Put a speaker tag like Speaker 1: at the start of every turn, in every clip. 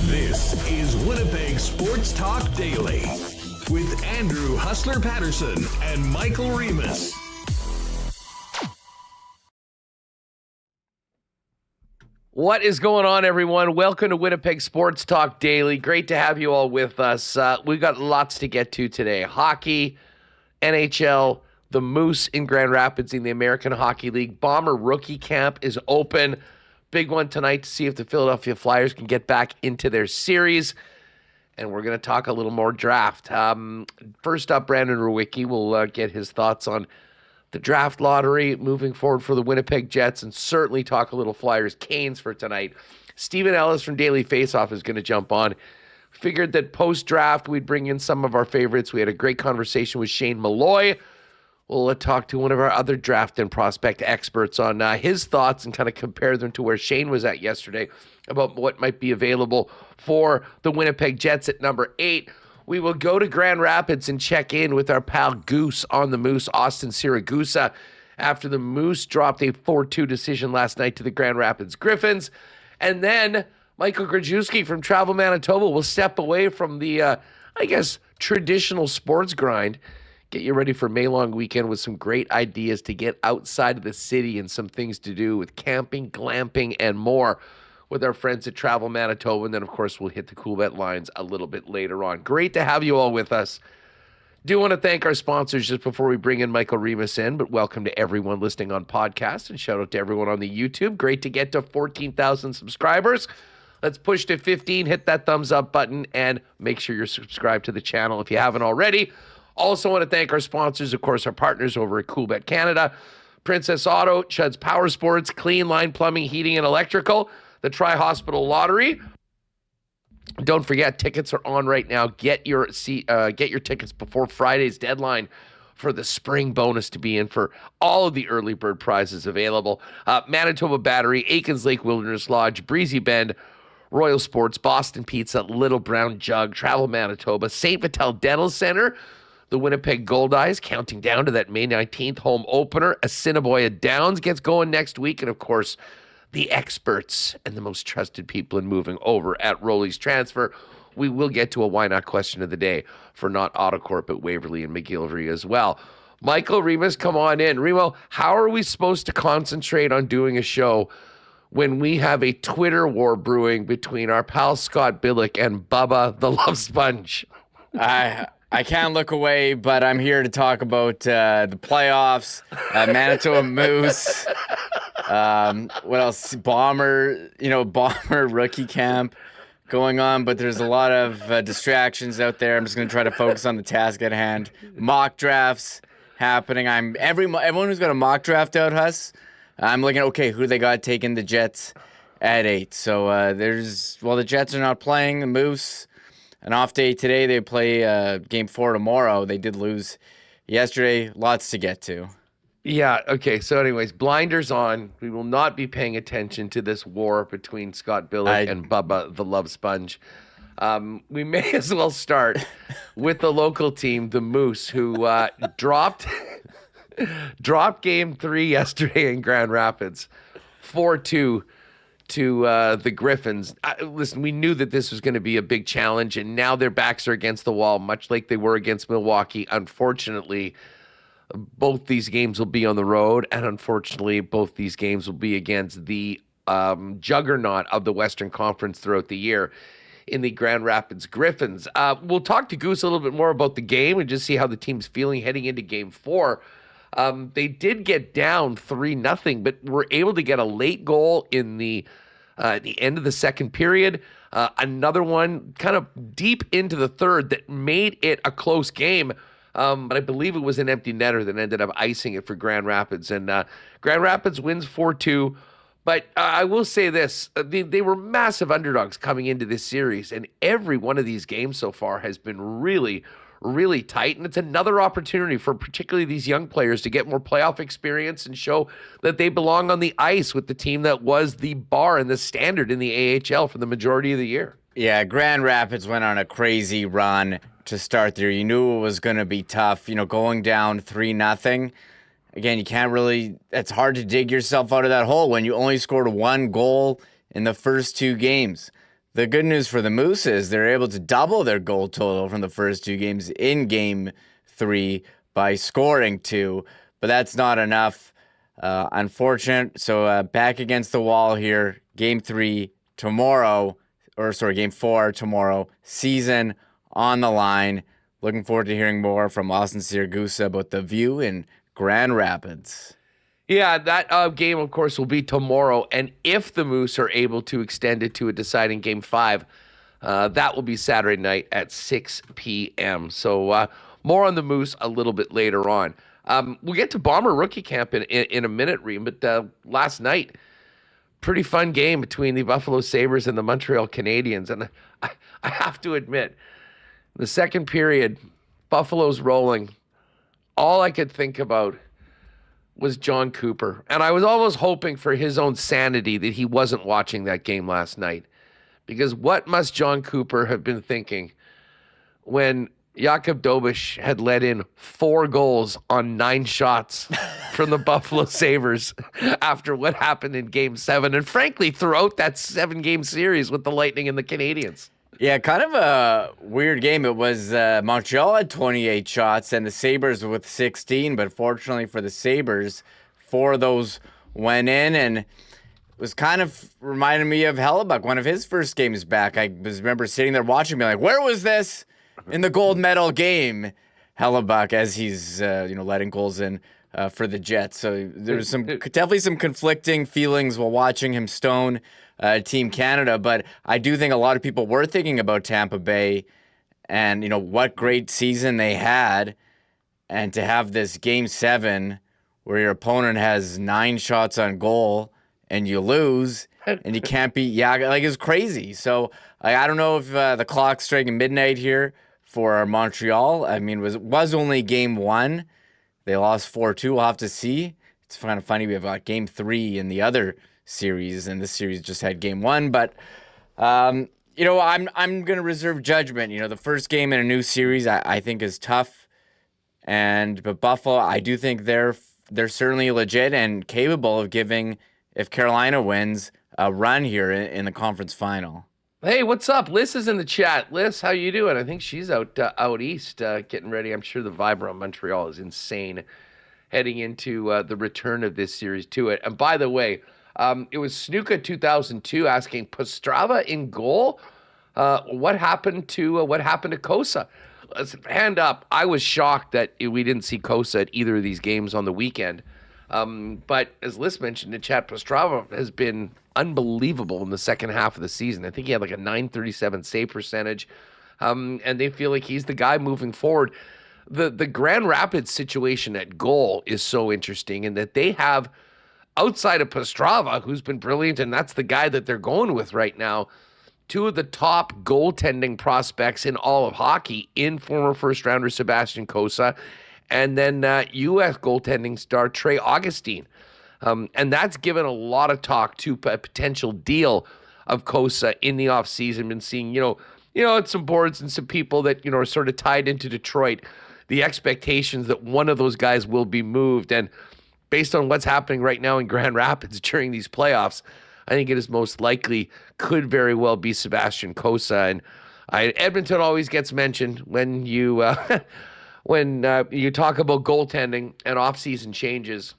Speaker 1: This is Winnipeg Sports Talk Daily with Andrew Hustler Paterson and Michal Remis.
Speaker 2: What is going on, everyone? Welcome to Winnipeg Sports Talk Daily. Great to have you all with us. We've got lots to get to today. Hockey, NHL, the Moose in Grand Rapids in the American Hockey League. Bomber rookie camp is open. Big one tonight to see if the Philadelphia Flyers can get back into their series. And we're going to talk a little more draft. First up, Brandon Rewucki will get his thoughts on the draft lottery moving forward for the Winnipeg Jets, and certainly talk a little Flyers Canes for tonight. Stephen Ellis from Daily Faceoff is going to jump on. Figured that post-draft we'd bring in some of our favorites. We had a great conversation with Shane Malloy. We'll talk to one of our other draft and prospect experts on his thoughts and kind of compare them to where Shane was at yesterday about what might be available for the Winnipeg Jets at number 8. We will go to Grand Rapids and check in with our pal Goose on the Moose, Austin Siragusa, after the Moose dropped a 4-2 decision last night to the Grand Rapids Griffins. And then Michael Grajewski from Travel Manitoba will step away from the, traditional sports grind. Get you ready for May-long weekend with some great ideas to get outside of the city and some things to do with camping, glamping, and more with our friends at Travel Manitoba. And then, of course, we'll hit the Cool Bet lines a little bit later on. Great to have you all with us. Do want to thank our sponsors just before we bring in Michal Remis in, but welcome to everyone listening on podcast, and shout out to everyone on the YouTube. Great to get to 14,000 subscribers. Let's push to 15. Hit that thumbs up button and make sure you're subscribed to the channel if you haven't already. Also want to thank our sponsors, of course, our partners over at Cool Bet Canada, Princess Auto, Chud's Power Sports, Clean Line Plumbing, Heating, and Electrical, the Tri-Hospital Lottery. Don't forget, tickets are on right now. Get your tickets before Friday's deadline for the spring bonus to be in for all of the early bird prizes available. Manitoba Battery, Aikens Lake Wilderness Lodge, Breezy Bend, Royal Sports, Boston Pizza, Little Brown Jug, Travel Manitoba, St. Vital Dental Center, the Winnipeg Gold Eyes, counting down to that May 19th home opener. Assiniboia Downs gets going next week. And, of course, the experts and the most trusted people in moving over at Rolly's Transfer. We will get to a why not question of the day for Not Autocorp at Waverly and McGillivray as well. Michal Remis, come on in. Remo, how are we supposed to concentrate on doing a show when we have a Twitter war brewing between our pal Scott Billick and Bubba the Love Sponge?
Speaker 3: I can't look away, but I'm here to talk about the playoffs, Manitoba Moose, what else? Bomber rookie camp going on, but there's a lot of distractions out there. I'm just going to try to focus on the task at hand. Mock drafts happening. Everyone who's got a mock draft out, Huss, I'm looking at, okay, who they got taking the Jets at 8. So the Jets are not playing, the Moose. An off day today. They play game 4 tomorrow. They did lose yesterday. Lots to get to.
Speaker 2: Yeah, okay. So anyways, blinders on. We will not be paying attention to this war between Scott Billick and Bubba the Love Sponge. We may as well start with the local team, the Moose, who dropped game 3 yesterday in Grand Rapids, 4-2. To the Griffins. Listen, we knew that this was going to be a big challenge, and now their backs are against the wall, much like they were against Milwaukee. Unfortunately, both these games will be on the road, and unfortunately, both these games will be against the juggernaut of the Western Conference throughout the year in the Grand Rapids Griffins. We'll talk to Goose a little bit more about the game and just see how the team's feeling heading into Game 4. They did get down 3-0, but were able to get a late goal in the end of the second period. Another one kind of deep into the third that made it a close game. but I believe it was an empty netter that ended up icing it for Grand Rapids. And Grand Rapids wins 4-2. But I will say this, they were massive underdogs coming into this series, and every one of these games so far has been really, really tight, and it's another opportunity for particularly these young players to get more playoff experience and show that they belong on the ice with the team that was the bar and the standard in the AHL for the majority of the year.
Speaker 3: Yeah, Grand Rapids went on a crazy run to start there. You knew it was going to be tough, going down 3-0. Again, you can't really, it's hard to dig yourself out of that hole when you only scored 1 goal in the first 2 games. The good news for the Moose is they're able to double their goal total from the first 2 games in Game 3 by scoring 2, but that's not enough. Unfortunate. So back against the wall here. Game 3 tomorrow, Game 4 tomorrow. Season on the line. Looking forward to hearing more from Austin Siragusa about the View in Grand Rapids.
Speaker 2: Yeah, that game, of course, will be tomorrow. And if the Moose are able to extend it to a deciding Game 5, that will be Saturday night at 6 p.m. So more on the Moose a little bit later on. We'll get to Bomber rookie camp in a minute, Reem, but last night, pretty fun game between the Buffalo Sabres and the Montreal Canadiens. And I have to admit, the second period, Buffalo's rolling. All I could think about was John Cooper. And I was almost hoping for his own sanity that he wasn't watching that game last night. Because what must John Cooper have been thinking when Jakub Dobeš had let in 4 goals on 9 shots from the Buffalo Sabres after what happened in Game 7, and frankly, throughout that 7-game series with the Lightning and the Canadiens.
Speaker 3: Yeah, kind of a weird game. It was Montreal had 28 shots and the Sabres with 16, but fortunately for the Sabres, 4 of those went in, and it was kind of reminded me of Hellebuck, one of his first games back. I remember sitting there watching, being like, where was this in the gold medal game? Hellebuck, as he's letting goals in for the Jets. So there's definitely some conflicting feelings while watching him stone Team Canada, but I do think a lot of people were thinking about Tampa Bay and, what great season they had, and to have this Game 7 where your opponent has 9 shots on goal and you lose and you can't beat Yaga, it's crazy. So I don't know if the clock's striking midnight here for Montreal. I mean, it was only Game 1. They lost 4-2. We'll have to see. It's kind of funny. We have Game 3 in the other series, and this series just had Game 1. But I'm gonna reserve judgment. The first game in a new series I think is tough, but Buffalo, I do think they're certainly legit and capable of giving, if Carolina wins, a run here in the conference final.
Speaker 2: Hey, what's up? Liz is in the chat. Liz, how you doing? I think she's out east getting ready. I'm sure the vibe around Montreal is insane heading into the return of this series to it. And by the way, it was Snuka 2002 asking Pastrava in goal. What happened to Kosa? Hand up. I was shocked that we didn't see Kosa at either of these games on the weekend. But as Liz mentioned in chat, Pastrava has been unbelievable in the second half of the season. I think he had a .937 save percentage, and they feel like he's the guy moving forward. The Grand Rapids situation at goal is so interesting in that they have, outside of Pastrava, who's been brilliant, and that's the guy that they're going with right now, 2 of the top goaltending prospects in all of hockey in former first-rounder Sebastian Kosa, and then U.S. goaltending star Trey Augustine. And that's given a lot of talk to a potential deal of Kosa in the offseason. Been seeing, at some boards and some people that, are sort of tied into Detroit, the expectations that one of those guys will be moved. And based on what's happening right now in Grand Rapids during these playoffs, I think it is most likely could very well be Sebastian Kosa. And Edmonton always gets mentioned when you you talk about goaltending and offseason changes.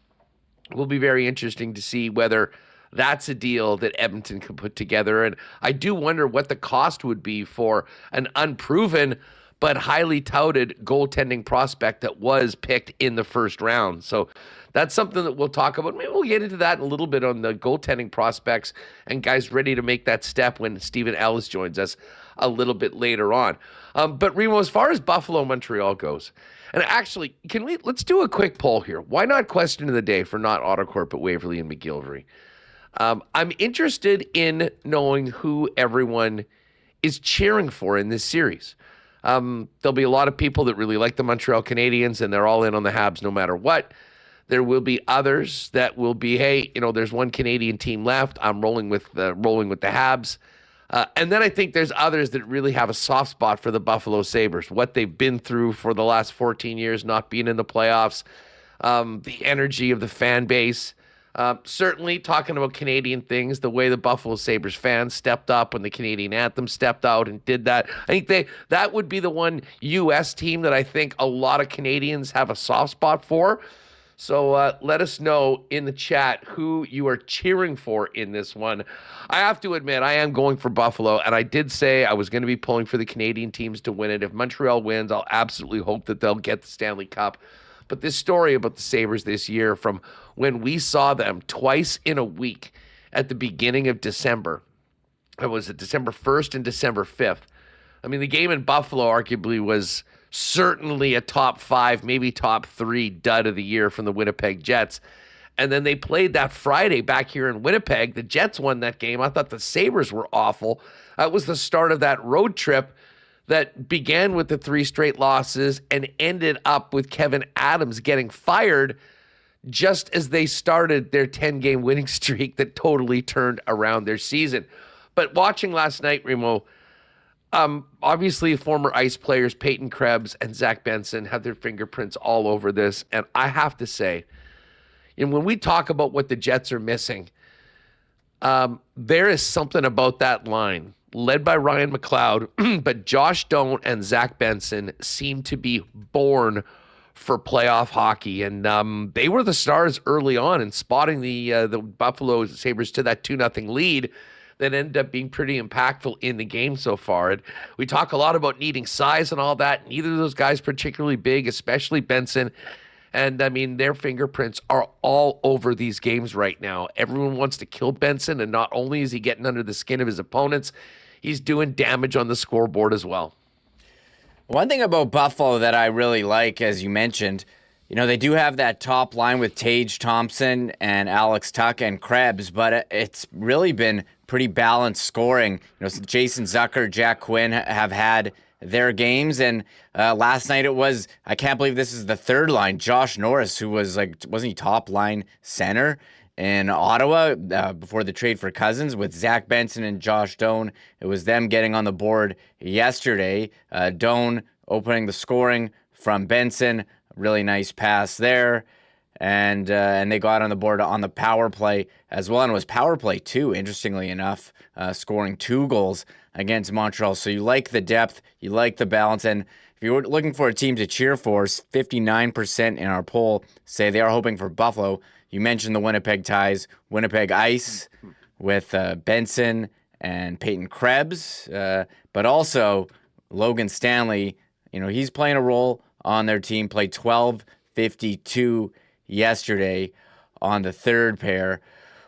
Speaker 2: It will be very interesting to see whether that's a deal that Edmonton can put together. And I do wonder what the cost would be for an unproven but highly touted goaltending prospect that was picked in the first round. So that's something that we'll talk about. Maybe we'll get into that in a little bit on the goaltending prospects and guys ready to make that step when Stephen Ellis joins us a little bit later on. But Remo, as far as Buffalo Montreal goes, and actually, let's do a quick poll here. Why not question of the day for not Autocorp at Waverly and McGillivray? I'm interested in knowing who everyone is cheering for in this series. There'll be a lot of people that really like the Montreal Canadiens, and they're all in on the Habs no matter what. There will be others that will be, hey, there's one Canadian team left. I'm rolling with the Habs. And then I think there's others that really have a soft spot for the Buffalo Sabres, what they've been through for the last 14 years, not being in the playoffs, the energy of the fan base. Certainly talking about Canadian things, the way the Buffalo Sabres fans stepped up when the Canadian anthem stepped out and did that. I think that would be the one U.S. team that I think a lot of Canadians have a soft spot for. So let us know in the chat who you are cheering for in this one. I have to admit, I am going for Buffalo, and I did say I was going to be pulling for the Canadian teams to win it. If Montreal wins, I'll absolutely hope that they'll get the Stanley Cup. But this story about the Sabres this year, from when we saw them twice in a week at the beginning of December, it was December 1st and December 5th. I mean, the game in Buffalo arguably was certainly a top 5, maybe top 3 dud of the year from the Winnipeg Jets. And then they played that Friday back here in Winnipeg. The Jets won that game. I thought the Sabres were awful. That was the start of that road trip that began with the 3 straight losses and ended up with Kevin Adams getting fired just as they started their 10-game winning streak that totally turned around their season. But watching last night, Remo, obviously former Ice players Peyton Krebs and Zach Benson have their fingerprints all over this. And I have to say, when we talk about what the Jets are missing, there is something about that line led by Ryan McLeod, but Josh Doan and Zach Benson seem to be born for playoff hockey. And they were the stars early on in spotting the Buffalo Sabres to that 2-0 lead that ended up being pretty impactful in the game so far. And we talk a lot about needing size and all that. Neither of those guys particularly big, especially Benson. And, I mean, their fingerprints are all over these games right now. Everyone wants to kill Benson, and not only is he getting under the skin of his opponents, he's doing damage on the scoreboard as well.
Speaker 3: One thing about Buffalo that I really like, as you mentioned, they do have that top line with Tage Thompson and Alex Tuck and Krebs, but it's really been pretty balanced scoring. Jason Zucker, Jack Quinn have had their games, and last night it was, I can't believe this is the third line, Josh Norris, who was wasn't he top line center in Ottawa before the trade for Cousins with Zach Benson and Josh Doan. It was them getting on the board yesterday. Doan opening the scoring from Benson, really nice pass there, and they got on the board on the power play as well, and it was power play too, interestingly enough, scoring 2 goals against Montreal. So you like the depth, you like the balance, and if you're looking for a team to cheer for, 59% in our poll say they are hoping for Buffalo. You mentioned the Winnipeg ties, Winnipeg Ice with Benson and Peyton Krebs, but also Logan Stanley. He's playing a role on their team, played 12:52 yesterday on the third pair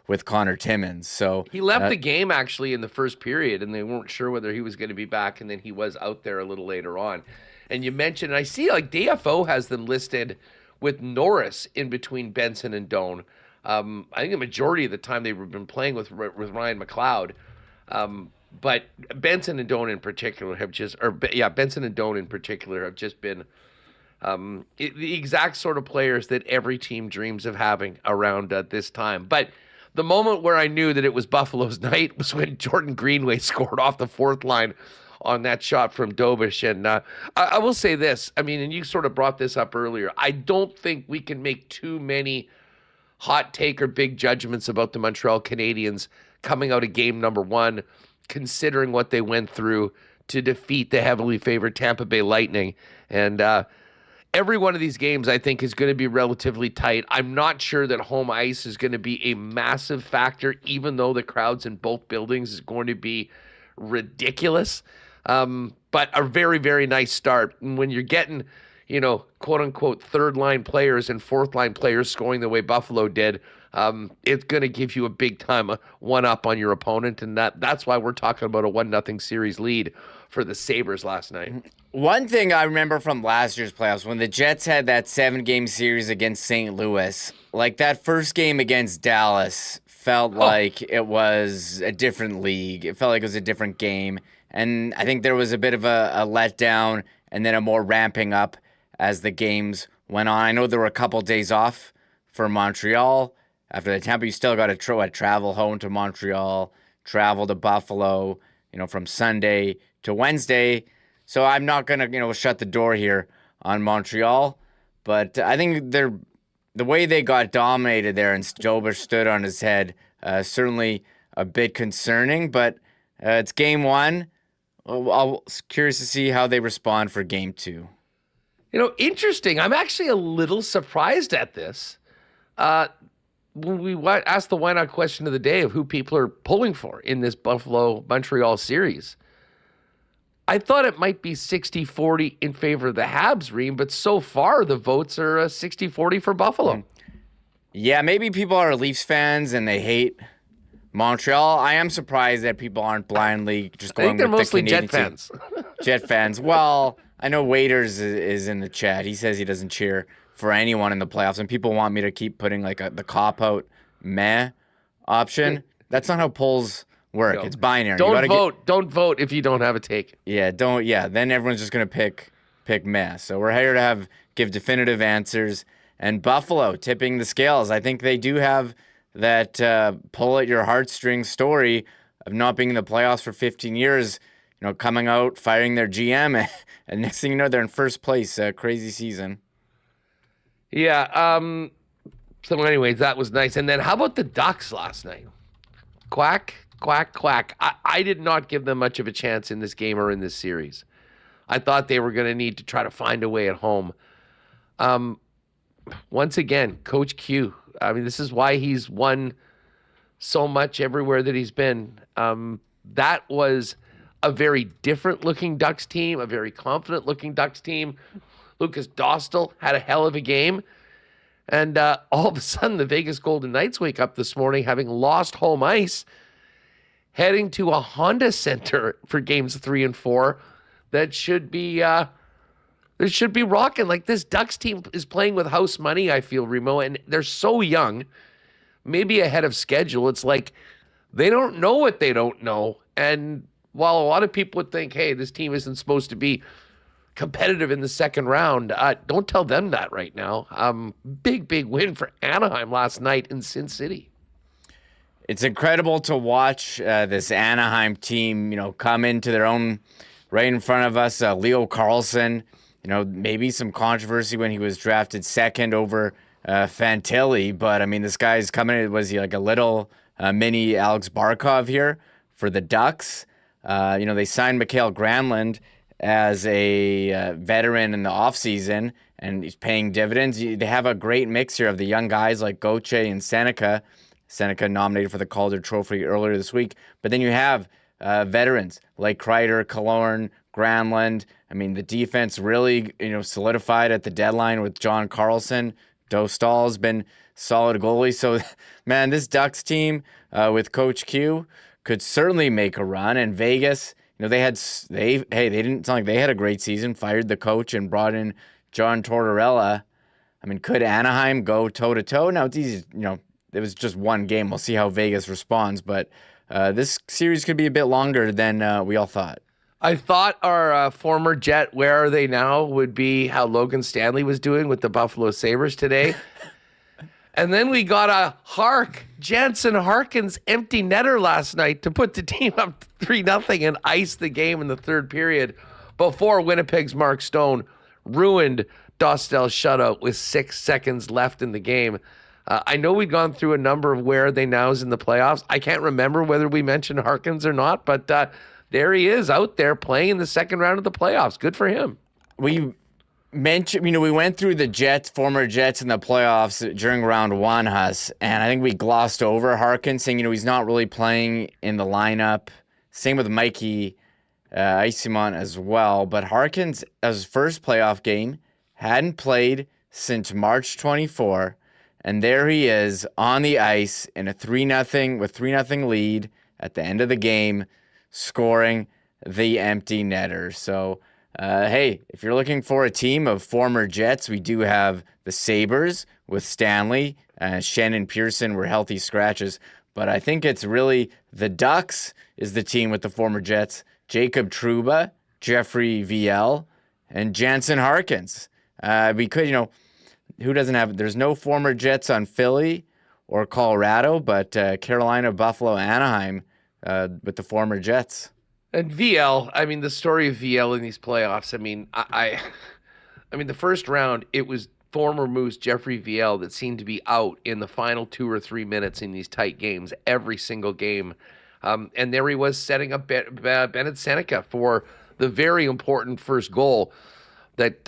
Speaker 3: with Connor Timmins. So
Speaker 2: he left the game actually in the first period, and they weren't sure whether he was going to be back, and then he was out there a little later on. And you mentioned, I see DFO has them listed with Norris in between Benson and Doan. I think the majority of the time they've been playing with Ryan McLeod. But Benson and Doan in particular have just been the exact sort of players that every team dreams of having around this time. But the moment where I knew that it was Buffalo's night was when Jordan Greenway scored off the fourth line on that shot from Dobish. And I will say this, and you sort of brought this up earlier, I don't think we can make too many hot take or big judgments about the Montreal Canadiens coming out of game number 1, considering what they went through to defeat the heavily favored Tampa Bay Lightning. And every one of these games, I think, is going to be relatively tight. I'm not sure that home ice is going to be a massive factor, even though the crowds in both buildings is going to be ridiculous. But a very, very nice start. And when you're getting, quote unquote, third line players and fourth line players scoring the way Buffalo did, it's going to give you a big time one up on your opponent. And that's why we're talking about a 1-0 series lead for the Sabres last night.
Speaker 3: One thing I remember from last year's playoffs, when the Jets had that 7-game series against St. Louis, like that first game against Dallas felt like it was a different league. It felt like it was a different game. And I think there was a bit of a letdown and then a more ramping up as the games went on. I know there were a couple days off for Montreal. After the Tampa, you still got to travel home to Montreal, travel to Buffalo, from Sunday to Wednesday. So I'm not going to, shut the door here on Montreal. But I think the way they got dominated there and Jober stood on his head, certainly a bit concerning. But it's game one. I'm curious to see how they respond for game two.
Speaker 2: Interesting. I'm actually a little surprised at this. When we asked the why not question of the day of who people are pulling for in this Buffalo-Montreal series, I thought it might be 60-40 in favor of the Habs, Reem, but so far the votes are 60-40 for Buffalo.
Speaker 3: Yeah, maybe people are Leafs fans and they hate Montreal. I am surprised that people aren't blindly just going with the
Speaker 2: mostly
Speaker 3: Canadian
Speaker 2: Jet fans.
Speaker 3: Jet fans. Well, I know Waiters is in the chat. He says he doesn't cheer for anyone in the playoffs, and people want me to keep putting like the cop-out meh option. That's not how polls work. No. It's binary.
Speaker 2: Don't vote. Don't vote if you don't have a take.
Speaker 3: Yeah, don't. Yeah, then everyone's just gonna pick meh. So we're here to give definitive answers. And Buffalo tipping the scales. I think they do have that pull at your heartstrings story of not being in the playoffs for 15 years. Coming out, firing their GM, and next thing you know, they're in first place. Crazy season.
Speaker 2: Yeah. So anyways, that was nice. And then how about the Ducks last night? Quack, quack, quack. I did not give them much of a chance in this game or in this series. I thought they were going to need to try to find a way at home. Once again, Coach Q. I mean, this is why he's won so much everywhere that he's been. That was a very different-looking Ducks team, a very confident-looking Ducks team. Lucas Dostal had a hell of a game. And all of a sudden, the Vegas Golden Knights wake up this morning having lost home ice, heading to a Honda Center for games 3 and 4 that should be rocking. Like, this Ducks team is playing with house money, I feel, Remo, and they're so young, maybe ahead of schedule. It's like they don't know what they don't know. And while a lot of people would think, hey, this team isn't supposed to be competitive in the second round, don't tell them that right now. Big win for Anaheim last night in Sin City.
Speaker 3: It's incredible to watch this Anaheim team, come into their own right in front of us. Leo Carlsson, maybe some controversy when he was drafted second over Fantilli, but I mean, this guy's coming in. Was he like a little mini Alex Barkov here for the Ducks? They signed Michal Granlund as a veteran in the offseason, and he's paying dividends. They have a great mix here of the young guys like Gauthier and Seneca. Seneca nominated for the Calder Trophy earlier this week. But then you have veterans like Kreider, Killorn, Granlund. I mean, the defense really, solidified at the deadline with John Carlson. Dostal's been solid goalie. So, man, this Ducks team with Coach Q could certainly make a run. And Vegas, they didn't sound like they had a great season. Fired the coach and brought in John Tortorella. I mean, could Anaheim go toe to toe? Now it's easy. It was just one game. We'll see how Vegas responds. But this series could be a bit longer than we all thought.
Speaker 2: I thought our former Jet, where are they now, would be how Logan Stanley was doing with the Buffalo Sabres today. And then we got a Jensen Harkins empty netter last night to put the team up 3-0 and ice the game in the third period before Winnipeg's Mark Stone ruined Dostal's shutout with 6 seconds left in the game. I know we've gone through a number of where are they nows in the playoffs. I can't remember whether we mentioned Harkins or not, but there he is out there playing in the second round of the playoffs. Good for him.
Speaker 3: We mentioned, we went through the former Jets in the playoffs during round one, Huss, and I think we glossed over Harkins, saying, he's not really playing in the lineup. Same with Mikey Isimont as well. But Harkins, as his first playoff game, hadn't played since March 24, and there he is on the ice in a 3-0 lead at the end of the game, scoring the empty netter. So, hey, if you're looking for a team of former Jets, we do have the Sabres with Stanley. Shen and Pearson were healthy scratches, but I think it's really the Ducks is the team with the former Jets. Jacob Trouba, Jeffrey Viel, and Jansen Harkins. We could, who doesn't have, there's no former Jets on Philly or Colorado, but Carolina, Buffalo, Anaheim with the former Jets.
Speaker 2: And VL, I mean, the story of VL in these playoffs, I mean, I mean, the first round, it was former Moose Jeffrey VL that seemed to be out in the final 2 or 3 minutes in these tight games, every single game. And there he was setting up Bennett Seneca for the very important first goal that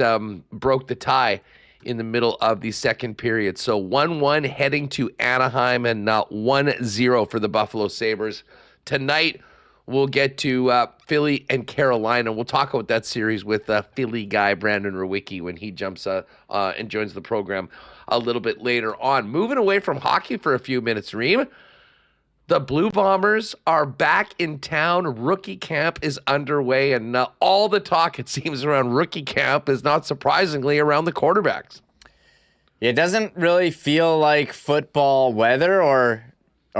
Speaker 2: broke the tie in the middle of the second period. So 1-1 heading to Anaheim and 1-0 for the Buffalo Sabres. Tonight, we'll get to Philly and Carolina. We'll talk about that series with Philly guy Brandon Rewucki when he jumps and joins the program a little bit later on. Moving away from hockey for a few minutes, Reem. The Blue Bombers are back in town. Rookie camp is underway, and all the talk, it seems, around rookie camp is not surprisingly around the quarterbacks.
Speaker 3: It doesn't really feel like football weather, or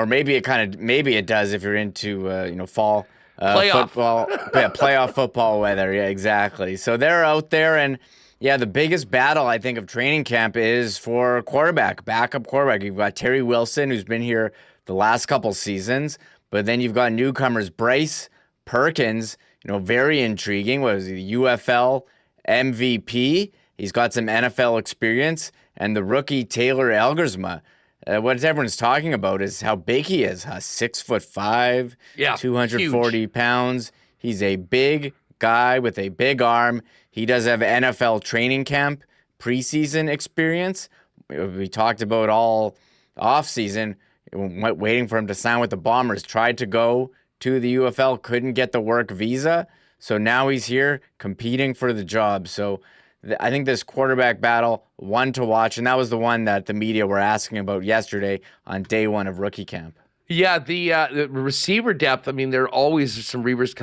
Speaker 3: maybe it does if you're into fall
Speaker 2: playoff
Speaker 3: football, playoff football weather. Yeah, exactly. So they're out there, and yeah, the biggest battle I think of training camp is for backup quarterback. You've got Terry Wilson, who's been here the last couple seasons, but then you've got newcomers Bryce Perkins, very intriguing. What is he, the UFL MVP? He's got some NFL experience, and the rookie Taylor Elgersma. What everyone's talking about is how big he is. 6'5", 240
Speaker 2: huge.
Speaker 3: pounds. He's a big guy with a big arm. He does have NFL training camp preseason experience. We talked about all offseason, waiting for him to sign with the Bombers. Tried to go to the UFL, couldn't get the work visa. So now he's here competing for the job. So I think this quarterback battle, one to watch, and that was the one that the media were asking about yesterday on day one of rookie camp.
Speaker 2: Yeah, the receiver depth, I mean, there are always some receivers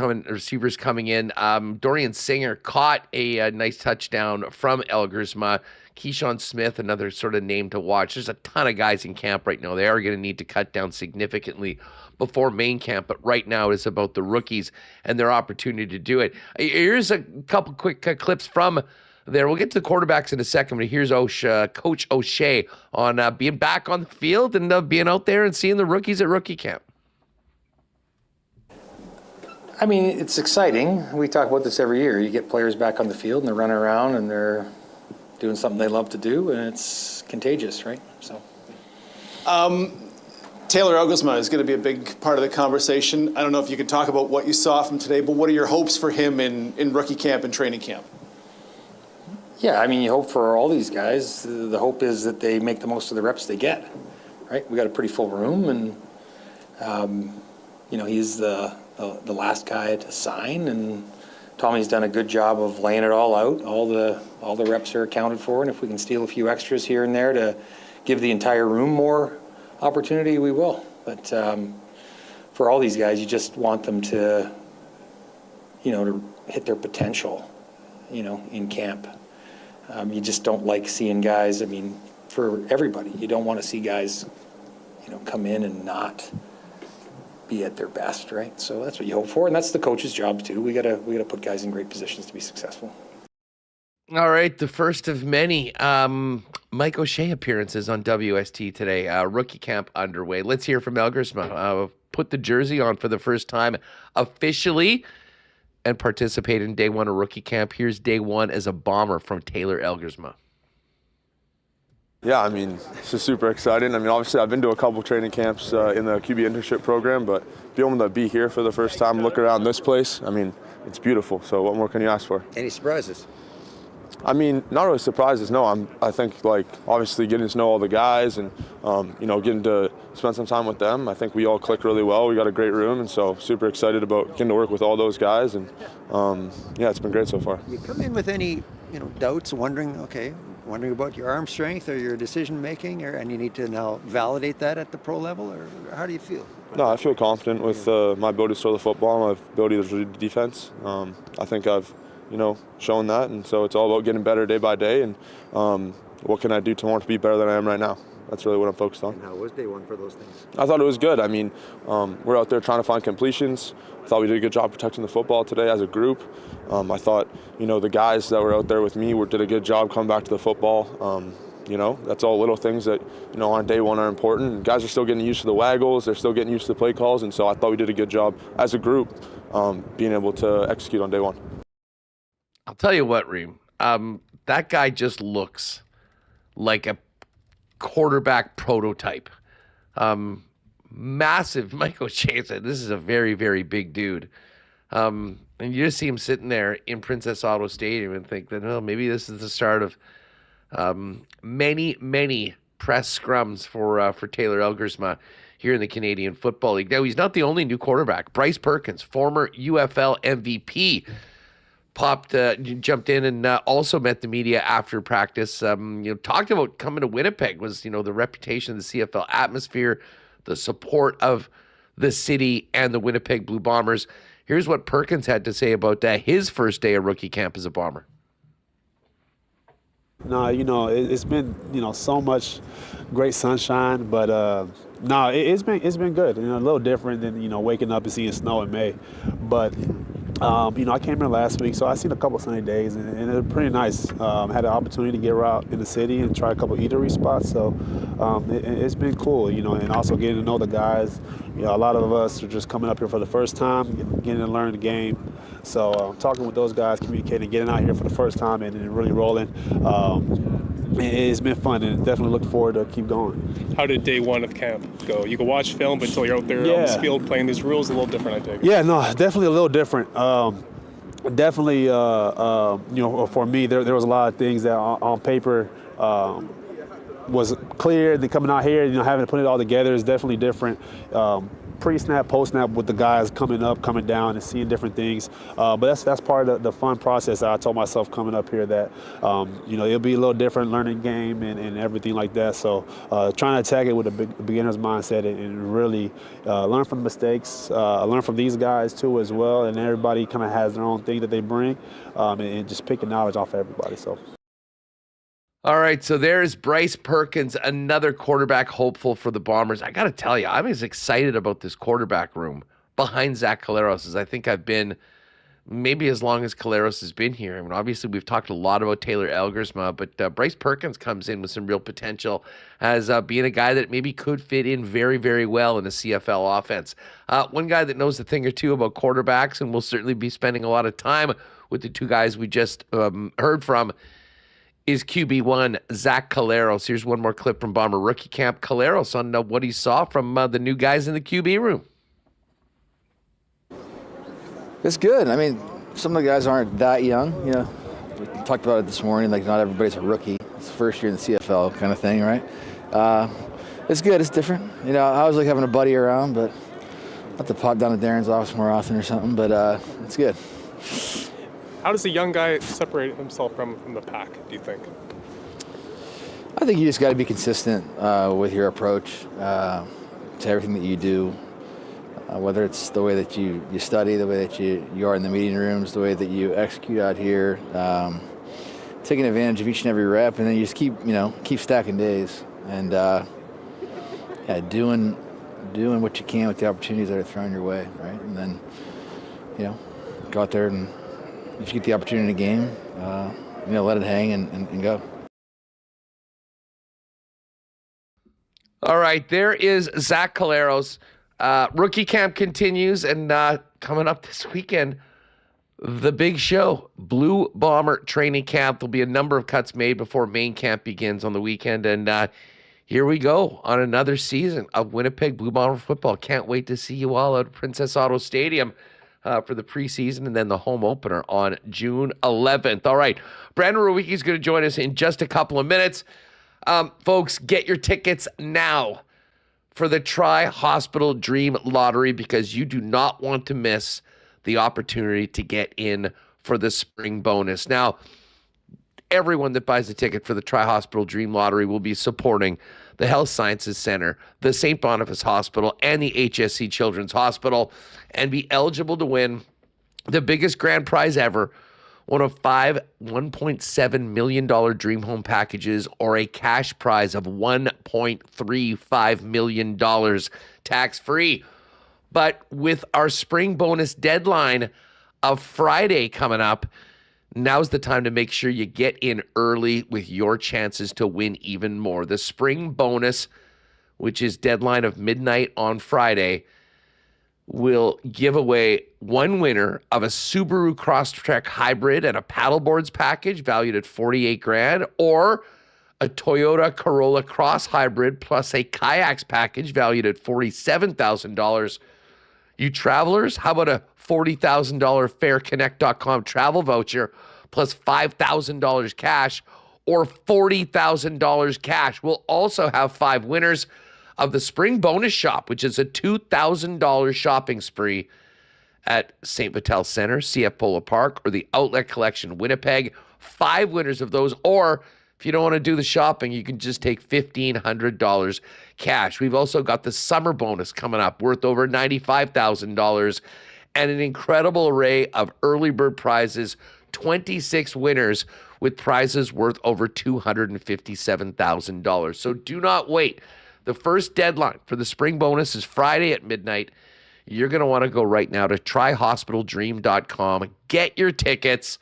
Speaker 2: coming in. Dorian Singer caught a nice touchdown from Elgersma. Keyshawn Smith, another sort of name to watch. There's a ton of guys in camp right now. They are going to need to cut down significantly before main camp, but right now it's about the rookies and their opportunity to do it. Here's a couple quick clips from there. We'll get to the quarterbacks in a second, but here's Coach O'Shea on being back on the field and being out there and seeing the rookies at rookie camp.
Speaker 4: I mean, it's exciting. We talk about this every year. You get players back on the field and they're running around and they're doing something they love to do, and it's contagious, right? So,
Speaker 5: Taylor Elgersma is going to be a big part of the conversation. I don't know if you can talk about what you saw from today, but what are your hopes for him in rookie camp and training camp?
Speaker 4: yeah, I mean, you hope for all these guys. The hope is that they make the most of the reps they get, right? We got a pretty full room, and he's the last guy to sign, and Tommy's done a good job of laying it all out. All the reps are accounted for, and if we can steal a few extras here and there to give the entire room more opportunity, we will. But for all these guys, you just want them to hit their potential, in camp. You just don't like seeing guys, for everybody, you don't want to see guys, come in and not be at their best, right? So that's what you hope for, and that's the coach's job too. We gotta put guys in great positions to be successful.
Speaker 2: All right, the first of many Mike O'Shea appearances on WST today. Rookie camp underway. Let's hear from Elgersma. Put the jersey on for the first time officially and participate in day one of rookie camp. Here's day one as a Bomber from Taylor Elgersma.
Speaker 6: Yeah, this is super exciting. Obviously I've been to a couple training camps in the QB internship program, but being able to be here for the first time, look around this place, it's beautiful. So what more can you ask for?
Speaker 7: Any surprises?
Speaker 6: I mean, not really surprises. No, I think like obviously getting to know all the guys and getting to spend some time with them. I think we all click really well. We got a great room, and so super excited about getting to work with all those guys. And it's been great so far.
Speaker 7: You come in with any doubts, wondering about your arm strength or your decision making, and you need to now validate that at the pro level, or how do you feel?
Speaker 6: No, I feel confident with my ability to throw the football, my ability to read the defense. I think I've shown that, and so it's all about getting better day by day, and what can I do tomorrow to be better than I am right now. That's really what I'm focused on.
Speaker 7: And how was day one for those things?
Speaker 6: I thought it was good. I mean, we're out there trying to find completions. I thought we did a good job protecting the football today as a group. I thought, the guys that were out there with me did a good job coming back to the football. That's all little things that, on day one are important. And guys are still getting used to the waggles. They're still getting used to the play calls. And so I thought we did a good job as a group being able to execute on day one.
Speaker 2: I'll tell you what, Reem. That guy just looks like a quarterback prototype. Massive. Michael Shea said this is a very, very big dude. And you just see him sitting there in Princess Auto Stadium and think that, maybe this is the start of many, many press scrums for Taylor Elgersma here in the Canadian Football League. Now, he's not the only new quarterback. Bryce Perkins, former UFL MVP, jumped in and also met the media after practice. Talked about coming to Winnipeg was, the reputation of the CFL atmosphere, the support of the city and the Winnipeg Blue Bombers. Here's what Perkins had to say about his first day of rookie camp as a Bomber.
Speaker 8: No, it's been, so much great sunshine, but it's been good. A little different than, waking up and seeing snow in May. But, I came here last week, so I seen a couple sunny days, and it was pretty nice. Had an opportunity to get out in the city and try a couple eatery spots, so it's been cool, and also getting to know the guys. A lot of us are just coming up here for the first time, getting to learn the game. So talking with those guys, communicating, getting out here for the first time and really rolling. It's been fun, and definitely look forward to keep going.
Speaker 9: How did day one of camp go? You can watch film, but until you're out there on this field playing these rules, a little different, I think.
Speaker 8: Yeah, no, definitely a little different. Definitely, for me, there was a lot of things that on paper was clear. Then coming out here, having to put it all together is definitely different. Pre-snap, post-snap with the guys coming up, coming down, and seeing different things. But that's part of the fun process. I told myself coming up here that, it'll be a little different learning game and everything like that. So trying to attack it with a beginner's mindset and really learn from mistakes, learn from these guys too as well. And everybody kind of has their own thing that they bring and just picking knowledge off of everybody. So.
Speaker 2: All right, so there's Bryce Perkins, another quarterback hopeful for the Bombers. I got to tell you, I'm as excited about this quarterback room behind Zach Collaros as I think I've been maybe as long as Collaros has been here. I mean, obviously, we've talked a lot about Taylor Elgersma, but Bryce Perkins comes in with some real potential as being a guy that maybe could fit in very, very well in the CFL offense. One guy that knows a thing or two about quarterbacks and will certainly be spending a lot of time with the two guys we just heard from is QB1 Zach Collaros. Here's one more clip from Bomber Rookie Camp. Collaros on what he saw from the new guys in the QB room.
Speaker 10: It's good. I mean, some of the guys aren't that young. We talked about it this morning. Like, not everybody's a rookie. It's the first year in the CFL kind of thing, right? It's good. It's different. I always like having a buddy around, but I'll have to pop down to Darren's office more often or something. But it's good.
Speaker 9: How does a young guy separate himself from the pack, do you think?
Speaker 10: I think you just got to be consistent with your approach to everything that you do, whether it's the way that you study, the way that you are in the meeting rooms, the way that you execute out here, taking advantage of each and every rep, and then you just keep stacking days and doing what you can with the opportunities that are thrown your way, right? And then go out there and if you get the opportunity in a game, let it hang and go.
Speaker 2: All right, there is Zach Collaros. Rookie camp continues, and coming up this weekend, the big show, Blue Bomber training camp. There'll be a number of cuts made before main camp begins on the weekend, and here we go on another season of Winnipeg Blue Bomber football. Can't wait to see you all at Princess Auto Stadium for the preseason, and then the home opener on June 11th. All right, Brandon Rewucki is going to join us in just a couple of minutes. Folks, get your tickets now for the Tri-Hospital Dream Lottery, because you do not want to miss the opportunity to get in for the spring bonus. Now, everyone that buys a ticket for the Tri-Hospital Dream Lottery will be supporting the Health Sciences Center, the St. Boniface Hospital, and the HSC Children's Hospital, and be eligible to win the biggest grand prize ever, one of 5 $1.7 million dream home packages, or a cash prize of $1.35 million tax-free. But with our spring bonus deadline of Friday coming up, now's the time to make sure you get in early with your chances to win even more. The spring bonus, which is deadline of midnight on Friday, will give away one winner of a Subaru Crosstrek Hybrid and a paddleboards package valued at $48,000, or a Toyota Corolla Cross Hybrid plus a kayaks package valued at $47,000. You travelers, how about a $40,000 FairConnect.com travel voucher plus $5,000 cash, or $40,000 cash? We'll also have 5 winners of the Spring Bonus Shop, which is a $2,000 shopping spree at St. Vital Center, CF Polo Park, or the Outlet Collection Winnipeg. 5 winners of those, or if you don't want to do the shopping, you can just take $1,500 cash. We've also got the summer bonus coming up, worth over $95,000, and an incredible array of early bird prizes, 26 winners with prizes worth over $257,000. So do not wait. The first deadline for the spring bonus is Friday at midnight. You're going to want to go right now to tryhospitaldream.com, get your tickets,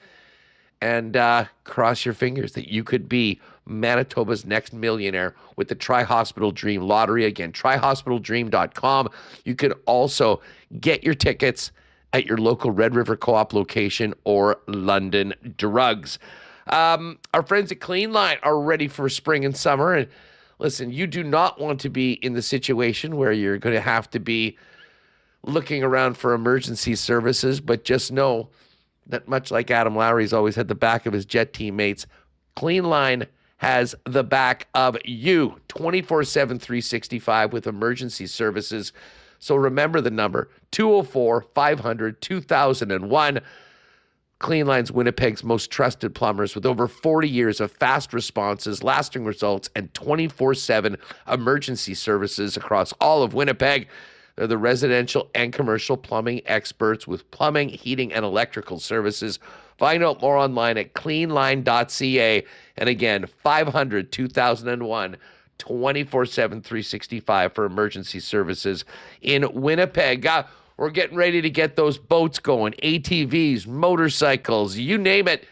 Speaker 2: and cross your fingers that you could be Manitoba's next millionaire with the Tri-Hospital Dream Lottery. Again, tryhospitaldream.com. You could also get your tickets at your local Red River Co-op location or London Drugs. Our friends at Clean Line are ready for spring and summer. And listen, you do not want to be in the situation where you're going to have to be looking around for emergency services, but just know that much like Adam Lowry's always had the back of his Jet teammates, Clean Line has the back of you 24/7, 365 with emergency services. So remember the number, 204-500-2001. Clean Line's Winnipeg's most trusted plumbers with over 40 years of fast responses, lasting results, and 24/7 emergency services across all of Winnipeg. They're the residential and commercial plumbing experts with plumbing, heating, and electrical services. Find out more online at cleanline.ca. And again, 500-2001, 24/7, 365 for emergency services in Winnipeg. We're getting ready to get those boats going, ATVs, motorcycles, you name it.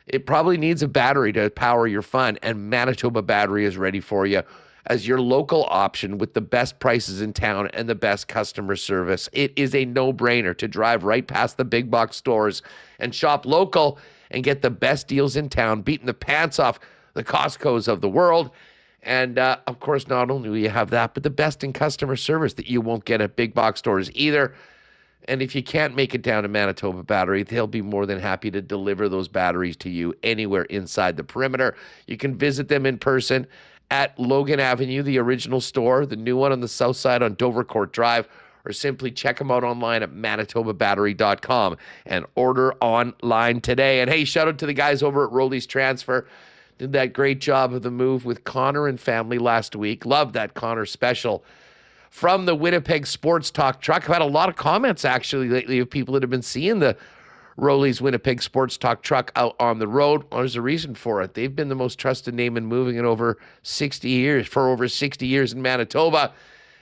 Speaker 2: It probably needs a battery to power your fun, and Manitoba Battery is ready for you as your local option with the best prices in town and the best customer service. It is a no-brainer to drive right past the big box stores and shop local and get the best deals in town, beating the pants off the Costcos of the world. And, of course, not only will you have that, but the best in customer service that you won't get at big box stores either. And if you can't make it down to Manitoba Battery, they'll be more than happy to deliver those batteries to you anywhere inside the perimeter. You can visit them in person at Logan Avenue, the original store, the new one on the south side on Dovercourt Drive, or simply check them out online at manitobabattery.com and order online today. And hey, shout out to the guys over at Rolly's Transfer. Did that great job of the move with Connor and family last week. Love that Connor special from the Winnipeg Sports Talk truck. I've had a lot of comments actually lately of people that have been seeing the Rolly's Winnipeg Sports Talk truck out on the road. Well, there's a reason for it. They've been the most trusted name in moving in over 60 years in Manitoba.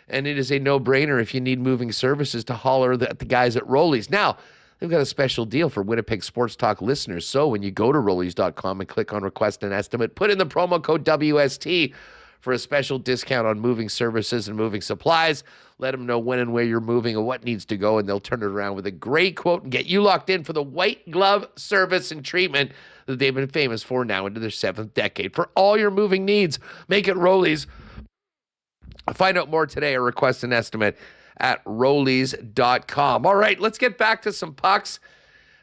Speaker 2: And it is a no-brainer if you need moving services to holler at the guys at Rolly's. Now, they've got a special deal for Winnipeg Sports Talk listeners. So when you go to Rollies.com and click on Request an Estimate, put in the promo code WST for a special discount on moving services and moving supplies. Let them know when and where you're moving and what needs to go, and they'll turn it around with a great quote and get you locked in for the white glove service and treatment that they've been famous for now into their 7th decade. For all your moving needs, make it Rollies. Find out more today or request an estimate at rollies.com. All right, let's get back to some pucks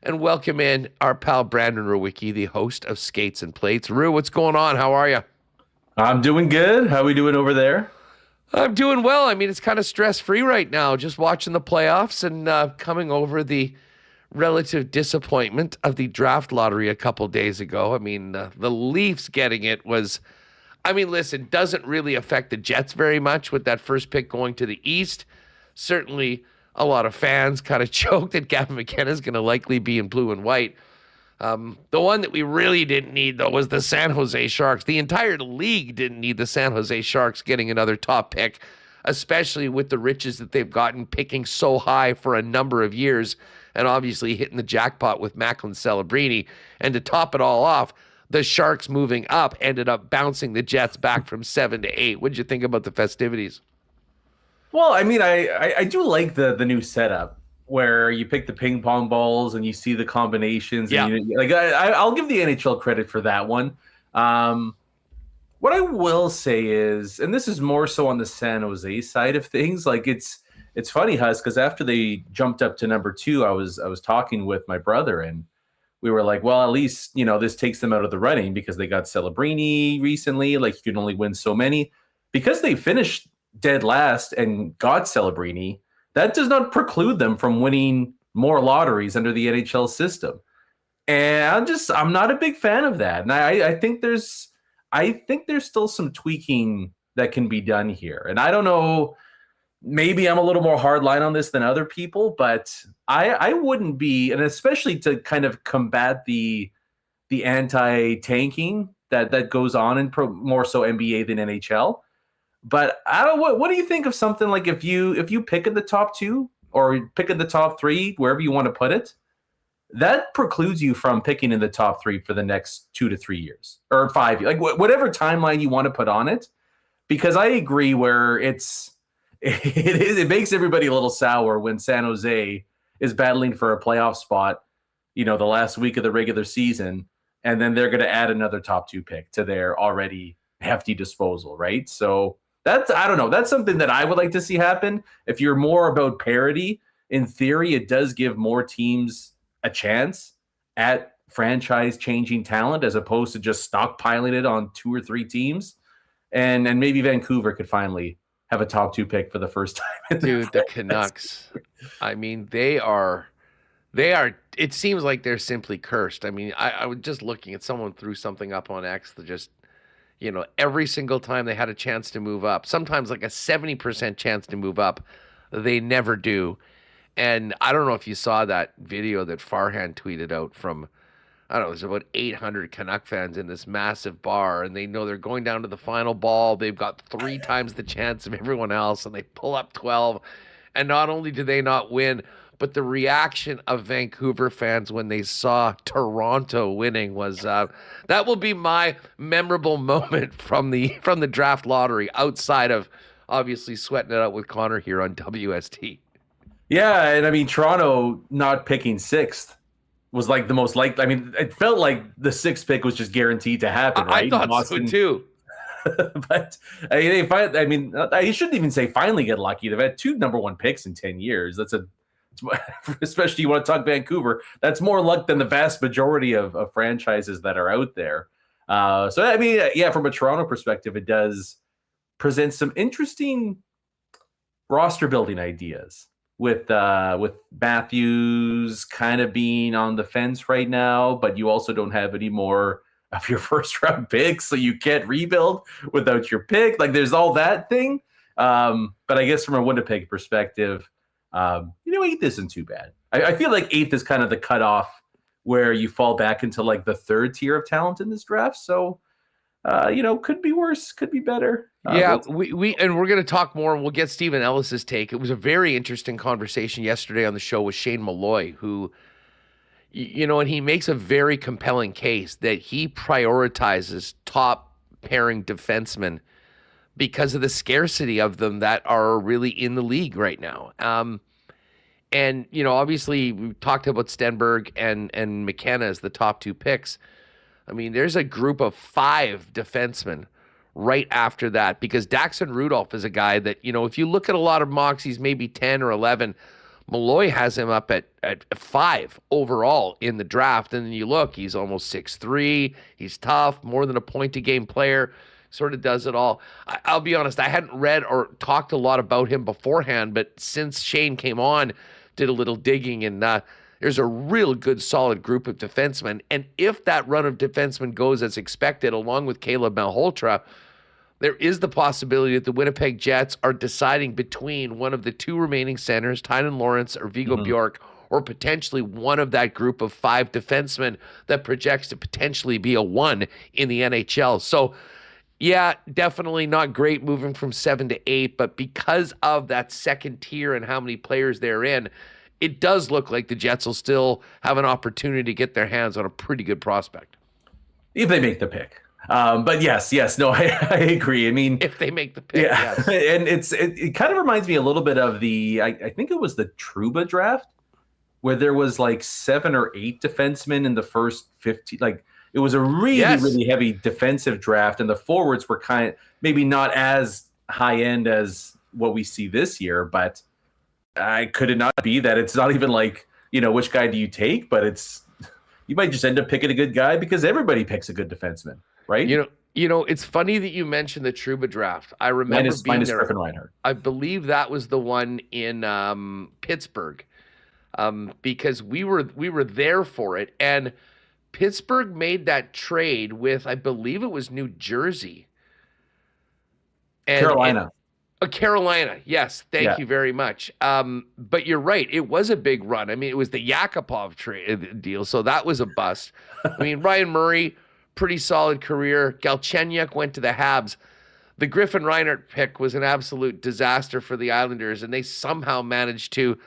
Speaker 2: and welcome in our pal Brandon Rewucki, the host of Skates and Plates. Rew, what's going on? How are you?
Speaker 11: I'm doing good. How are we doing over there?
Speaker 2: I'm doing well. I mean, it's kind of stress-free right now, just watching the playoffs and coming over the relative disappointment of the draft lottery a couple days ago. I mean, the Leafs getting it was, I mean, listen, doesn't really affect the Jets very much with that first pick going to the East. Certainly a lot of fans kind of joked that Gavin McKenna is going to likely be in blue and white. The one that we really didn't need, though, was the San Jose Sharks. The entire league didn't need the San Jose Sharks getting another top pick, especially with the riches that they've gotten picking so high for a number of years and obviously hitting the jackpot with Macklin Celebrini. And to top it all off, the Sharks moving up ended up bouncing the Jets back from 7 to 8. What did you think about the festivities?
Speaker 11: Well, I mean, I do like the new setup where you pick the ping pong balls and you see the combinations.
Speaker 2: Yeah.
Speaker 11: And I'll give the NHL credit for that one. What I will say is, and this is more so on the San Jose side of things, like it's funny, Huss, because after they jumped up to number 2, I was talking with my brother and we were like, well, at least, you know, this takes them out of the running because they got Celebrini recently. Like, you can only win so many. Because they finished dead last and got Celebrini, that does not preclude them from winning more lotteries under the NHL system. And I'm not a big fan of that. And I think there's still some tweaking that can be done here. And I don't know, maybe I'm a little more hardline on this than other people, but I wouldn't be, and especially to kind of combat the anti-tanking that goes on in more so NBA than NHL. But I don't. What do you think of something like if you pick in the top 2 or pick in the top 3, wherever you want to put it, that precludes you from picking in the top 3 for the next 2 to 3 years or 5 years, like whatever timeline you want to put on it. Because I agree where it makes everybody a little sour when San Jose is battling for a playoff spot, you know, the last week of the regular season, and then they're going to add another top 2 pick to their already hefty disposal, right? So I don't know. That's something that I would like to see happen. If you're more about parity, in theory, it does give more teams a chance at franchise-changing talent as opposed to just stockpiling it on 2 or 3 teams. And maybe Vancouver could finally have a top 2 pick for the first time.
Speaker 2: Dude, the Canucks. I mean, they are, it seems like they're simply cursed. I mean, I was just looking at someone threw something up on X that just, you know, every single time they had a chance to move up, sometimes like a 70% chance to move up, they never do. And I don't know if you saw that video that Farhan tweeted out from, I don't know, there's about 800 Canuck fans in this massive bar, and they know they're going down to the final ball. They've got 3 times the chance of everyone else, and they pull up 12. And not only do they not win, but the reaction of Vancouver fans when they saw Toronto winning was that will be my memorable moment from the draft lottery, outside of obviously sweating it out with Connor here on WST.
Speaker 11: Yeah, and I mean, Toronto not picking 6th was like the most likely. I mean, it felt like the 6th pick was just guaranteed to happen, right?
Speaker 2: I thought so too.
Speaker 11: But I mean, I shouldn't even say finally get lucky. They've had 2 number 1 picks in 10 years. Especially you want to talk Vancouver, that's more luck than the vast majority of franchises that are out there. So, I mean, yeah, from a Toronto perspective, it does present some interesting roster building ideas with Matthews kind of being on the fence right now, but you also don't have any more of your first round picks, so you can't rebuild without your pick. Like, there's all that thing. But I guess from a Winnipeg perspective, 8th isn't too bad. I feel like 8th is kind of the cutoff where you fall back into like the 3rd tier of talent in this draft. So, could be worse, could be better.
Speaker 2: Yeah, we're going to talk more, and we'll get Stephen Ellis's take. It was a very interesting conversation yesterday on the show with Shane Malloy, who, and he makes a very compelling case that he prioritizes top pairing defensemen because of the scarcity of them that are really in the league right now. And, obviously we talked about Stenberg and McKenna as the top 2 picks. I mean, there's a group of 5 defensemen right after that, because Daxon Rudolph is a guy that, if you look at a lot of mocks, he's maybe 10 or 11. Malloy has him up at 5 overall in the draft. And then you look, he's almost 6'3". He's tough, more than a point-a-game player, sort of does it all. I'll be honest, I hadn't read or talked a lot about him beforehand, but since Shane came on, did a little digging, and there's a real good, solid group of defensemen. And if that run of defensemen goes as expected, along with Caleb Malhotra, there is the possibility that the Winnipeg Jets are deciding between one of the 2 remaining centers, Tynan Lawrence or Viggo Bjork, or potentially one of that group of 5 defensemen that projects to potentially be a 1 in the NHL. So, yeah, definitely not great moving from 7 to 8, but because of that second tier and how many players they're in, it does look like the Jets will still have an opportunity to get their hands on a pretty good prospect.
Speaker 11: If they make the pick. But yes, no, I agree. I mean,
Speaker 2: if they make the pick,
Speaker 11: yeah.
Speaker 2: Yes.
Speaker 11: And it kind of reminds me a little bit of I think it was the Trouba draft, where there was like 7 or 8 defensemen in the first 15. Like, it was a really heavy defensive draft, and the forwards were kind of maybe not as high end as what we see this year, but could it not be that it's not even like, which guy do you take, but you might just end up picking a good guy because everybody picks a good defenseman. Right?
Speaker 2: It's funny that you mentioned the Trouba draft. I remember
Speaker 11: minus Griffin Reinhart.
Speaker 2: I believe that was the one in Pittsburgh, because we were there for it, and Pittsburgh made that trade with, I believe it was New Jersey,
Speaker 11: Carolina.
Speaker 2: Carolina, yes, thank you very much. But you're right, it was a big run. I mean, it was the Yakupov trade deal, so that was a bust. I mean, Ryan Murray, pretty solid career. Galchenyuk went to the Habs. The Griffin Reinhart pick was an absolute disaster for the Islanders, and they somehow managed to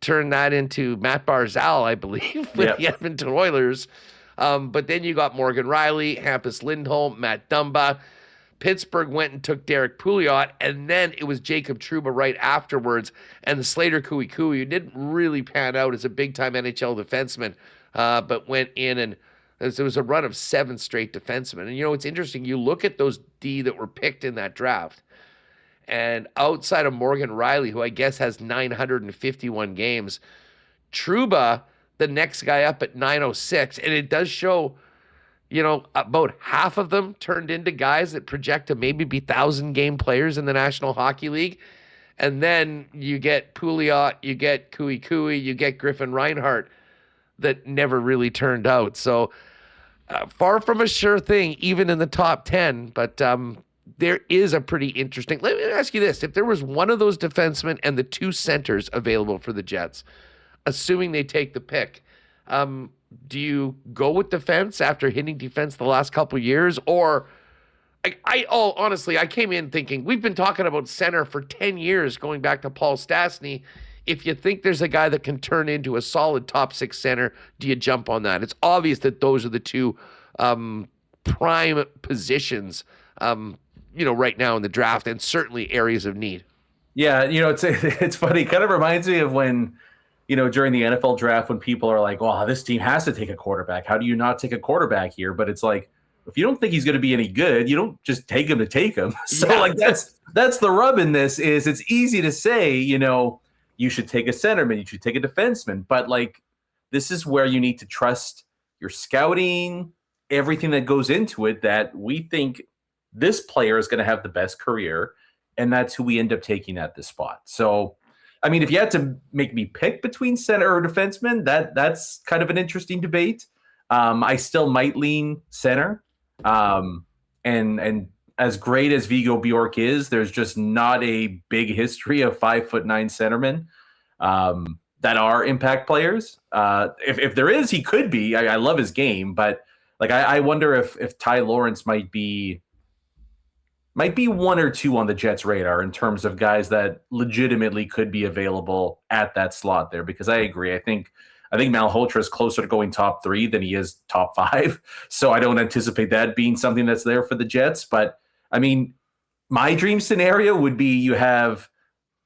Speaker 2: turn that into Matt Barzal, I believe, with the Edmonton Oilers. But then you got Morgan Riley, Hampus Lindholm, Matt Dumba. Pittsburgh went and took Derek Pouliot, and then it was Jacob Trouba right afterwards, and the Slater Kui, who didn't really pan out as a big-time NHL defenseman, but went in, and there was a run of 7 straight defensemen. And, it's interesting. You look at those D that were picked in that draft, and outside of Morgan Riley, who I guess has 951 games, Trouba, the next guy up at 906, and it does show, about half of them turned into guys that project to maybe be 1,000-game players in the National Hockey League. And then you get Pouliot, you get Kui, you get Griffin Reinhart that never really turned out. So far from a sure thing, even in the top 10, but there is a pretty interesting. Let me ask you this. If there was one of those defensemen and the 2 centers available for the Jets, assuming they take the pick, do you go with defense after hitting defense the last couple of years? Or honestly, I came in thinking we've been talking about center for 10 years, going back to Paul Stastny. If you think there's a guy that can turn into a solid top 6 center, do you jump on that? It's obvious that those are the 2 prime positions, right now in the draft, and certainly areas of need.
Speaker 11: Yeah, it's funny. It kind of reminds me of when, during the NFL draft, when people are like, "Well, this team has to take a quarterback. How do you not take a quarterback here?" But it's like, if you don't think he's going to be any good, you don't just take him to take him. So that's the rub in this. Is it's easy to say, you should take a centerman, you should take a defenseman, but this is where you need to trust your scouting, everything that goes into it, that we think this player is going to have the best career, and that's who we end up taking at this spot. So, I mean, if you had to make me pick between center or defenseman, that's kind of an interesting debate. I still might lean center. And as great as Viggo Bjork is, there's just not a big history of 5'9" centermen that are impact players. If there is, he could be. I love his game, but I wonder if Ty Lawrence might be 1 or 2 on the Jets' radar in terms of guys that legitimately could be available at that slot there. Because I agree, I think Malhotra is closer to going top 3 than he is top 5. So I don't anticipate that being something that's there for the Jets. But I mean, my dream scenario would be you have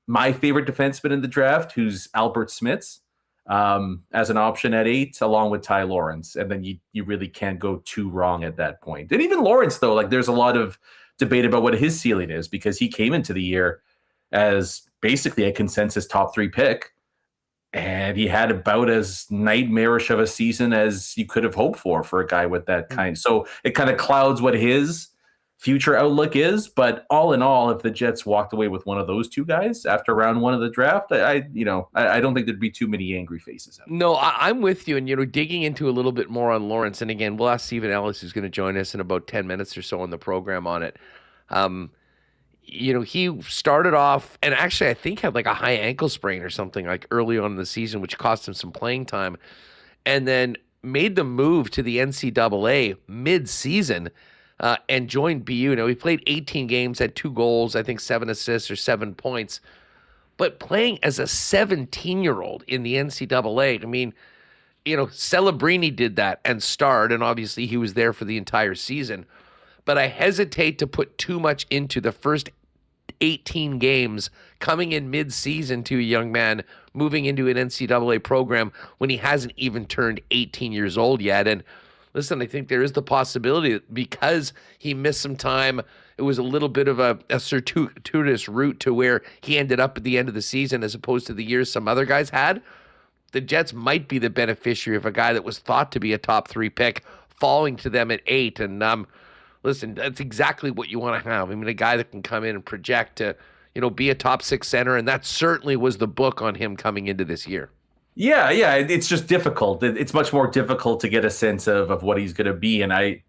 Speaker 11: my favorite defenseman in the draft, who's Albert Smits, as an option at 8, along with Ty Lawrence. And then you really can't go too wrong at that point. And even Lawrence, though, there's a lot of debate about what his ceiling is, because he came into the year as basically a consensus top 3 pick, and he had about as nightmarish of a season as you could have hoped for a guy with that kind. So it kind of clouds what his future outlook is. But all in all, if the Jets walked away with one of those 2 guys after round 1 of the draft, I don't think there'd be too many angry faces.
Speaker 2: No, I'm with you. And, digging into a little bit more on Lawrence, and again, we'll ask Stephen Ellis, who's going to join us in about 10 minutes or so on the program on it. He started off and actually I think had like a high ankle sprain or something like early on in the season, which cost him some playing time, and then made the move to the NCAA mid-season and joined BU. Now, he played 18 games, had 2 goals, I think 7 assists or 7 points, but playing as a 17-year-old in the NCAA, I mean, Celebrini did that and starred, and obviously he was there for the entire season. But I hesitate to put too much into the first 18 games coming in mid-season to a young man moving into an NCAA program when he hasn't even turned 18 years old yet. And listen, I think there is the possibility that because he missed some time, it was a little bit of a circuitous route to where he ended up at the end of the season as opposed to the years some other guys had. The Jets might be the beneficiary of a guy that was thought to be a top 3 pick falling to them at 8. And listen, that's exactly what you want to have. I mean, a guy that can come in and project to, be a top 6 center, and that certainly was the book on him coming into this year.
Speaker 11: Yeah, it's just difficult. It's much more difficult to get a sense of what he's going to be, and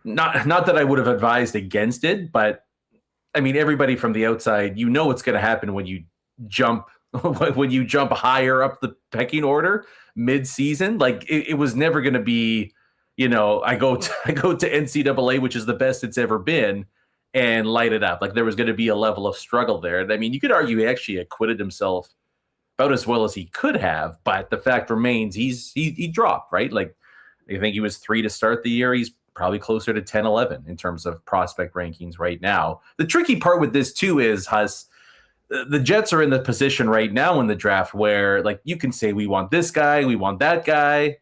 Speaker 11: not that I would have advised against it, but I mean, everybody from the outside, what's going to happen when you jump higher up the pecking order mid-season. Like it was never going to be, I go to NCAA, which is the best it's ever been, and light it up. Like there was going to be a level of struggle there. And I mean, you could argue he actually acquitted himself about as well as he could have, but the fact remains he dropped, right? Like I think he was 3 to start the year. He's probably closer to 10, 11 in terms of prospect rankings right now. The tricky part with this too is, Huss, the Jets are in the position right now in the draft where like you can say we want this guy, we want that guy.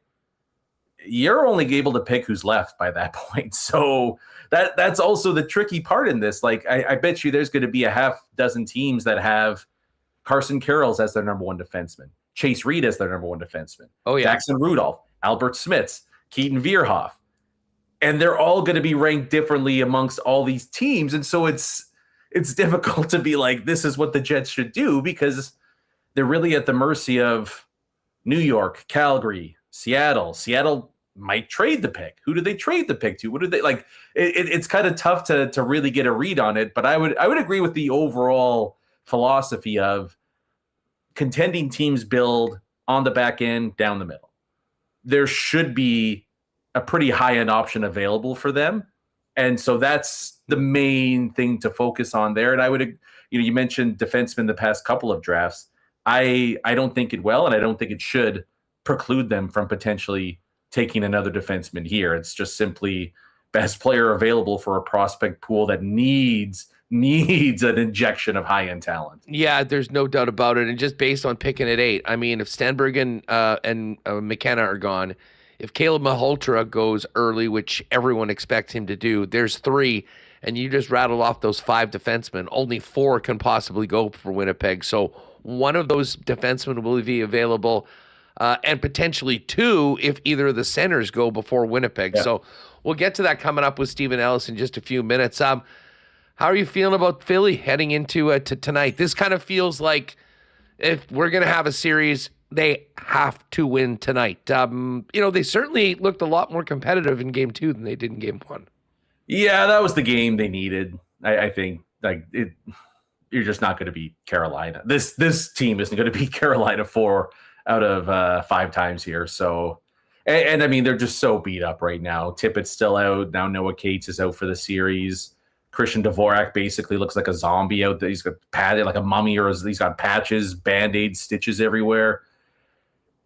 Speaker 11: You're only able to pick who's left by that point. So that's also the tricky part in this. Like, I bet you there's going to be a half dozen teams that have Carson Carrolls as their number 1 defenseman, Chase Reed as their number 1 defenseman, Jackson Rudolph, Albert Smits, Keaton Vierhoff. And they're all going to be ranked differently amongst all these teams. And so it's difficult to be like, this is what the Jets should do, because they're really at the mercy of New York, Calgary, Seattle. Seattle might trade the pick. Who do they trade the pick to? What do they like? It's kind of tough to really get a read on it. But I would agree with the overall philosophy of contending teams build on the back end, down the middle. There should be a pretty high end option available for them, and so that's the main thing to focus on there. And I would, you mentioned defensemen the past couple of drafts. I don't think it will, and I don't think it should preclude them from potentially taking another defenseman here. It's just simply best player available for a prospect pool that needs an injection of high-end talent.
Speaker 2: Yeah, there's no doubt about it. And just based on picking at 8, I mean, if Stenberg and McKenna are gone, if Caleb Malhotra goes early, which everyone expects him to do, there's 3, and you just rattle off those 5 defensemen. Only 4 can possibly go for Winnipeg. So one of those defensemen will be available, and potentially 2 if either of the centers go before Winnipeg. Yeah. So we'll get to that coming up with Stephen Ellis in just a few minutes. How are you feeling about Philly heading into tonight? This kind of feels like if we're going to have a series, they have to win tonight. They certainly looked a lot more competitive in game 2 than they did in game 1.
Speaker 11: Yeah, that was the game they needed. I think you're just not going to beat Carolina. This team isn't going to beat Carolina 4 out of 5 times here. So, and I mean, they're just so beat up right now. Tippett's still out. Now Noah Cates is out for the series. Christian Dvorak basically looks like a zombie out there. He's got padded like a mummy, or he's got patches, Band-Aids, stitches everywhere.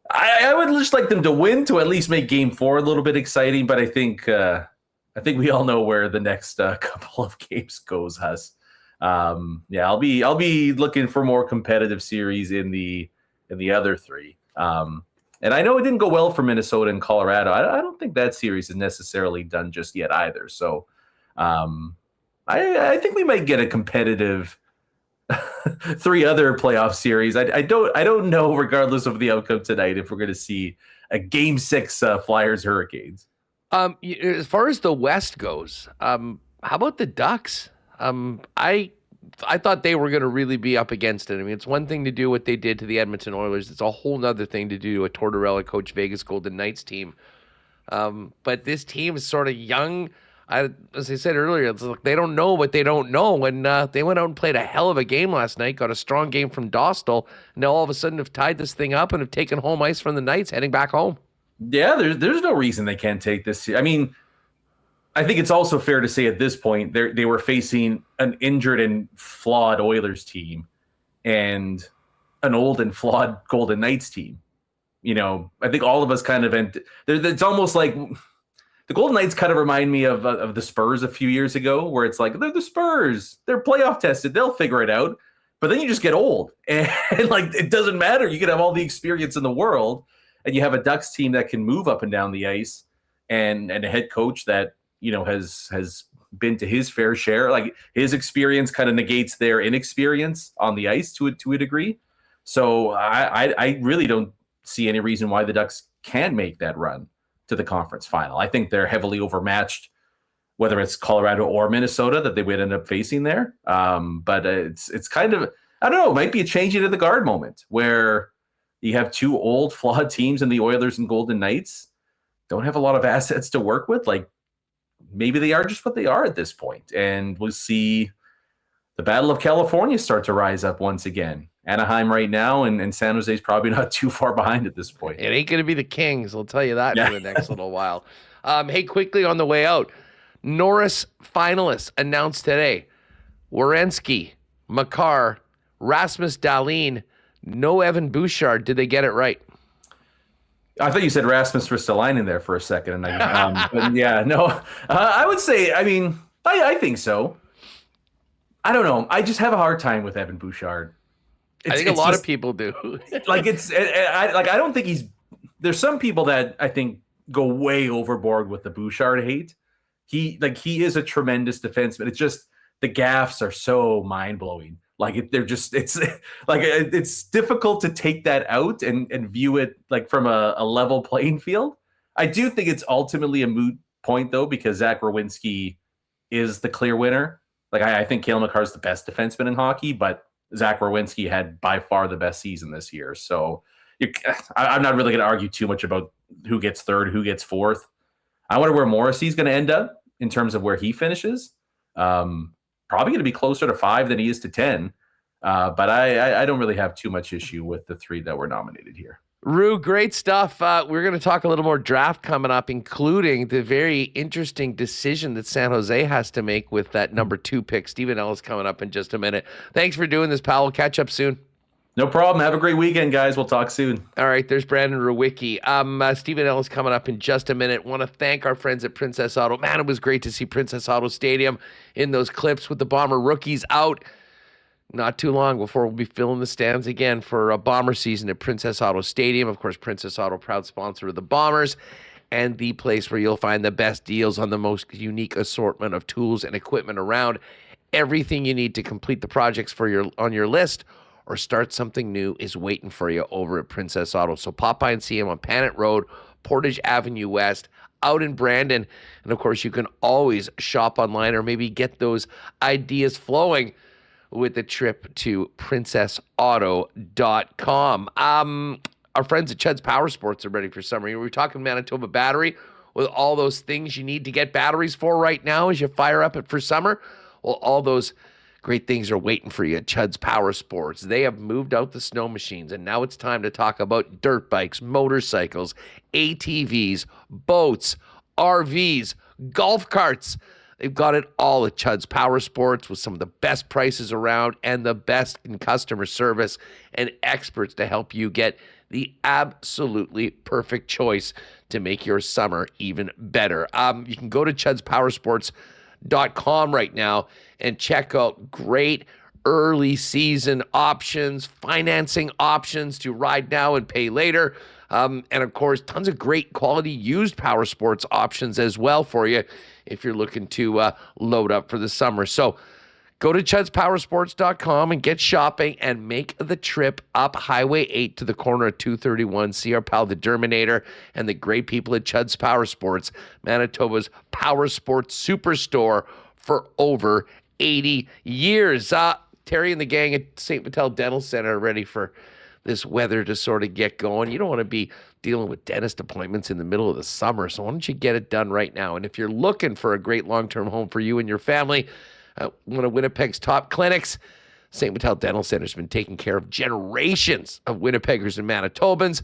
Speaker 11: I would just like them to win to at least make game 4 a little bit exciting, but I think we all know where the next couple of games goes, Huss. I'll be looking for more competitive series in the other 3. And I know it didn't go well for Minnesota and Colorado. I don't think that series is necessarily done just yet either. So, I think we might get a competitive 3 other playoff series. I don't know, regardless of the outcome tonight, if we're going to see a Game 6 Flyers Hurricanes.
Speaker 2: As far as the West goes, how about the Ducks? I thought they were going to really be up against it. I mean, it's one thing to do what they did to the Edmonton Oilers. It's a whole nother thing to do a Tortorella coach Vegas Golden Knights team. But this team is sort of young. As I said earlier, it's like they don't know what they don't know. And they went out and played a hell of a game last night, got a strong game from Dostal. Now all of a sudden have tied this thing up and have taken home ice from the Knights, heading back home.
Speaker 11: Yeah, there's no reason they can't take this. I mean, I think it's also fair to say at this point they were facing an injured and flawed Oilers team and an old and flawed Golden Knights team. You know, I think all of us kind of it's almost like the Golden Knights kind of remind me of the Spurs a few years ago, where it's like they're the Spurs, they're playoff tested, they'll figure it out. But then you just get old, and like it doesn't matter. You can have all the experience in the world, and you have a Ducks team that can move up and down the ice, and a head coach that has been to his fair share. Like his experience kind of negates their inexperience on the ice to a degree. So I really don't see any reason why the Ducks can make that run to the conference final. I think they're heavily overmatched, whether it's Colorado or Minnesota that they would end up facing there. But it's kind of, I don't know, it might be a changing of the guard moment where you have 2 old, flawed teams in the Oilers and Golden Knights, don't have a lot of assets to work with. Like maybe they are just what they are at this point. And we'll see the Battle of California start to rise up once again. Anaheim right now, and San Jose's probably not too far behind at this point.
Speaker 2: It ain't going to be the Kings, I'll tell you that for the next little while. Hey, quickly on the way out, Norris finalists announced today. Werenski, Makar, Rasmus Dahlin, no Evan Bouchard. Did they get it right?
Speaker 11: I thought you said Rasmus Ristolainen there for a second. And but yeah, no. I would say, I mean, I think so. I don't know. I just have a hard time with Evan Bouchard.
Speaker 2: I think a lot of people do.
Speaker 11: I don't think there's some people that I think go way overboard with the Bouchard hate. He is a tremendous defenseman. It's just the gaffes are so mind blowing. Like it's difficult to take that out and view it like from a level playing field. I do think it's ultimately a moot point though, because Zach Rewucki is the clear winner. Like I think Cale Makar is the best defenseman in hockey, but Zach Rewucki had by far the best season this year. So I'm not really going to argue too much about who gets third, who gets fourth. I wonder where Morrissey's going to end up in terms of where he finishes. Probably going to be closer to 5 than he is to 10. But I don't really have too much issue with the 3 that were nominated here.
Speaker 2: Rue, great stuff. We're going to talk a little more draft coming up, including the very interesting decision that San Jose has to make with that number 2 pick. Stephen Ellis coming up in just a minute. Thanks for doing this, pal. We'll catch up soon.
Speaker 11: No problem. Have a great weekend, guys. We'll talk soon.
Speaker 2: All right, there's Brandon Rewucki. Stephen Ellis coming up in just a minute. Want to thank our friends at Princess Auto. Man, it was great to see Princess Auto Stadium in those clips with the Bomber rookies out. Not too long before we'll be filling the stands again for a Bomber season at Princess Auto Stadium. Of course, Princess Auto, proud sponsor of the Bombers, and the place where you'll find the best deals on the most unique assortment of tools and equipment around. Everything you need to complete the projects on your list or start something new is waiting for you over at Princess Auto. So pop by and see them on Panet Road, Portage Avenue West, out in Brandon. And of course, you can always shop online or maybe get those ideas flowing with a trip to princessauto.com. Our friends at Chud's Power Sports are ready for summer. We were talking Manitoba Battery with all those things you need to get batteries for right now as you fire up it for summer. Well, all those great things are waiting for you at Chud's Power Sports. They have moved out the snow machines, and now it's time to talk about dirt bikes, motorcycles, ATVs, boats, RVs, golf carts. They've got it all at Chud's Power Sports with some of the best prices around and the best in customer service and experts to help you get the absolutely perfect choice to make your summer even better. You can go to chudspowersports.com right now and check out great early season options, financing options to ride now and pay later. And of course, tons of great quality used power sports options as well for you if you're looking to load up for the summer. So go to chudspowersports.com and get shopping and make the trip up Highway 8 to the corner of 231. See our pal, the Derminator, and the great people at Chud's Power Sports, Manitoba's power sports superstore for over 80 years. Terry and the gang at St. Vital Dental Center are ready for this weather to sort of get going. You don't want to be dealing with dentist appointments in the middle of the summer, so why don't you get it done right now? And if you're looking for a great long-term home for you and your family, one of Winnipeg's top clinics, St. Vital Dental Center has been taking care of generations of Winnipeggers and Manitobans,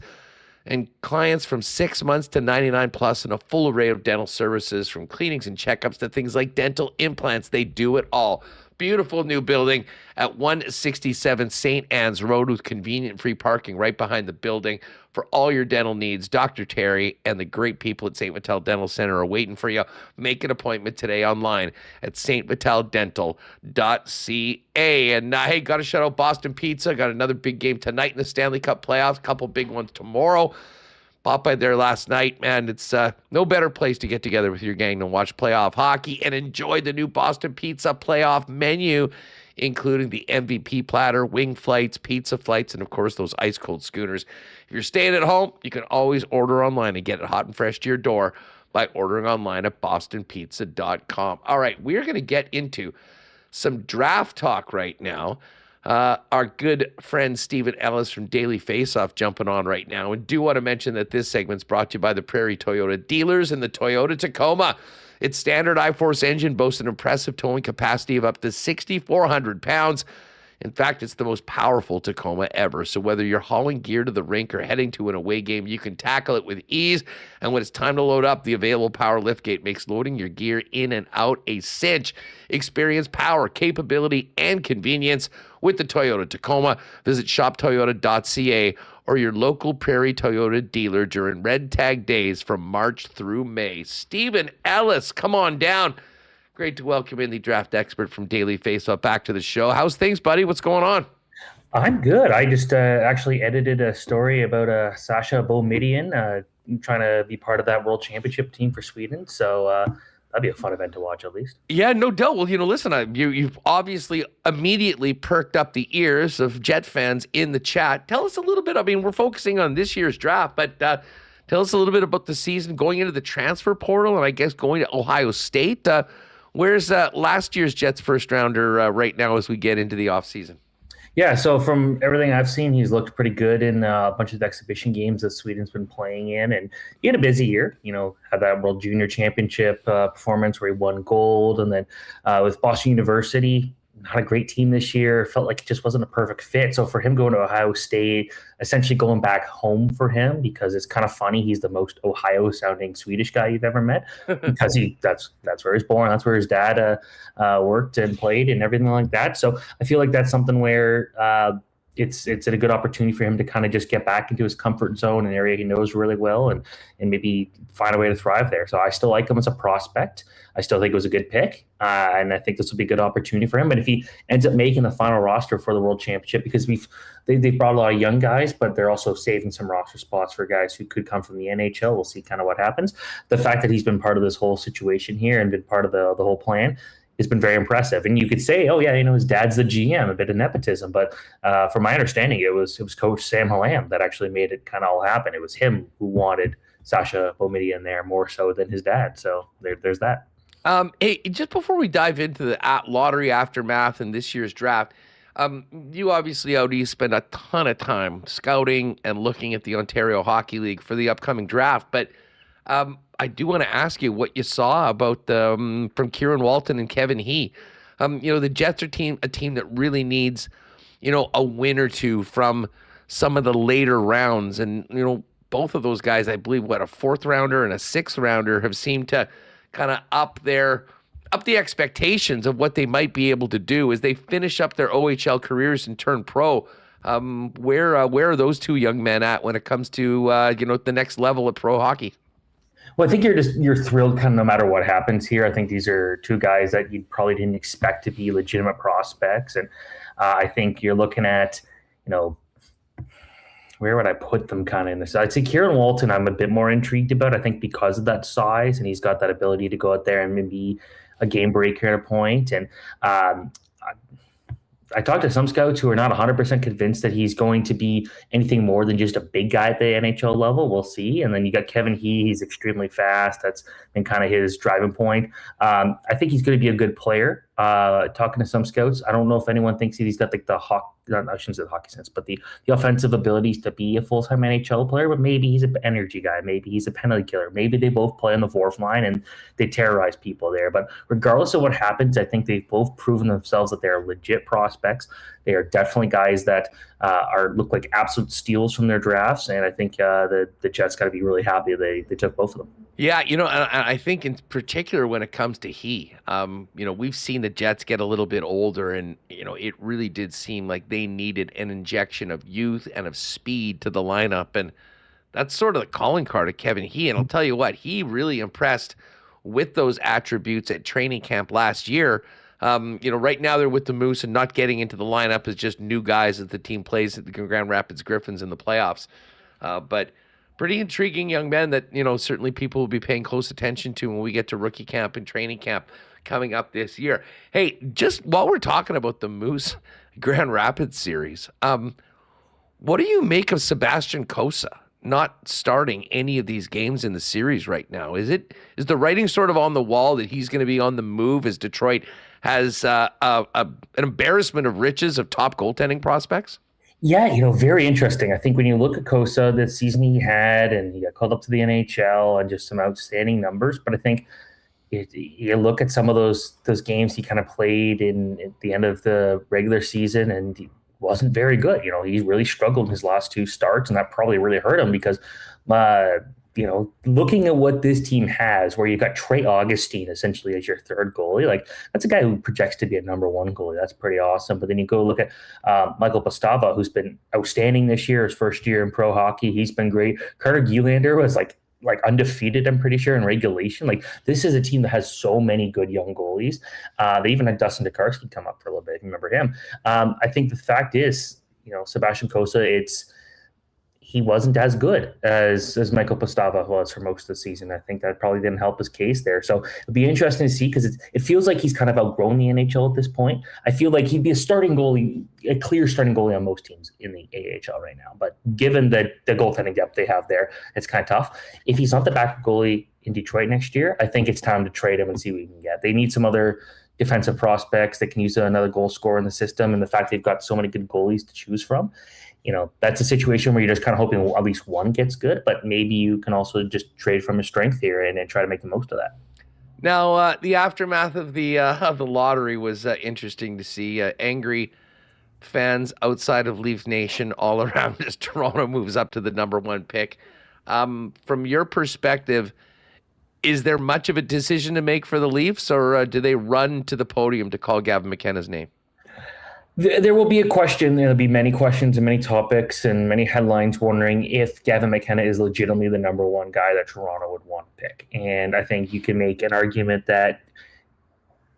Speaker 2: and clients from 6 months to 99 plus, and a full array of dental services from cleanings and checkups to things like dental implants. They do it all. Beautiful new building at 167 St. Anne's Road with convenient free parking right behind the building. For all your dental needs, Dr. Terry and the great people at St. Vital Dental Center are waiting for you. Make an appointment today online at stvitaldental.ca. And hey, got to shout out Boston Pizza. Got another big game tonight in the Stanley Cup playoffs. Couple big ones tomorrow. Popped by there last night, man. It's no better place to get together with your gang than watch playoff hockey and enjoy the new Boston Pizza playoff menu, including the MVP platter, wing flights, pizza flights, and of course those ice cold schooners. If you're staying at home, you can always order online and get it hot and fresh to your door by ordering online at bostonpizza.com. All right, we're going to get into some draft talk right now. Our good friend Stephen Ellis from Daily Faceoff jumping on right now. And do want to mention that this segment's brought to you by the Prairie Toyota dealers and the Toyota Tacoma. Its standard I-Force engine boasts an impressive towing capacity of up to 6,400 pounds. In fact, it's the most powerful Tacoma ever. So whether you're hauling gear to the rink or heading to an away game, you can tackle it with ease. And when it's time to load up, the available power liftgate makes loading your gear in and out a cinch. Experience power, capability, and convenience with the Toyota Tacoma. Visit shoptoyota.ca or your local Prairie Toyota dealer during Red Tag Days from March through May. Stephen Ellis, come on down. Great to welcome in the draft expert from Daily Faceoff back to the show. How's things, buddy? What's going on?
Speaker 12: I'm good. I just actually edited a story about Sasha Boumedienne trying to be part of that World Championship team for Sweden. So that'd be a fun event to watch, at least.
Speaker 2: Yeah, no doubt. Well, listen, you've obviously immediately perked up the ears of Jet fans in the chat. Tell us a little bit. I mean, we're focusing on this year's draft, but tell us a little bit about the season going into the transfer portal and I guess going to Ohio State. Where's last year's Jets first rounder right now as we get into the offseason?
Speaker 12: Yeah, so from everything I've seen, he's looked pretty good in a bunch of exhibition games that Sweden's been playing in. And he had a busy year, had that World Junior Championship performance where he won gold. And then with Boston University, not a great team this year. Felt like it just wasn't a perfect fit. So for him going to Ohio State, essentially going back home for him, because it's kind of funny. He's the most Ohio-sounding Swedish guy you've ever met, because that's where he's born. That's where his dad worked and played and everything like that. So I feel like that's something where it's a good opportunity for him to kind of just get back into his comfort zone, an area he knows really well, and maybe find a way to thrive there. So I still like him as a prospect. I still think it was a good pick, and I think this will be a good opportunity for him. But if he ends up making the final roster for the World Championship, because they've brought a lot of young guys, but they're also saving some roster spots for guys who could come from the NHL. We'll see kind of what happens. The fact that he's been part of this whole situation here and been part of the whole plan has been very impressive. And you could say, oh yeah, his dad's the GM, a bit of nepotism. But from my understanding, it was Coach Sam Hallam that actually made it kind of all happen. It was him who wanted Sasha Boumedienne there more so than his dad. So there's that.
Speaker 2: Hey, just before we dive into the lottery aftermath and this year's draft, you obviously out east spend a ton of time scouting and looking at the Ontario Hockey League for the upcoming draft. But I do want to ask you what you saw about from Kieran Walton and Kevin He. The Jets are a team that really needs, a win or two from some of the later rounds. And, both of those guys, I believe, a fourth rounder and a sixth rounder have seemed to kind of up the expectations of what they might be able to do as they finish up their OHL careers and turn pro. Where are those two young men at when it comes to the next level of pro hockey?
Speaker 12: Well, I think you're thrilled kind of no matter what happens here. I think these are two guys that you probably didn't expect to be legitimate prospects, and I think you're looking at where would I put them kind of in this? I'd say Kieran Walton I'm a bit more intrigued about, I think, because of that size, and he's got that ability to go out there and maybe a game breaker at a point. And I talked to some scouts who are not 100% convinced that he's going to be anything more than just a big guy at the NHL level. We'll see. And then you got Kevin He. He's extremely fast. That's been kind of his driving point. I think he's going to be a good player. Talking to some scouts, I don't know if anyone thinks that he's got like I shouldn't say the hockey sense, but the offensive abilities to be a full-time NHL player, but maybe he's an energy guy. Maybe he's a penalty killer. Maybe they both play on the fourth line and they terrorize people there. But regardless of what happens, I think they've both proven themselves that they are legit prospects. They are definitely guys that look like absolute steals from their drafts, and I think the Jets got to be really happy they took both of them.
Speaker 2: Yeah, and I think in particular when it comes to He, we've seen the Jets get a little bit older, and it really did seem like they needed an injection of youth and of speed to the lineup, and that's sort of the calling card of Kevin He. And I'll tell you what, he really impressed with those attributes at training camp last year. Right now they're with the Moose, and not getting into the lineup is just new guys that the team plays at the Grand Rapids Griffins in the playoffs. But pretty intriguing young men that, certainly people will be paying close attention to when we get to rookie camp and training camp coming up this year. Hey, just while we're talking about the Moose Grand Rapids series, what do you make of Sebastian Cossa not starting any of these games in the series right now? Is the writing sort of on the wall that he's going to be on the move as Detroit has an embarrassment of riches of top goaltending prospects?
Speaker 12: Yeah, very interesting. I think when you look at Cossa, the season he had, and he got called up to the NHL and just some outstanding numbers. But I think you look at some of those games he kind of played at the end of the regular season, and he wasn't very good. He really struggled in his last two starts, and that probably really hurt him because looking at what this team has, where you've got Trey Augustine essentially as your third goalie, like that's a guy who projects to be a number one goalie. That's pretty awesome. But then you go look at Michael Pastava, who's been outstanding this year, his first year in pro hockey. He's been great. Carter Gylander was like undefeated, I'm pretty sure, in regulation. Like, this is a team that has so many good young goalies. They even had Dustin Tokarski come up for a little bit. Remember him? I think the fact is, Sebastian Cossa, he wasn't as good as Michael Pastava was for most of the season. I think that probably didn't help his case there. So it'll be interesting to see, because it feels like he's kind of outgrown the NHL at this point. I feel like he'd be a starting goalie, a clear starting goalie on most teams in the AHL right now. But given the goaltending depth they have there, it's kind of tough. If he's not the backup goalie in Detroit next year, I think it's time to trade him and see what we can get. They need some other defensive prospects that can use another goal scorer in the system, and the fact they've got so many good goalies to choose from. That's a situation where you're just kind of hoping at least one gets good, but maybe you can also just trade from his strength here and try to make the most of that.
Speaker 2: Now, the aftermath of the lottery was interesting to see. Angry fans outside of Leaf Nation all around as Toronto moves up to the number one pick. From your perspective, is there much of a decision to make for the Leafs, or do they run to the podium to call Gavin McKenna's name?
Speaker 12: There will be a question. There'll be many questions and many topics and many headlines wondering if Gavin McKenna is legitimately the number one guy that Toronto would want to pick. And I think you can make an argument that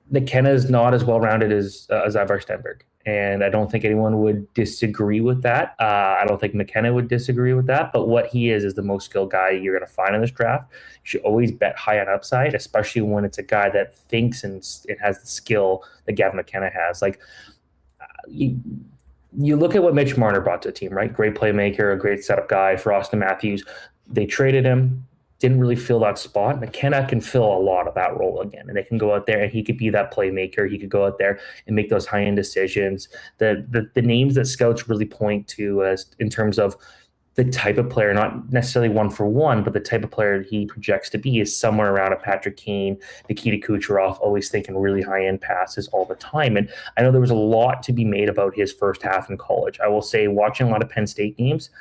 Speaker 12: McKenna is not as well-rounded as Ivar Stenberg. And I don't think anyone would disagree with that. I don't think McKenna would disagree with that. But what he is the most skilled guy you're going to find in this draft. You should always bet high on upside, especially when it's a guy that thinks and it has the skill that Gavin McKenna has. Like, you look at what Mitch Marner brought to the team, right? Great playmaker, a great setup guy for Austin Matthews. They traded him, didn't really fill that spot. McKenna can fill a lot of that role again, and they can go out there and he could be that playmaker. He could go out there and make those high-end decisions. The names that scouts really point to as in terms of the type of player, not necessarily one for one, but the type of player he projects to be is somewhere around a Patrick Kane, Nikita Kucherov, always thinking really high-end passes all the time. And I know there was a lot to be made about his first half in college. I will say, watching a lot of Penn State games,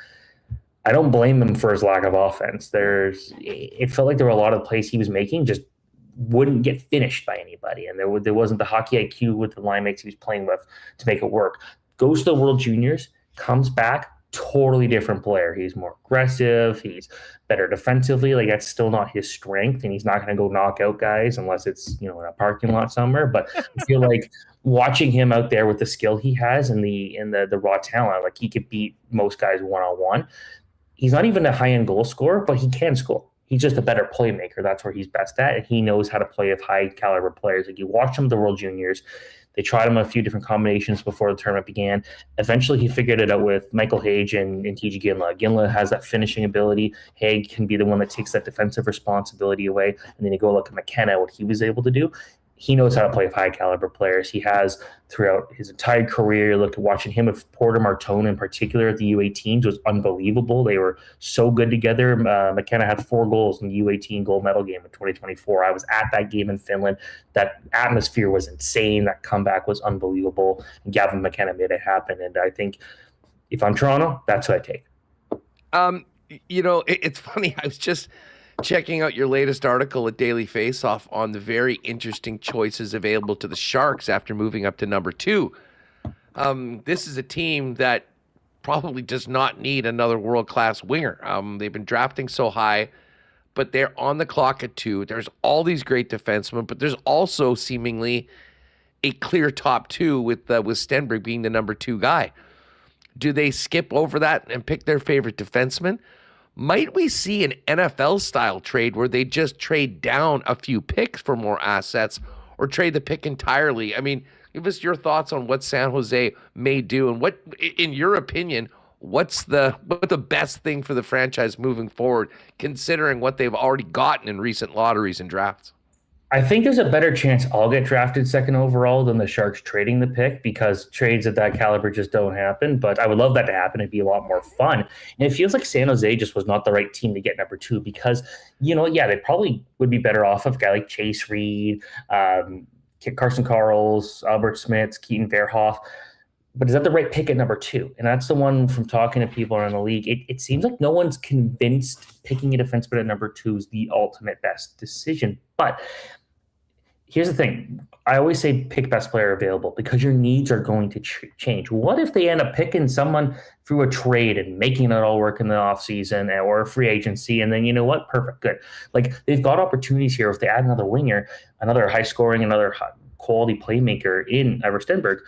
Speaker 12: I don't blame him for his lack of offense. It felt like there were a lot of plays he was making just wouldn't get finished by anybody. And there wasn't the hockey IQ with the line mates he was playing with to make it work. Goes to the World Juniors, comes back, totally different player. He's more aggressive. He's better defensively. Like, that's still not his strength, and he's not going to go knock out guys unless it's, in a parking lot somewhere. But I feel like watching him out there with the skill he has and the raw talent, like, he could beat most guys one-on-one. He's not even a high-end goal scorer, but he can score. He's just a better playmaker. That's where he's best at, and he knows how to play with high-caliber players. Like, you watch him at the World Juniors. They tried him a few different combinations before the tournament began. Eventually, he figured it out with Michael Hage and TJ Ginla. Ginla has that finishing ability. Hage can be the one that takes that defensive responsibility away. And then you go look at McKenna, what he was able to do. He knows how to play with high-caliber players. He has throughout his entire career. Look at watching him with Porter Martone in particular at the U18s was unbelievable. They were so good together. McKenna had 4 goals in the U18 gold medal game in 2024. I was at that game in Finland. That atmosphere was insane. That comeback was unbelievable. And Gavin McKenna made it happen. And I think if I'm Toronto, that's who I take.
Speaker 2: It's funny. I was just checking out your latest article at Daily Faceoff on the very interesting choices available to the Sharks after moving up to number 2. This is a team that probably does not need another world-class winger. They've been drafting so high, but they're on the clock at 2. There's all these great defensemen, but there's also seemingly a clear top 2 with Stenberg being the number 2 guy. Do they skip over that and pick their favorite defenseman? Might we see an NFL-style trade where they just trade down a few picks for more assets or trade the pick entirely? I mean, give us your thoughts on what San Jose may do and what, in your opinion, what's the best thing for the franchise moving forward, considering what they've already gotten in recent lotteries and drafts?
Speaker 12: I think there's a better chance I'll get drafted second overall than the Sharks trading the pick, because trades at that caliber just don't happen. But I would love that to happen. It'd be a lot more fun. And it feels like San Jose just was not the right team to get number 2 because, they probably would be better off of a guy like Chase Reed, Carson Karls, Albert Smits, Keaton Verhoff. But is that the right pick at number 2? And that's the one from talking to people around the league. It seems like no one's convinced picking a defenseman at number 2 is the ultimate best decision. But here's the thing. I always say pick best player available because your needs are going to change. What if they end up picking someone through a trade and making it all work in the offseason or a free agency? And then, you know what? Perfect. Good. Like, they've got opportunities here. If they add another winger, another high scoring, another quality playmaker in Ivor Stenberg,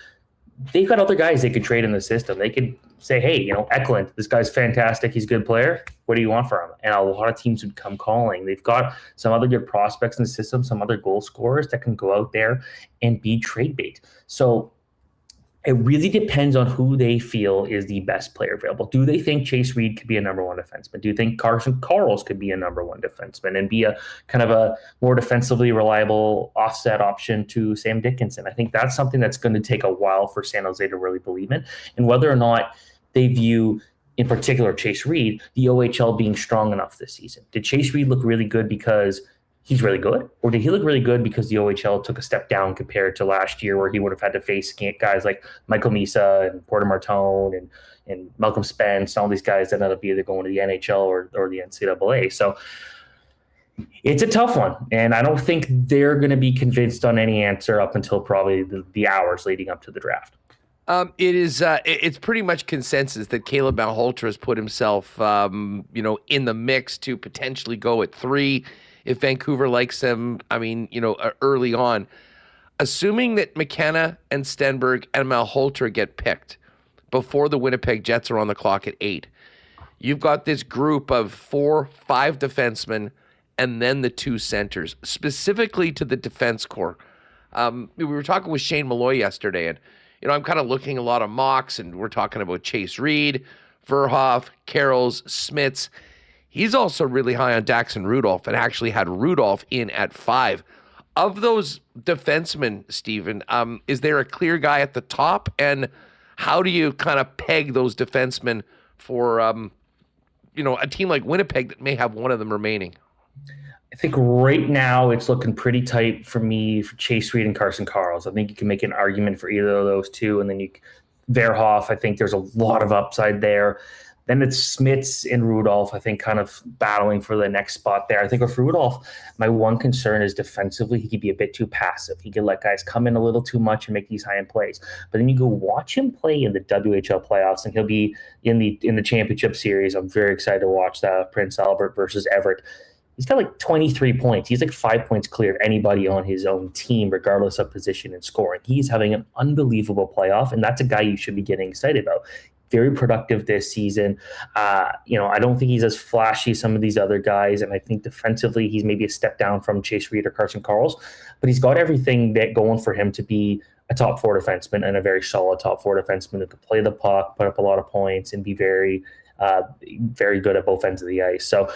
Speaker 12: they've got other guys they could trade in the system. They could say, hey, Eklund, this guy's fantastic. He's a good player. What do you want from him? And a lot of teams would come calling. They've got some other good prospects in the system, some other goal scorers that can go out there and be trade bait. So it really depends on who they feel is the best player available. Do they think Chase Reed could be a number 1 defenseman? Do you think Carson Karls could be a number 1 defenseman and be a kind of a more defensively reliable offset option to Sam Dickinson? I think that's something that's going to take a while for San Jose to really believe in. And whether or not they view, in particular, Chase Reed, the OHL being strong enough this season. Did Chase Reed look really good because he's really good? Or did he look really good because the OHL took a step down compared to last year where he would have had to face guys like Michael Misa and Porter Martone and Malcolm Spence and all these guys that ended up either going to the NHL or the NCAA. So it's a tough one. And I don't think they're going to be convinced on any answer up until probably the hours leading up to the draft.
Speaker 2: It's pretty much consensus that Caleb Malholtra has put himself, in the mix to potentially go at 3 if Vancouver likes him. Early on, assuming that McKenna and Stenberg and Malholtra get picked before the Winnipeg Jets are on the clock at 8, you've got this group of 4-5 defensemen and then the 2 centers, specifically to the defense core. We were talking with Shane Malloy yesterday, and I'm kind of looking a lot of mocks, and we're talking about Chase Reed, Verhoff, Karls, Smits. He's also really high on Daxon Rudolph and actually had Rudolph in at 5. Of those defensemen, Steven, is there a clear guy at the top? And how do you kind of peg those defensemen for, a team like Winnipeg that may have one of them remaining?
Speaker 12: I think right now it's looking pretty tight for me for Chase Reed and Carson Karls. I think you can make an argument for either of those two. And then Verhoff, I think there's a lot of upside there. Then it's Smits and Rudolph, I think, kind of battling for the next spot there. I think with Rudolph, my one concern is defensively, he could be a bit too passive. He could let guys come in a little too much and make these high-end plays. But then you go watch him play in the WHL playoffs, and he'll be in the championship series. I'm very excited to watch that, Prince Albert versus Everett. He's got like 23 points. He's like 5 points clear of anybody on his own team, regardless of position and scoring. He's having an unbelievable playoff, and that's a guy you should be getting excited about. Very productive this season. I don't think he's as flashy as some of these other guys, and I think defensively he's maybe a step down from Chase Reed or Carson Karls, but he's got everything that going for him to be a top 4 defenseman and a very solid top 4 defenseman who can play the puck, put up a lot of points, and be very, very good at both ends of the ice. So,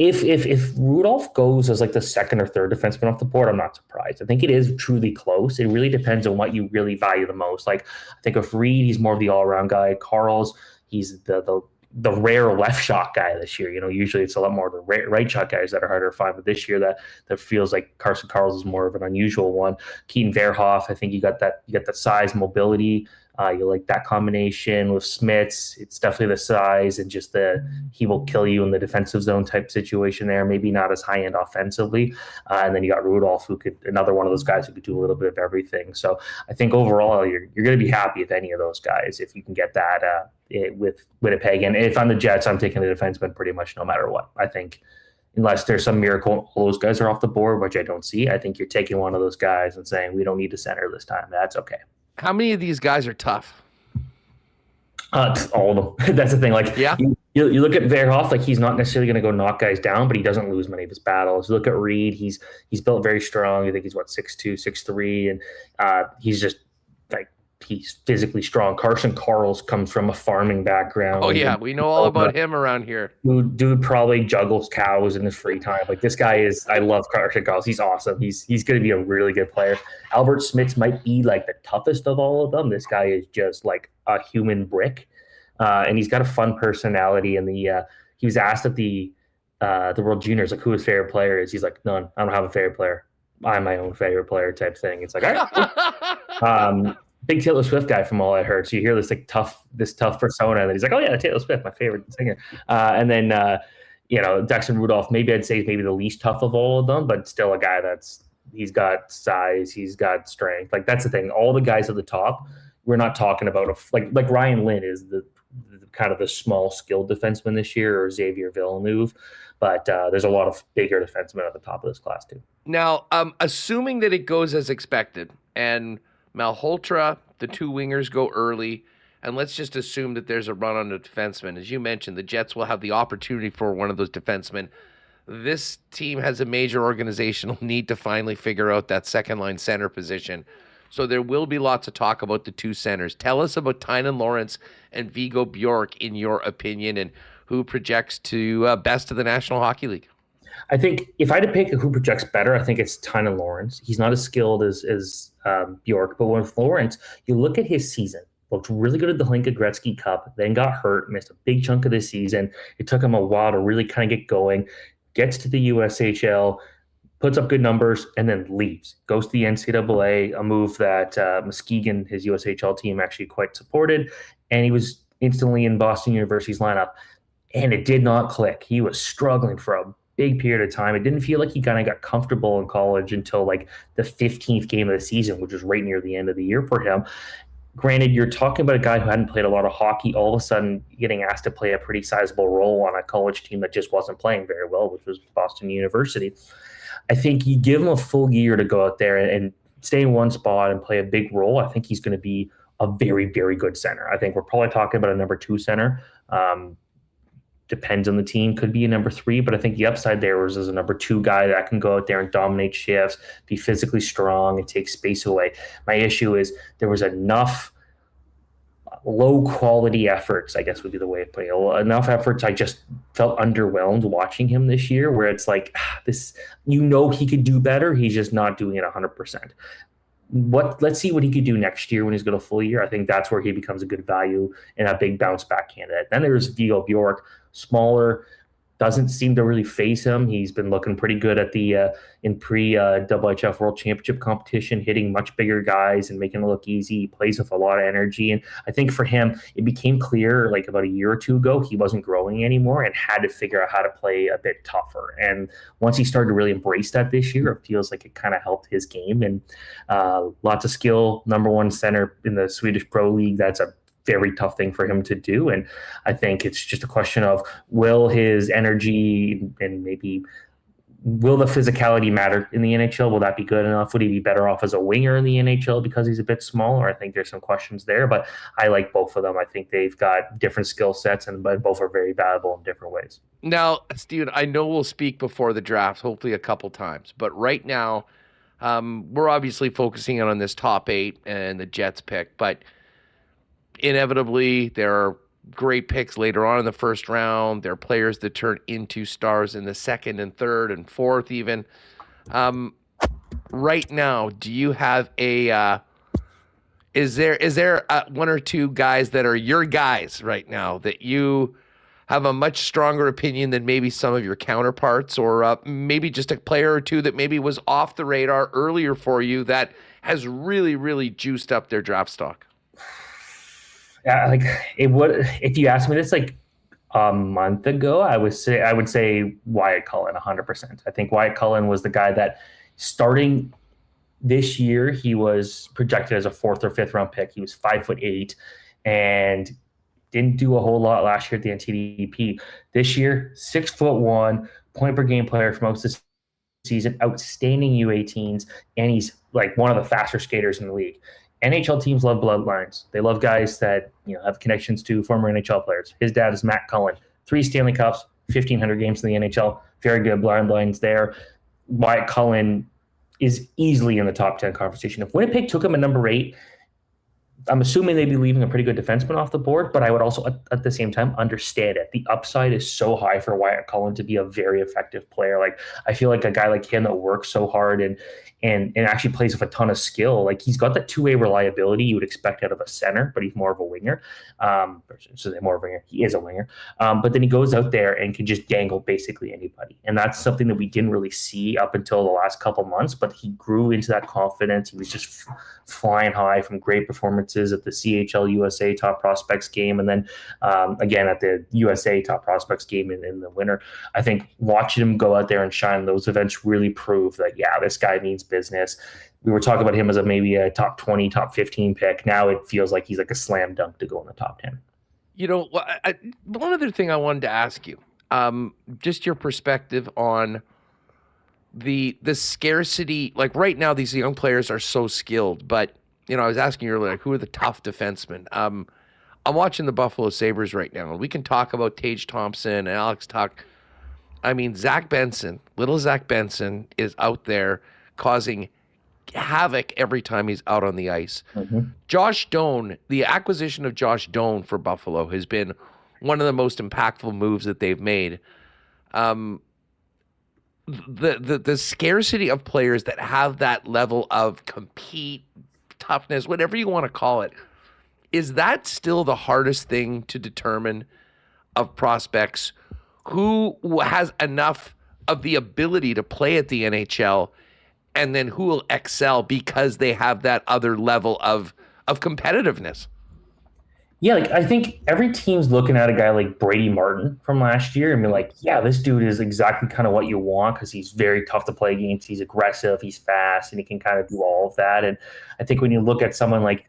Speaker 12: If Rudolph goes as like the second or third defenseman off the board, I'm not surprised. I think it is truly close. It really depends on what you really value the most. Like, I think with Reed, he's more of the all-around guy. Karls, he's the rare left shot guy this year. Usually it's a lot more the right shot guys that are harder to find. But this year that feels like Carson Karls is more of an unusual one. Keaton Verhoff, I think you got that size, mobility. You like that combination with Smits. It's definitely the size and just he will kill you in the defensive zone type situation there. Maybe not as high end offensively. And then you got Rudolph, another one of those guys who could do a little bit of everything. So I think overall you're going to be happy with any of those guys if you can get that with Winnipeg. And if I'm the Jets, I'm taking the defenseman pretty much no matter what. I think unless there's some miracle, all those guys are off the board, which I don't see. I think you're taking one of those guys and saying we don't need a center this time. That's okay.
Speaker 2: How many of these guys are tough?
Speaker 12: All of them. That's the thing. Like,
Speaker 2: yeah.
Speaker 12: You look at Verhoff, like he's not necessarily going to go knock guys down, but he doesn't lose many of his battles. You look at Reed, he's built very strong. I think he's 6'2", 6'3", and he's just like he's physically strong. Carson Karls comes from a farming background.
Speaker 2: Oh yeah, we know all about him around here.
Speaker 12: Dude probably juggles cows in his free time. Like this guy I love Carson Karls. He's awesome. He's going to be a really good player. Albert Smits might be like the toughest of all of them. This guy is just like a human brick. And he's got a fun personality. And he was asked at the World Juniors, like, who his favorite player is. He's like, none. I don't have a favorite player. I'm my own favorite player type thing. It's like, all right. Big Taylor Swift guy from all I heard. So you hear this like tough persona, and he's like, oh yeah, Taylor Swift, my favorite singer. And then Dexter Rudolph, maybe I'd say he's maybe the least tough of all of them, but still a guy he's got size, he's got strength. Like that's the thing. All the guys at the top, we're not talking about like Ryan Lynn is the kind of the small skilled defenseman this year, or Xavier Villeneuve. But there's a lot of bigger defensemen at the top of this class too.
Speaker 2: Now, assuming that it goes as expected and Malhotra, the 2 wingers go early, and let's just assume that there's a run on the defenseman. As you mentioned, the Jets will have the opportunity for one of those defensemen. This team has a major organizational need to finally figure out that second-line center position. So there will be lots of talk about the 2 centers. Tell us about Tynan Lawrence and Viggo Bjork, in your opinion, and who projects to best of the National Hockey League.
Speaker 12: I think if I had to pick who projects better, I think it's Tynan Lawrence. He's not as skilled as Bjork, but with Lawrence, you look at his season. Looked really good at the Hlinka Gretzky Cup, then got hurt, missed a big chunk of the season. It took him a while to really kind of get going. Gets to the USHL, puts up good numbers, and then leaves. Goes to the NCAA, a move that Muskegon, his USHL team, actually quite supported. And he was instantly in Boston University's lineup. And it did not click. He was struggling for a big period of time. It didn't feel like he kind of got comfortable in college until like the 15th game of the season, which was right near the end of the year for him. Granted, you're talking about a guy who hadn't played a lot of hockey, all of a sudden getting asked to play a pretty sizable role on a college team that just wasn't playing very well, which was Boston University. I think you give him a full year to go out there and stay in one spot and play a big role. I think he's going to be a very, very good center. I think we're probably talking about a number 2 center. Depends on the team, could be a number 3, but I think the upside there is as a number 2 guy that can go out there and dominate shifts, be physically strong, and take space away. My issue is there was enough low quality efforts, I guess would be the way of putting it. Enough efforts, I just felt underwhelmed watching him this year, where it's like, this, he could do better, he's just not doing it 100%. Let's see what he could do next year when he's got a full year. I think that's where he becomes a good value and a big bounce back candidate. Then there's Viggo Bjork, smaller, doesn't seem to really phase him. He's been looking pretty good at the in pre-WHF World Championship competition, hitting much bigger guys and making it look easy. He plays with a lot of energy. And I think for him, it became clear like about a year or two ago, he wasn't growing anymore and had to figure out how to play a bit tougher. And once he started to really embrace that this year, it feels like it kind of helped his game. And lots of skill, number one center in the Swedish Pro League. That's a very tough thing for him to do. And I think it's just a question of, will his energy and maybe will the physicality matter in the NHL? Will that be good enough? Would he be better off as a winger in the NHL because he's a bit smaller? I think there's some questions there, but I like both of them. I think they've got different skill sets, and both are very valuable in different ways.
Speaker 2: Now, Steven, I know we'll speak before the draft, hopefully a couple times, but right now we're obviously focusing on this top 8 and the Jets pick, but inevitably there are great picks later on in the first round. There are players that turn into stars in the second and third and fourth even. Right now, do you have a is there one or two guys that are your guys right now that you have a much stronger opinion than maybe some of your counterparts, or maybe just a player or two that maybe was off the radar earlier for you that has really, really juiced up their draft stock?
Speaker 12: Like it would, if you asked me this like a month ago, I would say Wyatt Cullen 100%. I think Wyatt Cullen was the guy that starting this year, he was projected as a 4th or 5th round pick. He was 5'8" and didn't do a whole lot last year at the NTDP. This year, 6'1", point per game player for most of the season, outstanding U18s, and he's like one of the faster skaters in the league. NHL teams love bloodlines. They love guys that have connections to former NHL players. His dad is Matt Cullen, 3 Stanley Cups, 1,500 games in the NHL. Very good bloodlines there. Wyatt Cullen is easily in the top 10 conversation. If Winnipeg took him at number 8, I'm assuming they'd be leaving a pretty good defenseman off the board, but I would also at the same time understand it. The upside is so high for Wyatt Cullen to be a very effective player. Like, I feel like a guy like him that works so hard and actually plays with a ton of skill. Like, he's got that two-way reliability you would expect out of a center, but he's more of a winger. More of a winger. He is a winger. But then he goes out there and can just dangle basically anybody. And that's something that we didn't really see up until the last couple months, but he grew into that confidence. He was just flying high from great performances at the CHL USA Top Prospects game, and then again at the USA Top Prospects game in the winter. I think watching him go out there and shine, those events really prove that, yeah, this guy means business. We were talking about him as maybe a top 20, top 15 pick. Now it feels like he's like a slam dunk to go in the top 10.
Speaker 2: One other thing I wanted to ask you, just your perspective on the scarcity. Like right now, these young players are so skilled, but I was asking you earlier, like, who are the tough defensemen? I'm watching the Buffalo Sabres right now, and we can talk about Tage Thompson and Alex Tuch. I mean, little Zach Benson is out there causing havoc every time he's out on the ice. Mm-hmm. Josh Doan, the acquisition of Josh Doan for Buffalo has been one of the most impactful moves that they've made. The scarcity of players that have that level of compete, toughness, whatever you want to call it, is that still the hardest thing to determine of prospects? Who has enough of the ability to play at the NHL, and then who will excel because they have that other level of competitiveness?
Speaker 12: Yeah, like I think every team's looking at a guy like Brady Martin from last year and be like, yeah, this dude is exactly kind of what you want because he's very tough to play against. He's aggressive, he's fast, and he can kind of do all of that. And I think when you look at someone like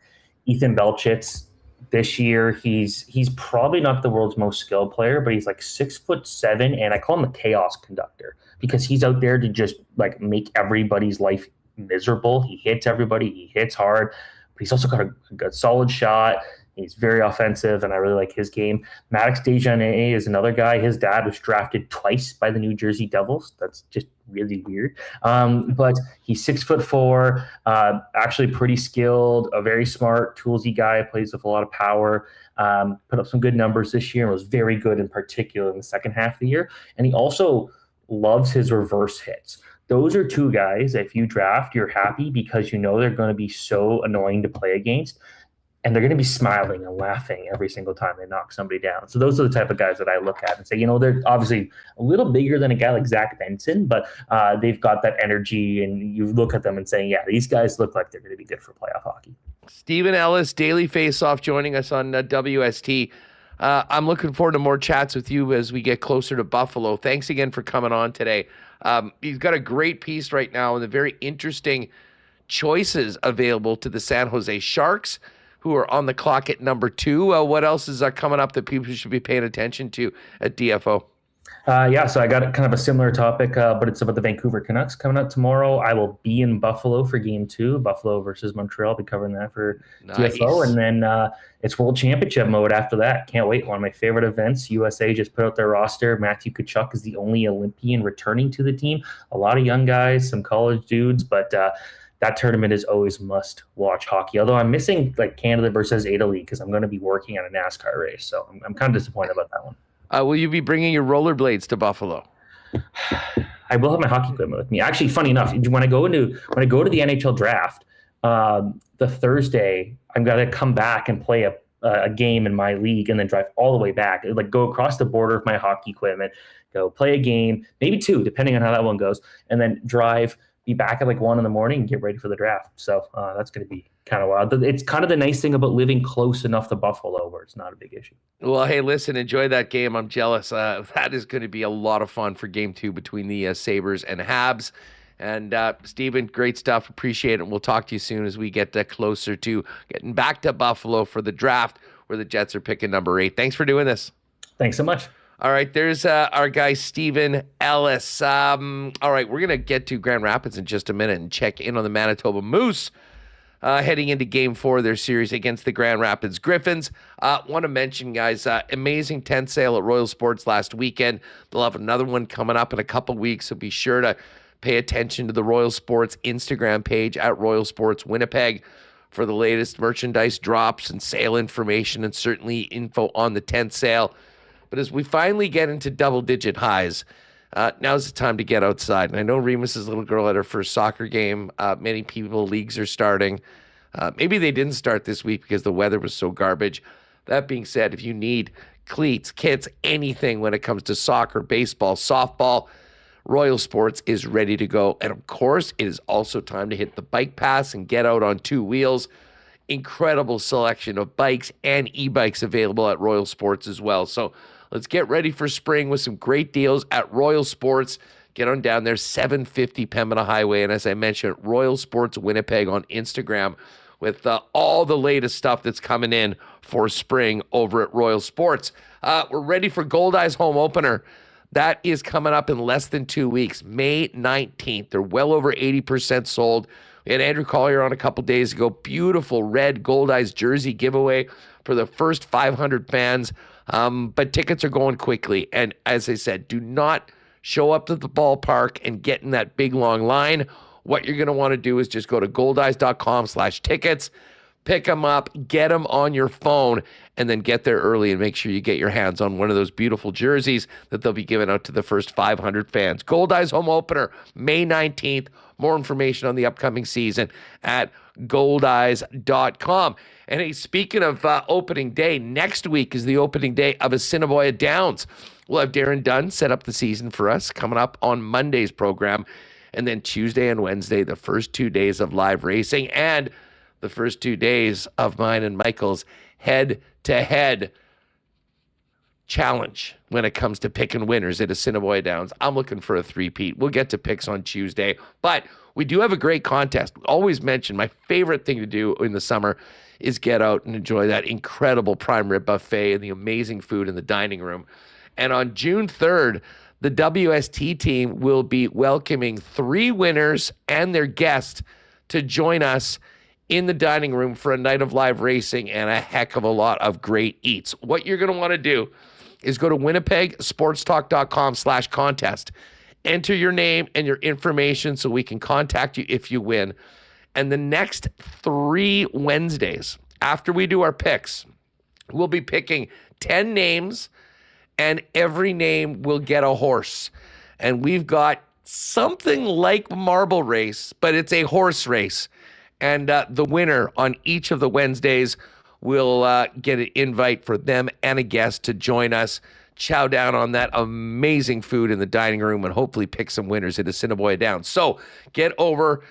Speaker 12: Ethan Belchitz this year, he's probably not the world's most skilled player, but he's like 6'7", and I call him the chaos conductor because he's out there to just like make everybody's life miserable. He hits everybody, he hits hard, but he's also got a solid shot. He's very offensive, and I really like his game. Maddox Desjardins is another guy. His dad was drafted twice by the New Jersey Devils. That's just really weird. But he's 6'4", actually pretty skilled, a very smart, toolsy guy, plays with a lot of power, put up some good numbers this year and was very good in particular in the second half of the year. And he also loves his reverse hits. Those are two guys, if you draft, you're happy because you know they're going to be so annoying to play against. and they're going to be smiling and laughing every single time they knock somebody down. So those are the type of guys that I look at and say, they're obviously a little bigger than a guy like Zach Benson, but they've got that energy, and you look at them and saying, yeah, these guys look like they're going to be good for playoff hockey.
Speaker 2: Stephen Ellis, Daily Faceoff, joining us on WST. I'm looking forward to more chats with you as we get closer to Buffalo. Thanks again for coming on today. You've got a great piece right now and the very interesting choices available to the San Jose Sharks, who are on the clock at number 2. What else is coming up that people should be paying attention to at DFO?
Speaker 12: So I got kind of a similar topic, but it's about the Vancouver Canucks coming up tomorrow. I will be in Buffalo for Game 2, Buffalo versus Montreal. I'll be covering that for DFO. And then it's World Championship mode after that. Can't wait. One of my favorite events. USA just put out their roster. Matthew Tkachuk is the only Olympian returning to the team. A lot of young guys, some college dudes, but that tournament is always must-watch hockey. Although I'm missing like Canada versus Italy because I'm going to be working on a NASCAR race, so I'm kind of disappointed about that one.
Speaker 2: Will you be bringing your rollerblades to Buffalo?
Speaker 12: I will have my hockey equipment with me. Actually, funny enough, when I go to the NHL draft, the Thursday, I'm gonna come back and play a game in my league, and then drive all the way back. Like go across the border with my hockey equipment, go play a game, maybe 2, depending on how that one goes, and then be back at like 1 a.m. and get ready for the draft. So that's going to be kind of wild. It's kind of the nice thing about living close enough to Buffalo where it's not a big issue.
Speaker 2: Well, hey, listen, enjoy that game. I'm jealous. That is going to be a lot of fun for Game 2 between the Sabres and Habs. And Stephen, great stuff. Appreciate it. We'll talk to you soon as we get closer to getting back to Buffalo for the draft, where the Jets are picking number 8. Thanks for doing this.
Speaker 12: Thanks so much.
Speaker 2: All right, there's our guy, Stephen Ellis. All right, we're going to get to Grand Rapids in just a minute and check in on the Manitoba Moose heading into Game 4 of their series against the Grand Rapids Griffins. Want to mention, guys, amazing tent sale at Royal Sports last weekend. They'll have another one coming up in a couple weeks, so be sure to pay attention to the Royal Sports Instagram page at Royal Sports Winnipeg for the latest merchandise drops and sale information, and certainly info on the tent sale. But as we finally get into double-digit highs, now's the time to get outside. And I know Remis's little girl had her first soccer game. Many leagues are starting. Maybe they didn't start this week because the weather was so garbage. That being said, if you need cleats, kits, anything when it comes to soccer, baseball, softball, Royal Sports is ready to go. And of course, it is also time to hit the bike pass and get out on 2 wheels. Incredible selection of bikes and e-bikes available at Royal Sports as well. So let's get ready for spring with some great deals at Royal Sports. Get on down there, 750 Pembina Highway. And as I mentioned, Royal Sports Winnipeg on Instagram with all the latest stuff that's coming in for spring over at Royal Sports. We're ready for Goldeyes home opener. That is coming up in less than 2 weeks, May 19th. They're well over 80% sold. We had Andrew Collier on a couple days ago. Beautiful red Goldeyes jersey giveaway for the first 500 fans. But tickets are going quickly. And as I said, do not show up to the ballpark and get in that big, long line. What you're going to want to do is just go to goldeyes.com/tickets, pick them up, get them on your phone, and then get there early and make sure you get your hands on one of those beautiful jerseys that they'll be giving out to the first 500 fans. Goldeyes home opener, May 19th. More information on the upcoming season at goldeyes.com. And hey, speaking of opening day, next week is the opening day of Assiniboia Downs. We'll have Darren Dunn set up the season for us coming up on Monday's program. And then Tuesday and Wednesday, the first 2 days of live racing and the first 2 days of mine and Michael's head-to-head challenge when it comes to picking winners at Assiniboia Downs. I'm looking for a three-peat. We'll get to picks on Tuesday, but we do have a great contest. Always mention my favorite thing to do in the summer is get out and enjoy that incredible prime rib buffet and the amazing food in the dining room. And on June 3rd, the WST team will be welcoming 3 winners and their guest to join us in the dining room for a night of live racing and a heck of a lot of great eats. What you're going to want to do is go to winnipegsportstalk.com/contest. Enter your name and your information so we can contact you if you win. And the next 3 Wednesdays, after we do our picks, we'll be picking 10 names, and every name will get a horse. And we've got something like marble race, but it's a horse race. And the winner on each of the Wednesdays we'll get an invite for them and a guest to join us, chow down on that amazing food in the dining room, and hopefully pick some winners at Assiniboia Down. So get over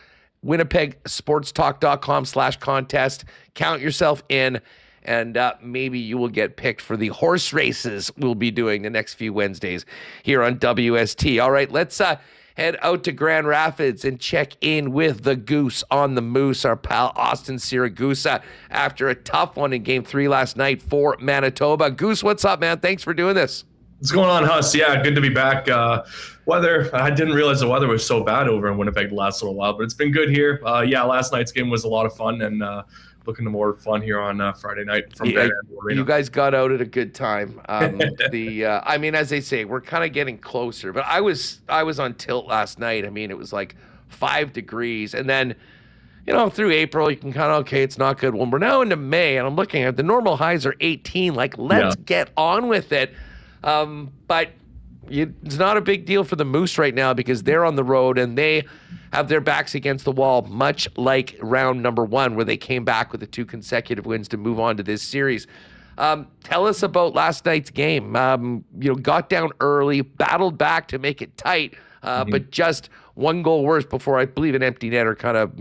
Speaker 2: winnipegsportstalk.com/contest, count yourself in, and maybe you will get picked for the horse races we'll be doing the next few Wednesdays here on WST. All right, let's head out to Grand Rapids and check in with the Goose on the Moose, our pal Austin Siragusa, after a tough one in Game 3 last night for Manitoba. Goose, what's up, man? Thanks for doing this.
Speaker 13: What's going on, Huss? Yeah, good to be back. Weather, I didn't realize the weather was so bad over in Winnipeg the last little while, but it's been good here. Yeah, last night's game was a lot of fun, and looking to more fun here on Friday night from Van Andel Arena.
Speaker 2: You guys got out at a good time. I mean, as they say, we're kind of getting closer, but I was on tilt last night. I mean, it was like 5 degrees, and then, you know, through April, you can kind of, okay, it's not good. When we're now into May, and I'm looking at the normal highs are 18. Like, let's get on with it. But it's not a big deal for the Moose right now because they're on the road and they have their backs against the wall, much like round number 1, where they came back with the 2 consecutive wins to move on to this series. Tell us about last night's game. You know, got down early, battled back to make it tight, but just 1 goal worse before, I believe, an empty netter kind of,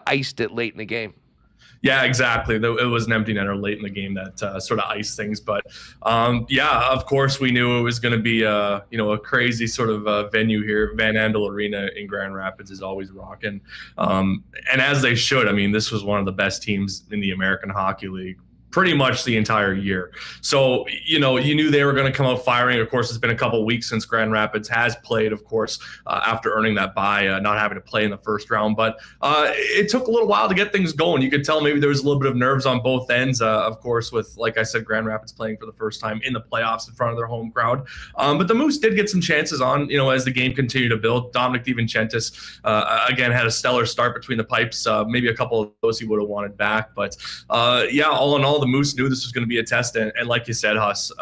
Speaker 2: iced it late in the game.
Speaker 13: Yeah, exactly. It was an empty netter late in the game that sort of iced things. But yeah, of course, we knew it was going to be a crazy sort of venue here. Van Andel Arena in Grand Rapids is always rocking, and as they should. I mean, this was one of the best teams in the American Hockey League pretty much the entire year. So, you knew they were going to come out firing. Of course, it's been a couple of weeks since Grand Rapids has played, of course, after earning that bye, not having to play in the first round. But it took a little while to get things going. You could tell maybe there was a little bit of nerves on both ends, of course, with, like I said, Grand Rapids playing for the first time in the playoffs in front of their home crowd. But the Moose did get some chances on, as the game continued to build. Ludwig-Imagn, again, had a stellar start between the pipes. Maybe a couple of those he would have wanted back. But yeah, all in all, the Moose knew this was going to be a test, and like you said, Huss,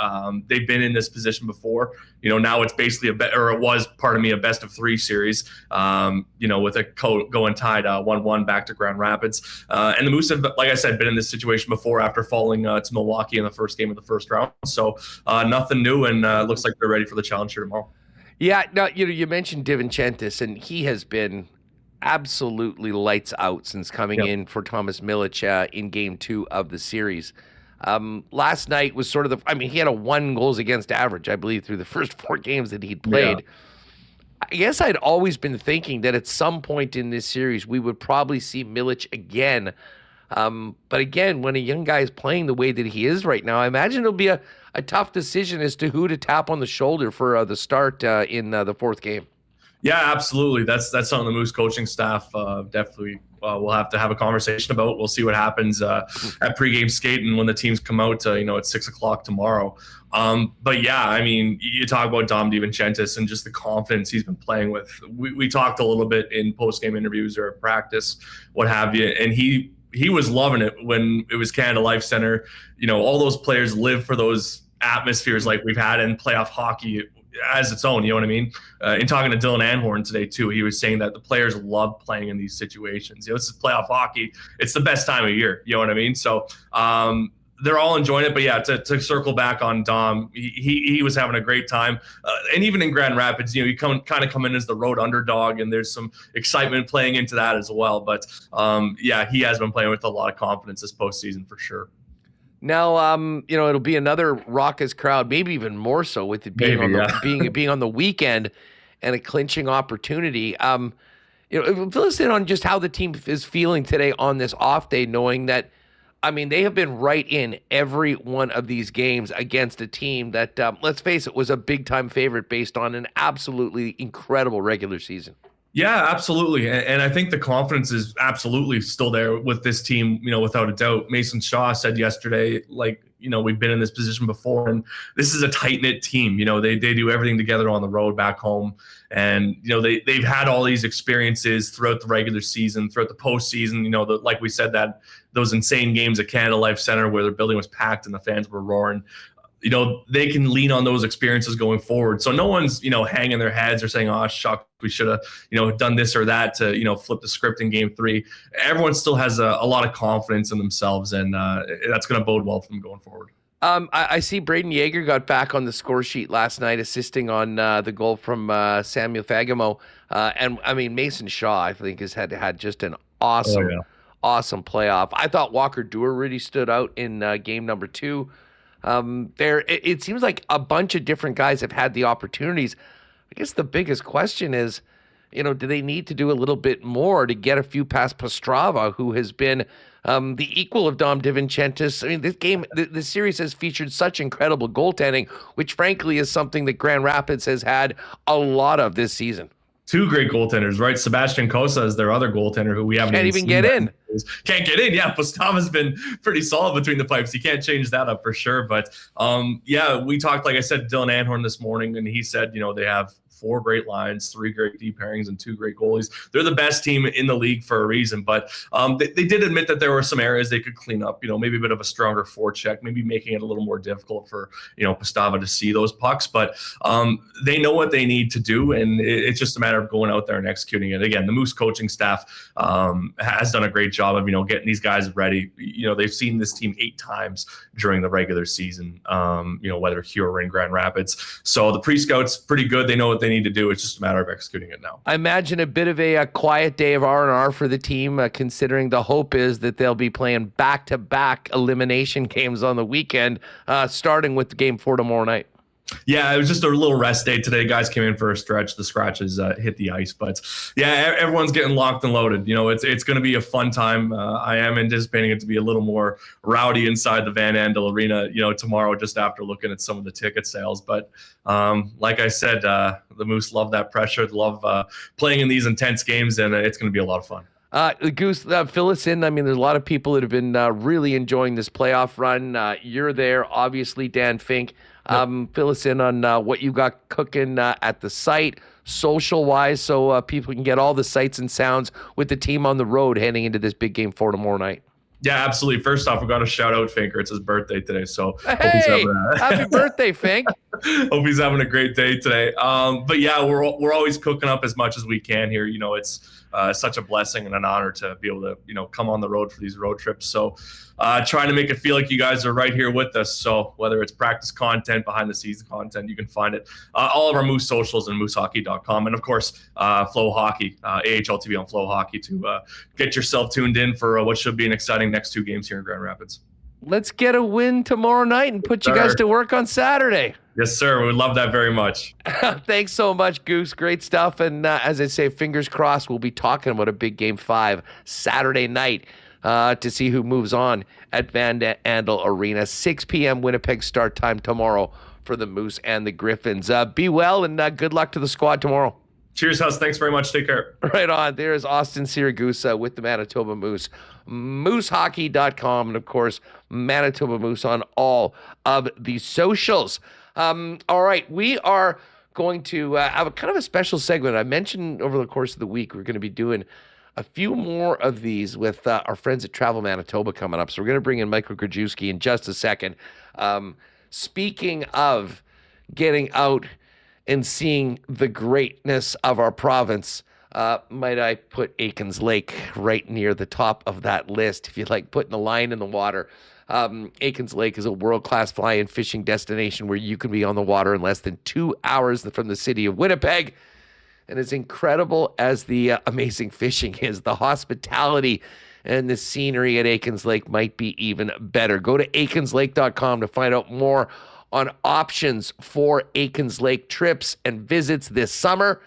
Speaker 13: they've been in this position before. Now it's basically it was a best of 3 series. With a going tied 1-1 back to Grand Rapids, and the Moose have, like I said, been in this situation before after falling to Milwaukee in the first game of the first round. So nothing new, and looks like they're ready for the challenge here tomorrow. Yeah,
Speaker 2: no, you mentioned Divinchentis, and he has been absolutely lights out since coming in for Thomas Milic in Game 2 of the series. Last night was sort of he had a 1 goals against average, I believe, through the first 4 games that he'd played. Yeah. I guess I'd always been thinking that at some point in this series we would probably see Milic again. But again, when a young guy is playing the way that he is right now, I imagine it'll be a tough decision as to who to tap on the shoulder for the start in the 4th game.
Speaker 13: Yeah, absolutely. That's something the Moose coaching staff definitely we'll have to have a conversation about. We'll see what happens at pregame skate and when the teams come out, at 6:00 tomorrow. But yeah, I mean, you talk about Dom DiVincentis and just the confidence he's been playing with. We talked a little bit in post-game interviews or practice, what have you, and he was loving it when it was Canada Life Center. All those players live for those atmospheres like we've had in playoff hockey as its own, you know what I mean? In talking to Dylan Anhorn today too, he was saying that the players love playing in these situations. This is playoff hockey. It's the best time of year, you know what I mean? So they're all enjoying it. But yeah, to circle back on Dom, he was having a great time. And even in Grand Rapids, you come in as the road underdog, and there's some excitement playing into that as well. But yeah, he has been playing with a lot of confidence this postseason for sure.
Speaker 2: Now, it'll be another raucous crowd, maybe even more so with it being being on the weekend and a clinching opportunity. Fill us in on just how the team is feeling today on this off day, knowing that, they have been right in every one of these games against a team that, let's face it, was a big-time favorite based on an absolutely incredible regular season.
Speaker 13: Yeah, absolutely. And I think the confidence is absolutely still there with this team, without a doubt. Mason Shaw said yesterday, we've been in this position before, and this is a tight-knit team. They do everything together on the road back home. And, they've had all these experiences throughout the regular season, throughout the postseason, like we said, that those insane games at Canada Life Center where their building was packed and the fans were roaring. they can lean on those experiences going forward. So no one's, hanging their heads or saying, oh, shuck, we should have, done this or that to, flip the script in game 3. Everyone still has a lot of confidence in themselves, and that's going to bode well for them going forward.
Speaker 2: I see Braden Yeager got back on the score sheet last night, assisting on the goal from Samuel Fagemo. And I mean, Mason Shaw, I think, has had just an awesome playoff. I thought Walker Duehr really stood out in game number 2. It seems like a bunch of different guys have had the opportunities. I guess the biggest question is, do they need to do a little bit more to get a few past Pastrava, who has been the equal of Dom DiVincentis? I mean, this game, the series has featured such incredible goaltending, which frankly is something that Grand Rapids has had a lot of this season.
Speaker 13: 2 great goaltenders, right? Sebastian Cossa is their other goaltender who we haven't
Speaker 2: can't even get in.
Speaker 13: Can't get in. Yeah, Pastrava's been pretty solid between the pipes. You can't change that up for sure. But we talked, like I said, Dylan Anhorn this morning, and he said, they have 4 great lines, 3 great deep pairings, and 2 great goalies. They're the best team in the league for a reason. But they did admit that there were some areas they could clean up. Maybe a bit of a stronger forecheck, maybe making it a little more difficult for Pastrava to see those pucks. But they know what they need to do, and it's just a matter of going out there and executing it. Again, the Moose coaching staff has done a great job of getting these guys ready. They've seen this team 8 times during the regular season. Whether here or in Grand Rapids. So the pre-scout's pretty good. They know what they need to do. It's just a matter of executing it now.
Speaker 2: I imagine a bit of a quiet day of R&R for the team, considering the hope is that they'll be playing back-to-back elimination games on the weekend, starting with game 4 tomorrow night.
Speaker 13: Yeah, it was just a little rest day today. Guys came in for a stretch. The scratches hit the ice. But, yeah, everyone's getting locked and loaded. It's going to be a fun time. I am anticipating it to be a little more rowdy inside the Van Andel Arena, tomorrow, just after looking at some of the ticket sales. But like I said, the Moose love that pressure. They love playing in these intense games, and it's going to be a lot of fun.
Speaker 2: Goose, fill us in. I mean, there's a lot of people that have been really enjoying this playoff run. You're there, obviously, Dan Fink. Fill us in on what you got cooking at the site, social-wise, so people can get all the sights and sounds with the team on the road heading into this big game 4 tomorrow night.
Speaker 13: Yeah, absolutely. First off, we got to shout out Finker. It's his birthday today, so
Speaker 2: hey, happy birthday, Fink.
Speaker 13: Hope he's having a great day today. But yeah, we're always cooking up as much as we can here. It's such a blessing and an honor to be able to come on the road for these road trips. So trying to make it feel like you guys are right here with us. So whether it's practice content, behind the scenes content, you can find it all of our Moose socials and moosehockey.com, and of course Flow Hockey, AHL TV on Flow Hockey, to get yourself tuned in for what should be an exciting next 2 games here in Grand Rapids.
Speaker 2: Let's get a win tomorrow night and put you guys to work on Saturday.
Speaker 13: Yes, sir. We would love that very much.
Speaker 2: Thanks so much, Goose. Great stuff. And as I say, fingers crossed, we'll be talking about a big game 5 Saturday night to see who moves on at Van Andel Arena. 6 p.m. Winnipeg start time tomorrow for the Moose and the Griffins. Be well, and good luck to the squad tomorrow.
Speaker 13: Cheers, Huss. Thanks very much. Take care.
Speaker 2: Right on. There's Austin Siragusa with the Manitoba Moose. Moosehockey.com, and of course, Manitoba Moose on all of the socials. All right, we are going to have a kind of a special segment. I mentioned over the course of the week we're going to be doing a few more of these with our friends at Travel Manitoba coming up. So we're going to bring in Michael Grajewski in just a second. Speaking of getting out and seeing the greatness of our province, might I put Aikens Lake right near the top of that list if you like putting a line in the water. Aikens Lake is a world-class fly-in fishing destination where you can be on the water in less than 2 hours from the city of Winnipeg. And as incredible as the amazing fishing is, the hospitality and the scenery at Aikens Lake might be even better. Go to aikenslake.com to find out more on options for Aikens Lake trips and visits this summer.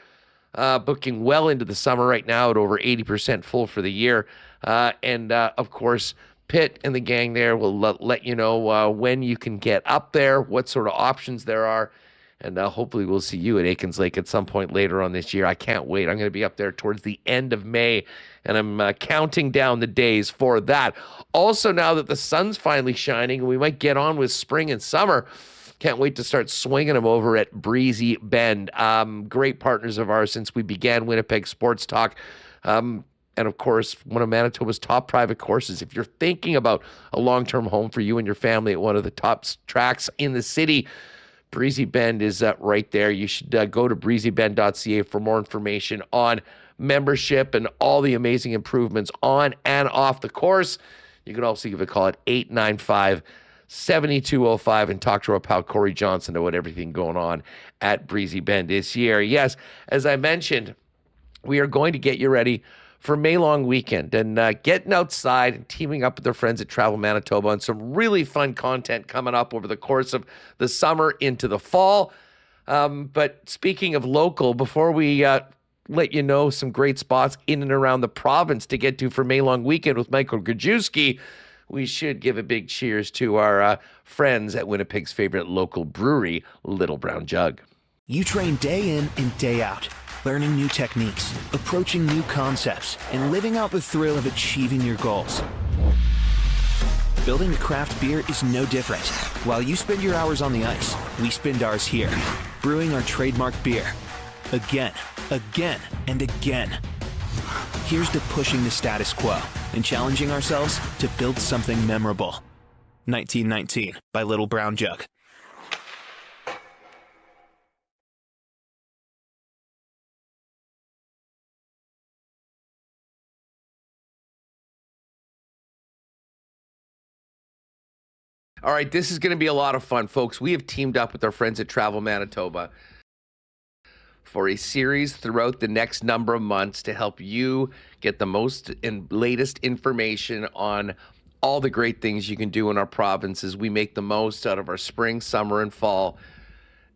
Speaker 2: Booking well into the summer right now at over 80% full for the year. And of course, Pitt and the gang there will let you know when you can get up there, what sort of options there are. And hopefully we'll see you at Aikens Lake at some point later on this year. I can't wait. I'm going to be up there towards the end of May, and I'm counting down the days for that. Also, now that the sun's finally shining, we might get on with spring and summer. Can't wait to start swinging them over at Breezy Bend. Great partners of ours since we began Winnipeg Sports Talk. and of course, one of Manitoba's top private courses. If you're thinking about a long-term home for you and your family at one of the top tracks in the city, Breezy Bend is right there. You should go to breezybend.ca for more information on membership and all the amazing improvements on and off the course. You can also give a call at 895-7205 and talk to our pal Corey Johnson about everything going on at Breezy Bend this year. Yes, as I mentioned, we are going to get you ready for May long weekend and getting outside and teaming up with our friends at Travel Manitoba on some really fun content coming up over the course of the summer into the fall. But speaking of local, before we let you know some great spots in and around the province to get to for May long weekend with Michael Grajewski, we should give a big cheers to our friends at Winnipeg's favorite local brewery, Little Brown Jug.
Speaker 14: You train day in and day out, learning new techniques, approaching new concepts, and living out the thrill of achieving your goals. Building a craft beer is no different. While you spend your hours on the ice, we spend ours here, brewing our trademark beer. Again, and again. Here's to pushing the status quo and challenging ourselves to build something memorable. 1919 by Little Brown Jug.
Speaker 2: All right, this is going to be a lot of fun, folks. We have teamed up with our friends at Travel Manitoba for a series throughout the next number of months to help you get the most and latest information on all the great things you can do in our province as we make the most out of our spring, summer, and fall.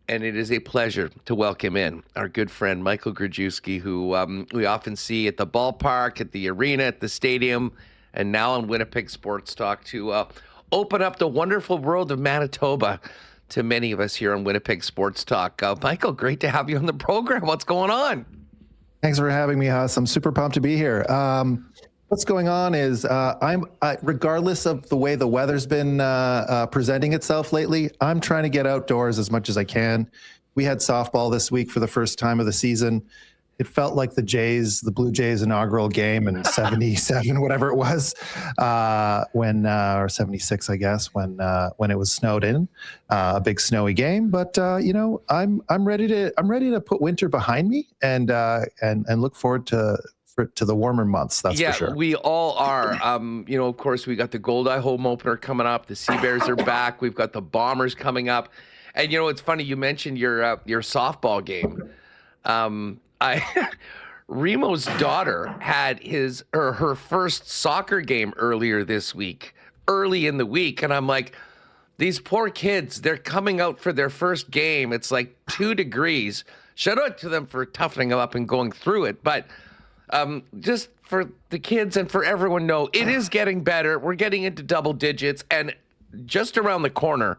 Speaker 2: And it is a pleasure to welcome in our good friend Michael Grajewski, who we often see at the ballpark, at the arena, at the stadium, and now on Winnipeg Sports Talk to open up the wonderful world of Manitoba to many of us here on Winnipeg Sports Talk. Michael, great to have you on the program. What's going on?
Speaker 15: Thanks for having me, Huss. I'm super pumped to be here. What's going on is regardless of the way the weather's been presenting itself lately, I'm trying to get outdoors as much as I can. We had softball this week for the first time of the season. It felt like the Blue Jays inaugural game in 77, whatever it was, or 76, I guess, when it was snowed in, a big snowy game. But I'm ready to put winter behind me and look forward to the warmer months. That's for sure.
Speaker 2: Yeah, we all are. Of course, we got the Goldeye home opener coming up. The Sea Bears are back. We've got the Bombers coming up, and it's funny you mentioned your softball game. Remo's daughter had her first soccer game earlier this week, early in the week. And I'm like, these poor kids, they're coming out for their first game. It's like 2 degrees. Shout out to them for toughening them up and going through it. But just for the kids and for everyone know, it is getting better. We're getting into double digits. And just around the corner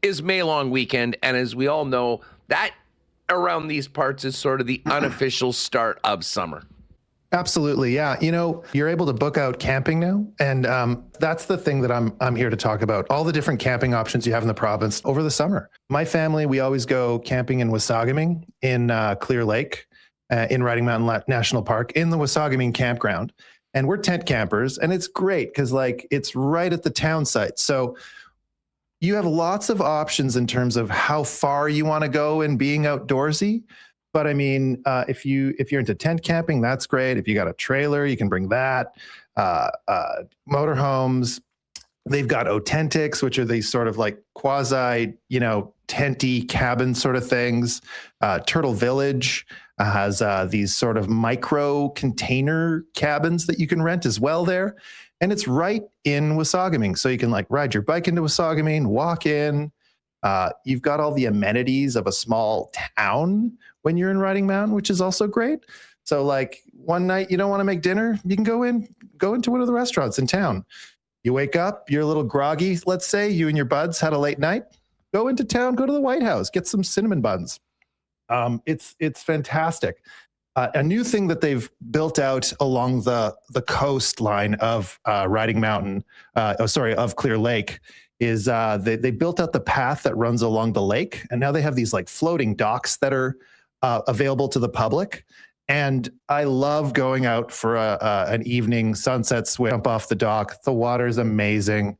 Speaker 2: is May long weekend. And as we all know, that around these parts is sort of the unofficial start of summer.
Speaker 15: Absolutely, yeah. You're able to book out camping now, and that's the thing that I'm here to talk about. All the different camping options you have in the province over the summer. My family, we always go camping in Winnipeg in Clear Lake, in Riding Mountain National Park, in the Winnipeg campground, and we're tent campers, and it's great because it's right at the town site. So you have lots of options in terms of how far you want to go in being outdoorsy. But I mean, if you're into tent camping, that's great. If you got a trailer, you can bring that. Motorhomes, they've got Authentics, which are these sort of like quasi, tenty cabin sort of things. Turtle Village has these sort of micro container cabins that you can rent as well there. And it's right in Winnipeg. So you can ride your bike into Winnipeg, walk in. You've got all the amenities of a small town when you're in Riding Mountain, which is also great. So one night you don't want to make dinner, you can go into one of the restaurants in town. You wake up, you're a little groggy, let's say, you and your buds had a late night, go into town, go to the White House, get some cinnamon buns. It's fantastic. A new thing that they've built out along the coastline of Riding Mountain, of Clear Lake, is they built out the path that runs along the lake, and now they have these floating docks that are available to the public. And I love going out for an evening sunset swim, jump off the dock. The water's amazing.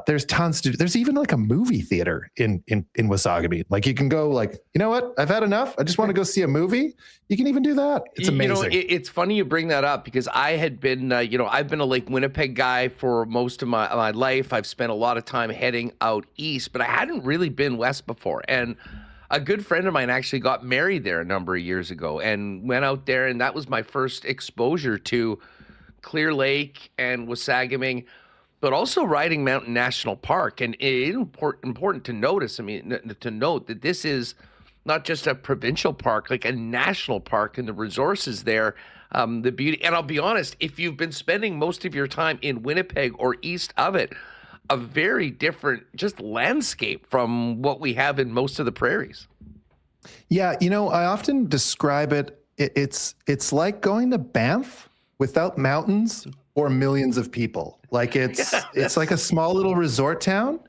Speaker 15: There's tons to do. There's even like a movie theater in Wasagami. Like you can go like, you know what? I've had enough. I just want to go see a movie. You can even do that. It's amazing.
Speaker 2: It's funny you bring that up because I had been, I've been a Lake Winnipeg guy for most of my life. I've spent a lot of time heading out east, but I hadn't really been west before. And a good friend of mine actually got married there a number of years ago and went out there. And that was my first exposure to Clear Lake and Wasagami, but also riding Mountain National Park. And it's important to note that this is not just a provincial park, like a national park, and the resources there, the beauty. And I'll be honest, if you've been spending most of your time in Winnipeg or east of it, a very different just landscape from what we have in most of the prairies.
Speaker 15: Yeah, I often describe it. It's like going to Banff without mountains or millions of people. Like it's like a small little resort town,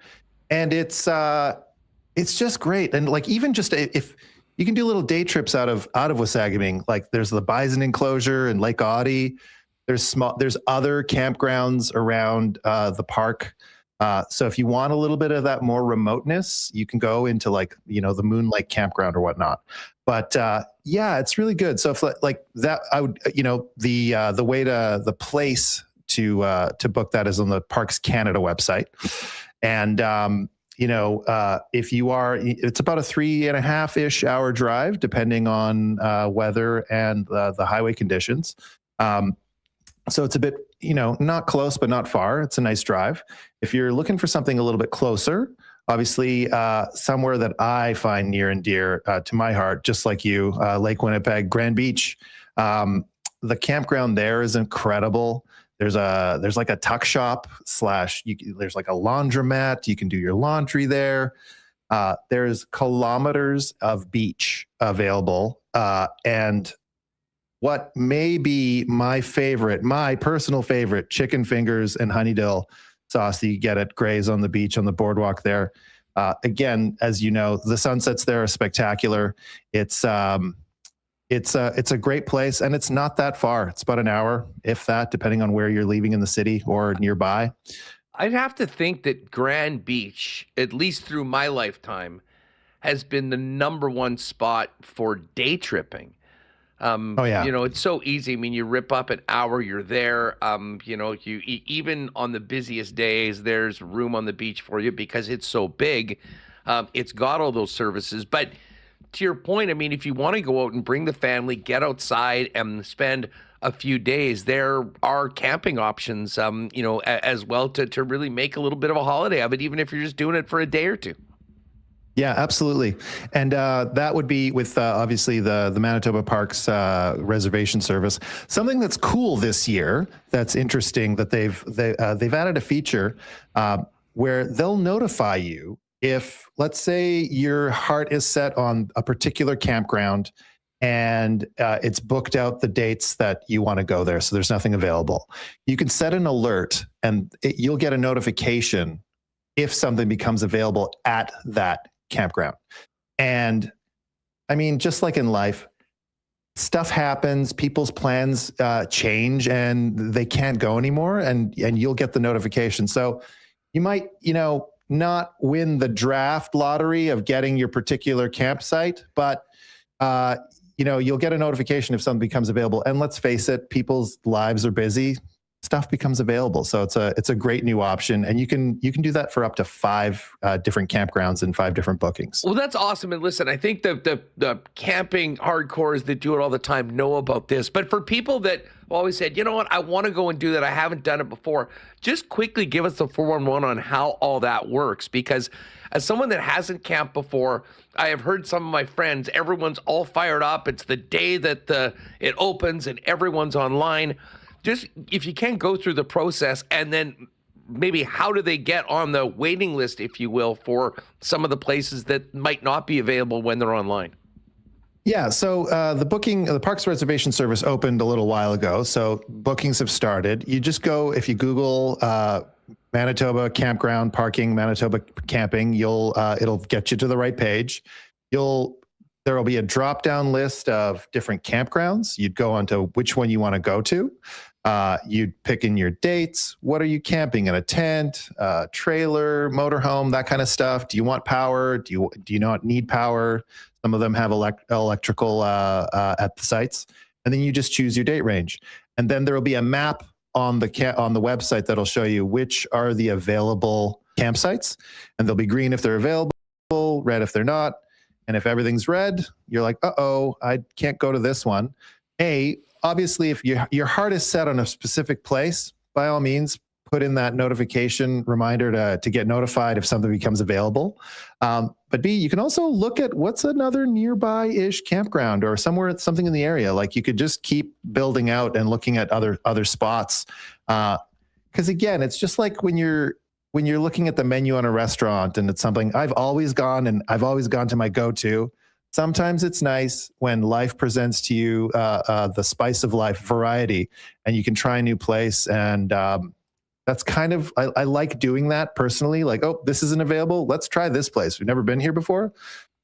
Speaker 15: and it's just great. And like even just if you can do little day trips out of Wasagami, like there's the Bison enclosure and Lake Audie. There's other campgrounds around the park. So if you want a little bit of that more remoteness, you can go into like, the Moon Lake campground or whatnot. But yeah, it's really good. So if like that, I would, the place to book that is on the Parks Canada website. And, if you are, it's about a 3.5-ish hour drive, depending on weather and the highway conditions. So it's a bit, not close, but not far. It's a nice drive. If you're looking for something a little bit closer, obviously somewhere that I find near and dear to my heart, just like you, Lake Winnipeg, Grand Beach. The campground there is incredible. There's like a tuck shop / there's like a laundromat. You can do your laundry there. There's kilometers of beach available. And what may be my personal favorite, chicken fingers and honey dill sauce that you get at Gray's on the beach on the boardwalk there. Again, as you know, the sunsets there are spectacular. It's a great place, and it's not that far. It's about an hour, if that, depending on where you're leaving in the city or nearby.
Speaker 2: I'd have to think that Grand Beach, at least through my lifetime, has been the number one spot for day tripping. It's so easy. I mean, you rip up an hour, you're there. Even on the busiest days, there's room on the beach for you because it's so big. It's got all those services. But to your point, I mean, if you want to go out and bring the family, get outside and spend a few days, there are camping options, as well to really make a little bit of a holiday of it, even if you're just doing it for a day or two.
Speaker 15: Yeah, absolutely. And that would be with obviously the Manitoba Parks reservation service. Something that's cool this year that's interesting that they've added a feature where they'll notify you if, let's say, your heart is set on a particular campground and it's booked out the dates that you want to go there, so there's nothing available. You can set an alert and you'll get a notification if something becomes available at that campground. And I mean, just like in life, stuff happens, people's plans change and they can't go anymore, and you'll get the notification. So you might, not win the draft lottery of getting your particular campsite, but you'll get a notification if something becomes available. And let's face it, people's lives are busy. Stuff becomes available. So it's a great new option. And you can do that for up to 5 different campgrounds and 5 different bookings.
Speaker 2: Well, that's awesome. And listen, I think the camping hardcores that do it all the time know about this. But for people that always said, you know what, I want to go and do that, I haven't done it before, just quickly give us the 411 on how all that works. Because as someone that hasn't camped before, I have heard some of my friends, everyone's all fired up. It's the day that it opens and everyone's online. Just if you can go through the process, and then maybe how do they get on the waiting list, if you will, for some of the places that might not be available when they're online?
Speaker 15: Yeah, so the Parks Reservation Service opened a little while ago, so bookings have started. You just go, if you Google Manitoba campground parking, Manitoba camping, it'll get you to the right page. You'll There will be a drop-down list of different campgrounds. You'd go onto which one you want to go to. You'd pick in your dates. What are you camping in? A tent, trailer, motorhome, that kind of stuff. Do you want power? Do you not need power? Some of them have electrical at the sites. And then you just choose your date range. And then there will be a map on the website that'll show you which are the available campsites. And they'll be green if they're available, red if they're not. And if everything's red, you're like, uh-oh, I can't go to this one. Obviously, if your heart is set on a specific place, by all means, put in that notification reminder to get notified if something becomes available. But B, you can also look at what's another nearby-ish campground or something in the area. Like you could just keep building out and looking at other spots. Because again, it's just like when you're looking at the menu on a restaurant and it's something I've always gone to my go-to. Sometimes it's nice when life presents to you the spice of life variety, and you can try a new place. And that's kind of, I like doing that personally. Like, oh, this isn't available. Let's try this place. We've never been here before.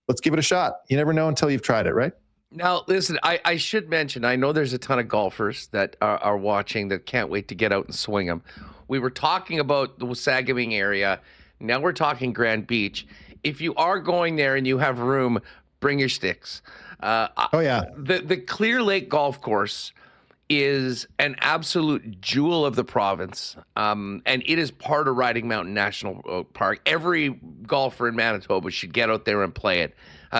Speaker 15: Let's give it a shot. You never know until you've tried it, right?
Speaker 2: Now, listen, I should mention, I know there's a ton of golfers that are watching that can't wait to get out and swing them. We were talking about the Winnipeg area. Now we're talking Grand Beach. If you are going there and you have room, bring your sticks.
Speaker 15: Oh, yeah.
Speaker 2: The Clear Lake Golf Course is an absolute jewel of the province, and it is part of Riding Mountain National Park. Every golfer in Manitoba should get out there and play it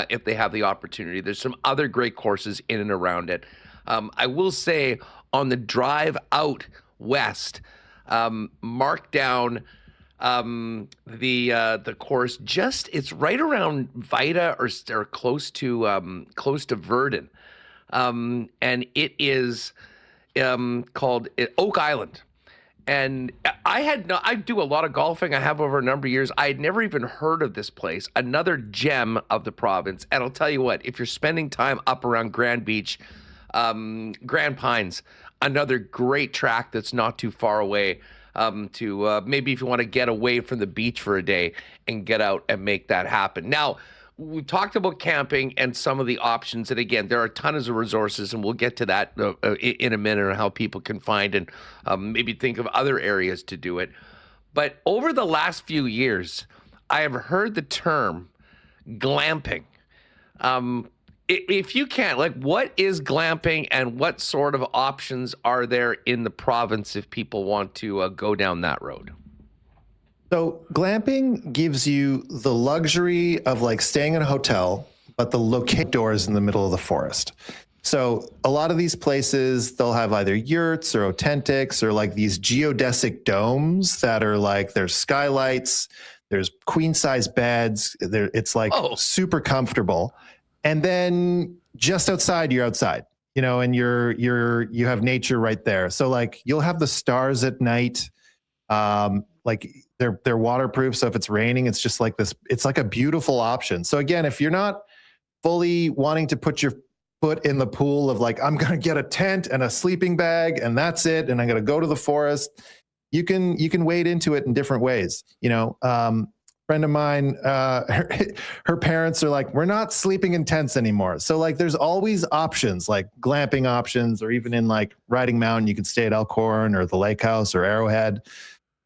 Speaker 2: if they have the opportunity. There's some other great courses in and around it. I will say on the drive out west, mark down the course. It's right around Vida or close to Verdun, and it is called Oak Island. And I do a lot of golfing. I have over a number of years. I had never even heard of this place. Another gem of the province. And I'll tell you what, if you're spending time up around Grand Beach, Grand Pines, another great track that's not too far away. To maybe if you want to get away from the beach for a day and get out and make that happen. Now, we talked about camping and some of the options. And again, there are tons of resources, and we'll get to that in a minute on how people can find and maybe think of other areas to do it. But over the last few years, I have heard the term glamping. If you can't, like, what is glamping and what sort of options are there in the province if people want to go down that road?
Speaker 15: So glamping gives you the luxury of like staying in a hotel, but the location doors in the middle of the forest. So a lot of these places, they'll have either yurts or authentics or like these geodesic domes that are like, there's skylights, there's queen size beds. It's like super comfortable. And then just outside, you're outside, and you have nature right there. So like you'll have the stars at night. Like they're waterproof. So if it's raining, it's just like this, it's like a beautiful option. So again, if you're not fully wanting to put your foot in the pool of like, I'm going to get a tent and a sleeping bag and that's it, and I'm going to go to the forest, you can wade into it in different ways. Friend of mine, her parents are like, we're not sleeping in tents anymore. So like, there's always options like glamping options, or even in like Riding Mountain, you can stay at Elkhorn or the Lake House or Arrowhead.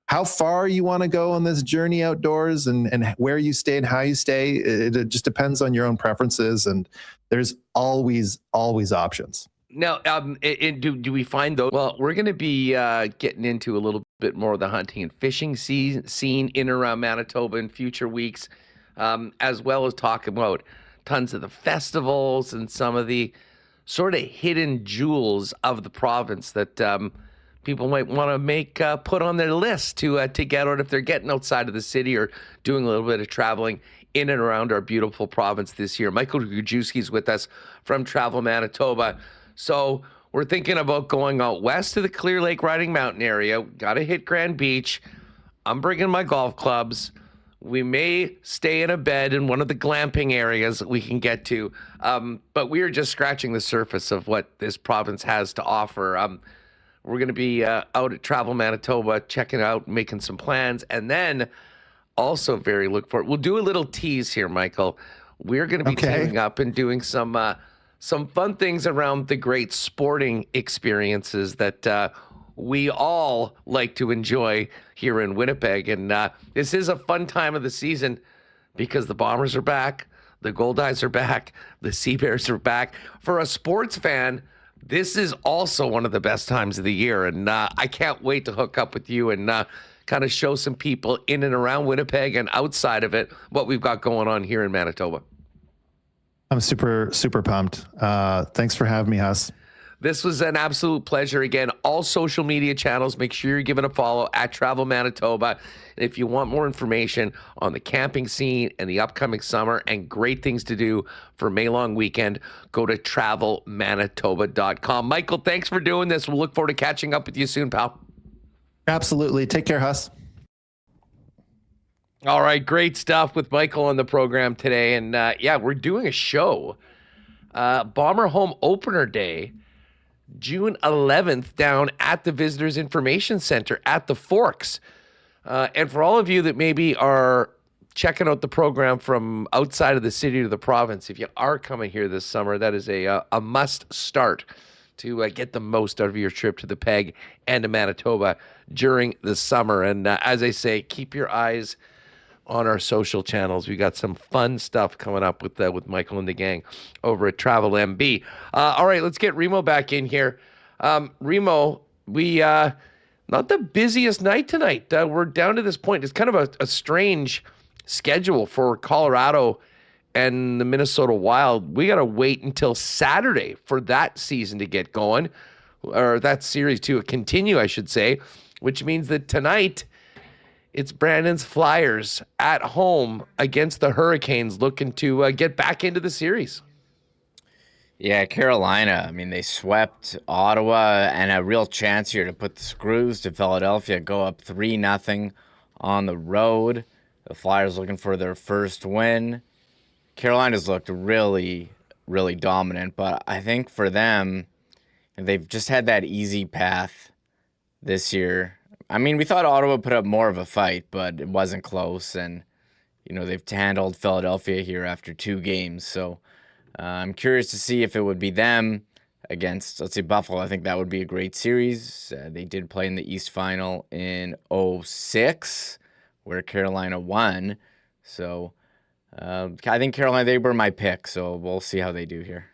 Speaker 15: How far you want to go on this journey outdoors and where you stay and how you stay, it just depends on your own preferences. And there's always options.
Speaker 2: Now, do we find those? Well, we're going to be getting into a little bit more of the hunting and fishing scene in and around Manitoba in future weeks, as well as talk about tons of the festivals and some of the sort of hidden jewels of the province that people might want to put on their list to get out if they're getting outside of the city or doing a little bit of traveling in and around our beautiful province this year. Michal Grajewski is with us from Travel Manitoba. So we're thinking about going out west to the Clear Lake Riding Mountain area. Got to hit Grand Beach. I'm bringing my golf clubs. We may stay in a bed in one of the glamping areas that we can get to. But we are just scratching the surface of what this province has to offer. We're going to be out at Travel Manitoba, checking out, making some plans. And then also very look forward. We'll do a little tease here, Michael. we're going to be teaming up and doing some fun things around the great sporting experiences that we all like to enjoy here in Winnipeg. And this is a fun time of the season because the Bombers are back, the Goldeyes are back, the Sea Bears are back. For a sports fan, this is also one of the best times of the year. And I can't wait to hook up with you and kind of show some people in and around Winnipeg and outside of it what we've got going on here in Manitoba.
Speaker 15: I'm super, super pumped. Thanks for having me, Huss.
Speaker 2: This was an absolute pleasure. Again, all social media channels, make sure you're giving a follow at Travel Manitoba. And if you want more information on the camping scene and the upcoming summer and great things to do for May long weekend, go to travelmanitoba.com. Michael, thanks for doing this. We'll look forward to catching up with you soon, pal.
Speaker 15: Absolutely. Take care, Huss.
Speaker 2: All right, great stuff with Michael on the program today. And yeah, we're doing a show. Bomber Home Opener Day, June 11th, down at the Visitors Information Center at the Forks. And for all of you that maybe are checking out the program from outside of the city or the province, if you are coming here this summer, that is a must start to get the most out of your trip to the Peg and to Manitoba during the summer. And as I say, keep your eyes on our social channels. We got some fun stuff coming up with Michael and the gang over at Travel MB. All right, let's get Remo back in here. Remo, we not the busiest night tonight. We're down to this point. It's kind of a strange schedule for Colorado and the Minnesota Wild. We got to wait until Saturday for that season to get going, or that series to continue, I should say, which means that tonight it's Brandon's Flyers at home against the Hurricanes looking to get back into the series.
Speaker 3: Yeah, Carolina, I mean, they swept Ottawa and a real chance here to put the screws to Philadelphia, go up 3-0 on the road. The Flyers looking for their first win. Carolina's looked really, really dominant, but I think for them, they've just had that easy path this year. I mean, we thought Ottawa put up more of a fight, but it wasn't close, and, you know, they've handled Philadelphia here after 2 games, so I'm curious to see if it would be them against, let's say, Buffalo. I think that would be a great series. They did play in the East Final in 2006, where Carolina won, so I think Carolina, they were my pick, so we'll see how they do here.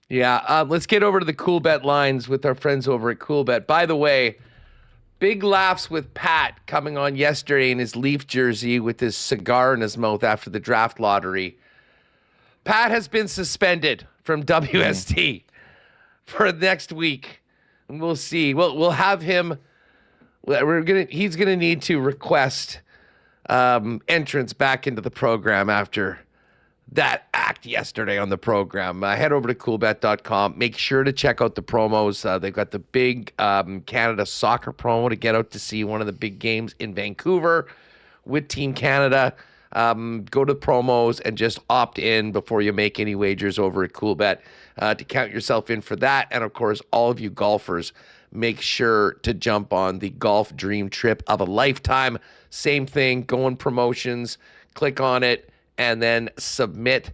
Speaker 2: Yeah, let's get over to the Cool Bet lines with our friends over at Cool Bet. By the way, big laughs with Pat coming on yesterday in his Leaf jersey with his cigar in his mouth after the draft lottery. Pat has been suspended from WST for next week. And we'll see. We'll have him. He's gonna need to request entrance back into the program after that act yesterday on the program. Head over to coolbet.com. Make sure to check out the promos. They've got the big Canada soccer promo to get out to see one of the big games in Vancouver with Team Canada. Go to promos and just opt in before you make any wagers over at Coolbet to count yourself in for that. And of course, all of you golfers, make sure to jump on the golf dream trip of a lifetime. Same thing, go on promotions, click on it, and then submit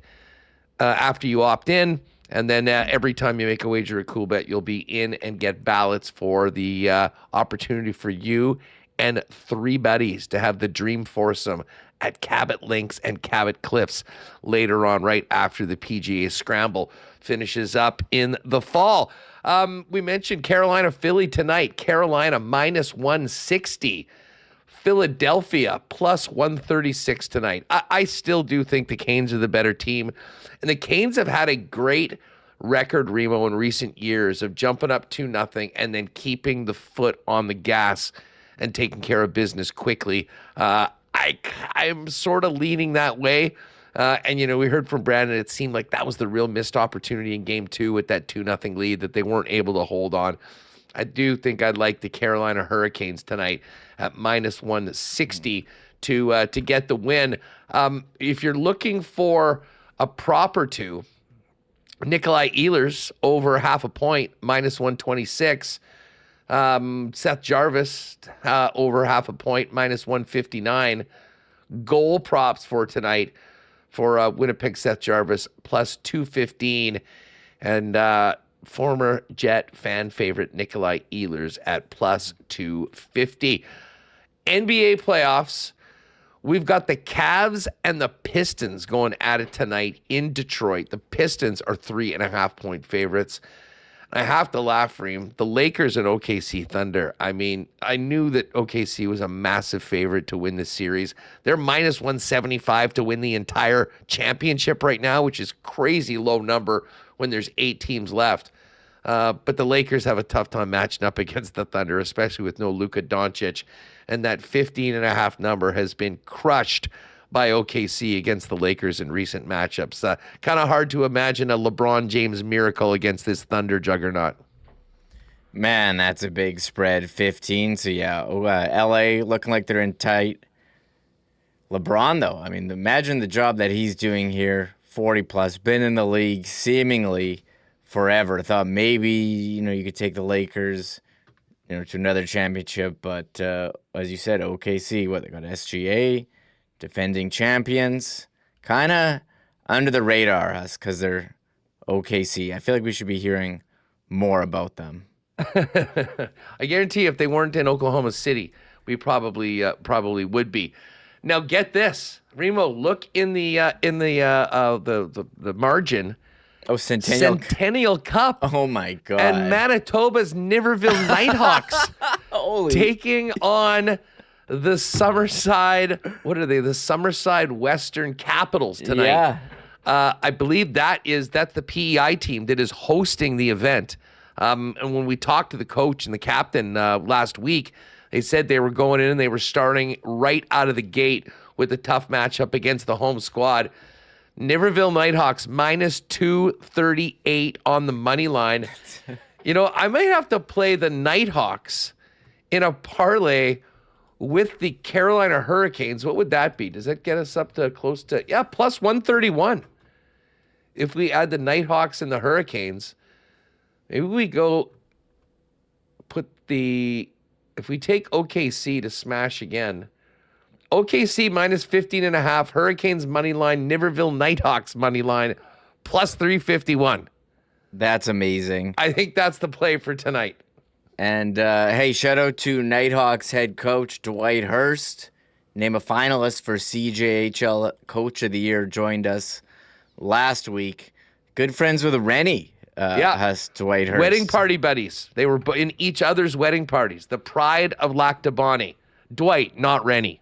Speaker 2: after you opt in. And then every time you make a wager at Coolbet, you'll be in and get ballots for the opportunity for you and 3 buddies to have the dream foursome at Cabot Links and Cabot Cliffs later on, right after the PGA Scramble finishes up in the fall. We mentioned Carolina-Philly tonight. Carolina -160. Philadelphia +136 tonight. I still do think the Canes are the better team. And the Canes have had a great record, Remo, in recent years of jumping up 2-0 and then keeping the foot on the gas and taking care of business quickly. I'm sort of leaning that way. And, you know, we heard from Brandon, it seemed like that was the real missed opportunity in Game 2 with that 2-0 lead that they weren't able to hold on. I do think I'd like the Carolina Hurricanes tonight at -160 to get the win. If you're looking for a prop or two, Nikolai Ehlers over half a point, -126. Seth Jarvis over half a point, -159. Goal props for tonight. for Winnipeg Seth Jarvis, plus 215. And former Jet fan favorite Nikolai Ehlers at plus 250. NBA playoffs. We've got the Cavs and the Pistons going at it tonight in Detroit. The Pistons are 3.5-point favorites. I have to laugh, Reem. The Lakers and OKC Thunder. I mean, I knew that OKC was a massive favorite to win this series. They're minus 175 to win the entire championship right now, which is crazy low number when there's 8 teams left. But the Lakers have a tough time matching up against the Thunder, especially with no Luka Doncic. And that 15.5 number has been crushed by OKC against the Lakers in recent matchups. Kind of hard to imagine a LeBron James miracle against this Thunder juggernaut.
Speaker 3: Man, that's a big spread, 15. So, yeah, LA looking like they're in tight. LeBron, though, I mean, imagine the job that he's doing here, 40-plus, been in the league seemingly forever. Thought maybe, you could take the Lakers, to another championship. But as you said, OKC, they got SGA, defending champions, kind of under the radar, us, because they're OKC. I feel like we should be hearing more about them.
Speaker 2: I guarantee if they weren't in Oklahoma City, we probably would be. Now get this, Remo. Look in the margin.
Speaker 3: Oh, Centennial
Speaker 2: Cup.
Speaker 3: Oh my God!
Speaker 2: And Manitoba's Niverville Nighthawks taking on the Summerside. What are they? The Summerside Western Capitals tonight.
Speaker 3: Yeah.
Speaker 2: I believe that's the PEI team that is hosting the event. And when we talked to the coach and the captain last week, they said they were going in and they were starting right out of the gate with a tough matchup against the home squad. Niverville Nighthawks minus 238 on the money line. I might have to play the Nighthawks in a parlay with the Carolina Hurricanes. What would that be? Does that get us up to close to, plus 131? If we add the Nighthawks and the Hurricanes, maybe we go if we take OKC to smash again, OKC minus 15.5, Hurricanes money line, Niverville Nighthawks money line, plus 351.
Speaker 3: That's amazing.
Speaker 2: I think that's the play for tonight.
Speaker 3: And hey, shout out to Nighthawks head coach Dwight Hurst, named a finalist for CJHL Coach of the Year, joined us last week. Good friends with Rennie. Has Dwight Hurst.
Speaker 2: Wedding party buddies. They were in each other's wedding parties. The pride of Lac de Bonnie. Dwight, not Rennie.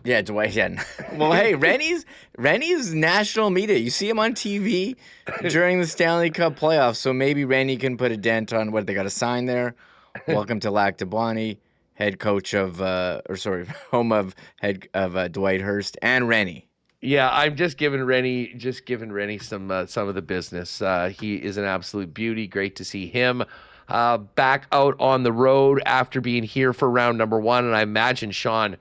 Speaker 3: Yeah, Dwight. Yeah. Well, hey, Rennie's national media. You see him on TV during the Stanley Cup playoffs. So maybe Rennie can put a dent on what they got a sign there. Welcome to Lac de Bonnie, head coach of, home of Dwight Hurst and Rennie.
Speaker 2: Yeah, I'm just giving Rennie some of the business. He is an absolute beauty. Great to see him back out on the road after being here for round number 1. And I imagine Sean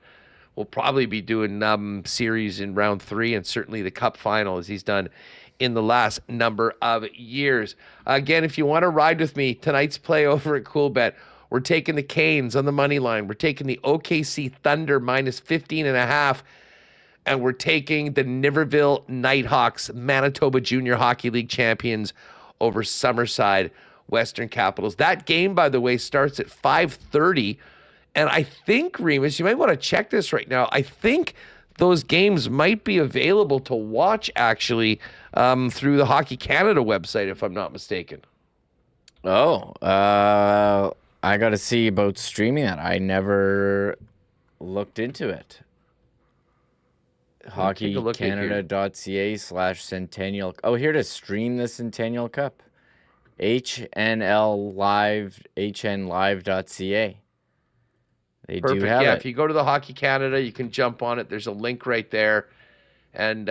Speaker 2: will probably be doing series in round 3 and certainly the Cup final as he's done in the last number of years. Again, if you want to ride with me, tonight's play over at CoolBet, we're taking the Canes on the money line. We're taking the OKC Thunder minus 15.5. And we're taking the Niverville Nighthawks, Manitoba Junior Hockey League champions, over Summerside Western Capitals. That game, by the way, starts at 5:30. And I think, Remis, you might want to check this right now. I think those games might be available to watch, actually, through the Hockey Canada website, if I'm not mistaken.
Speaker 3: Oh, I got to see about streaming that. I looked into it. hockeycanada.ca/Centennial. Oh, here to stream the Centennial Cup. HNlive.ca. They
Speaker 2: Perfect.
Speaker 3: do have
Speaker 2: it.
Speaker 3: If
Speaker 2: you go to the Hockey Canada, you can jump on it. There's a link right there. And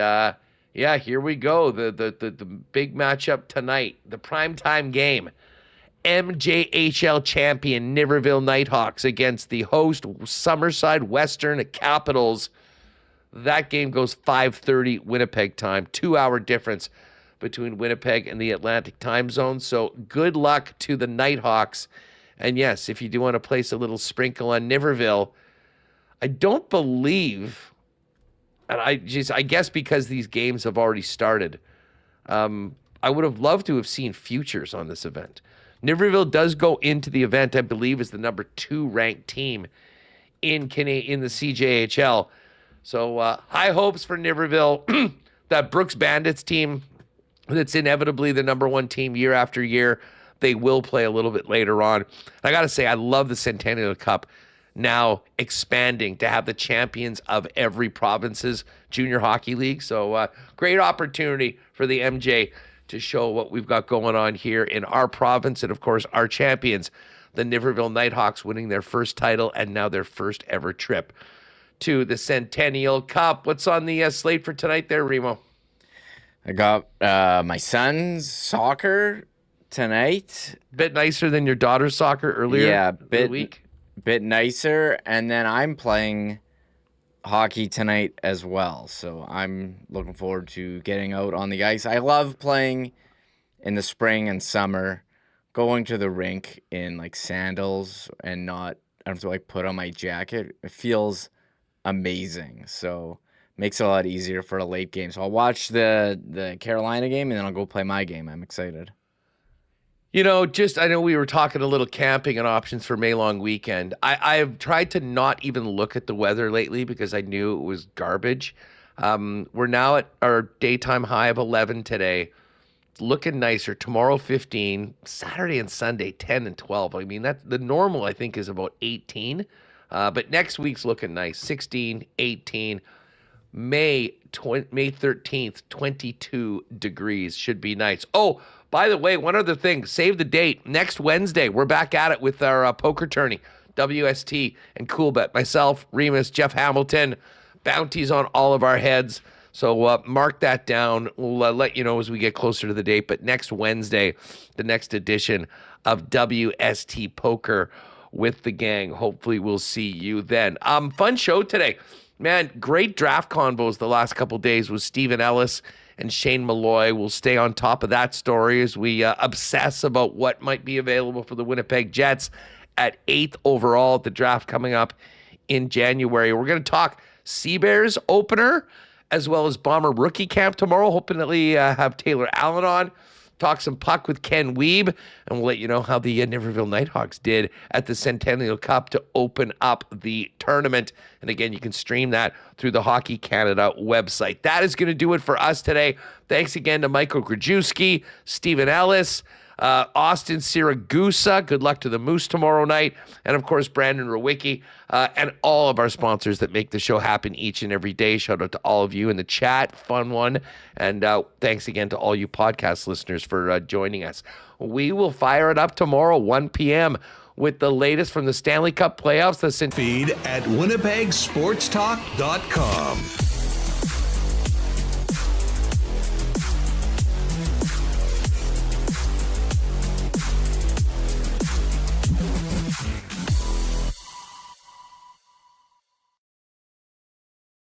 Speaker 2: here we go. The big matchup tonight, the primetime game. MJHL champion Niverville Nighthawks against the host Summerside Western Capitals. That game goes 5:30 Winnipeg time, 2-hour difference between Winnipeg and the Atlantic time zone. So good luck to the Nighthawks. And yes, if you do want to place a little sprinkle on Niverville, I don't believe And I guess because these games have already started, I would have loved to have seen futures on this event. Niverville does go into the event, I believe, as the number 2 ranked team in the CJHL. So high hopes for Niverville. That Brooks Bandits team that's inevitably the number 1 team year after year, they will play a little bit later on. I got to say, I love the Centennial Cup now expanding to have the champions of every province's junior hockey league. So great opportunity for the MJ to show what we've got going on here in our province. And of course, our champions, the Niverville Nighthawks, winning their first title and now their first ever trip to the Centennial Cup. What's on the slate for tonight there, Remo?
Speaker 3: I got my son's soccer tonight.
Speaker 2: Bit nicer than your daughter's soccer earlier in the week?
Speaker 3: Bit nicer. And then I'm playing hockey tonight as well. So I'm looking forward to getting out on the ice. I love playing in the spring and summer, going to the rink in like sandals and I don't have to like put on my jacket. It feels amazing. So makes it a lot easier for a late game. So I'll watch the Carolina game and then I'll go play my game. I'm excited.
Speaker 2: You know, I know we were talking a little camping and options for May long weekend. I've tried to not even look at the weather lately because I knew it was garbage. We're now at our daytime high of 11 today. It's looking nicer. Tomorrow 15, Saturday and Sunday 10 and 12. I mean, the normal I think is about 18. But next week's looking nice. 16, 18. May 13th, 22 degrees should be nice. Oh, by the way, one other thing, save the date. Next Wednesday, we're back at it with our poker tourney, WST and Coolbet. Myself, Remis, Jeff Hamilton, bounties on all of our heads. So mark that down. We'll let you know as we get closer to the date. But next Wednesday, the next edition of WST Poker with the gang. Hopefully we'll see you then. Fun show today. Man, great draft convos the last couple days with Stephen Ellis and Shane Malloy. We'll stay on top of that story as we obsess about what might be available for the Winnipeg Jets at 8th overall at the draft coming up in January. We're going to talk Seabears opener as well as Bomber rookie camp tomorrow. Hopefully have Taylor Allen on. Talk some puck with Ken Wiebe, and we'll let you know how the Niverville Nighthawks did at the Centennial Cup to open up the tournament. And again, you can stream that through the Hockey Canada website. That is going to do it for us today. Thanks again to Michael Grajewski, Stephen Ellis, Austin Siragusa. Good luck to the Moose tomorrow night. And of course, Brandon Rewucki, and all of our sponsors that make the show happen each and every day. Shout out to all of you in the chat. Fun one. And thanks again to all you podcast listeners for joining us. We will fire it up tomorrow, 1 p.m. with the latest from the Stanley Cup playoffs.
Speaker 1: Feed at winnipegsportstalk.com.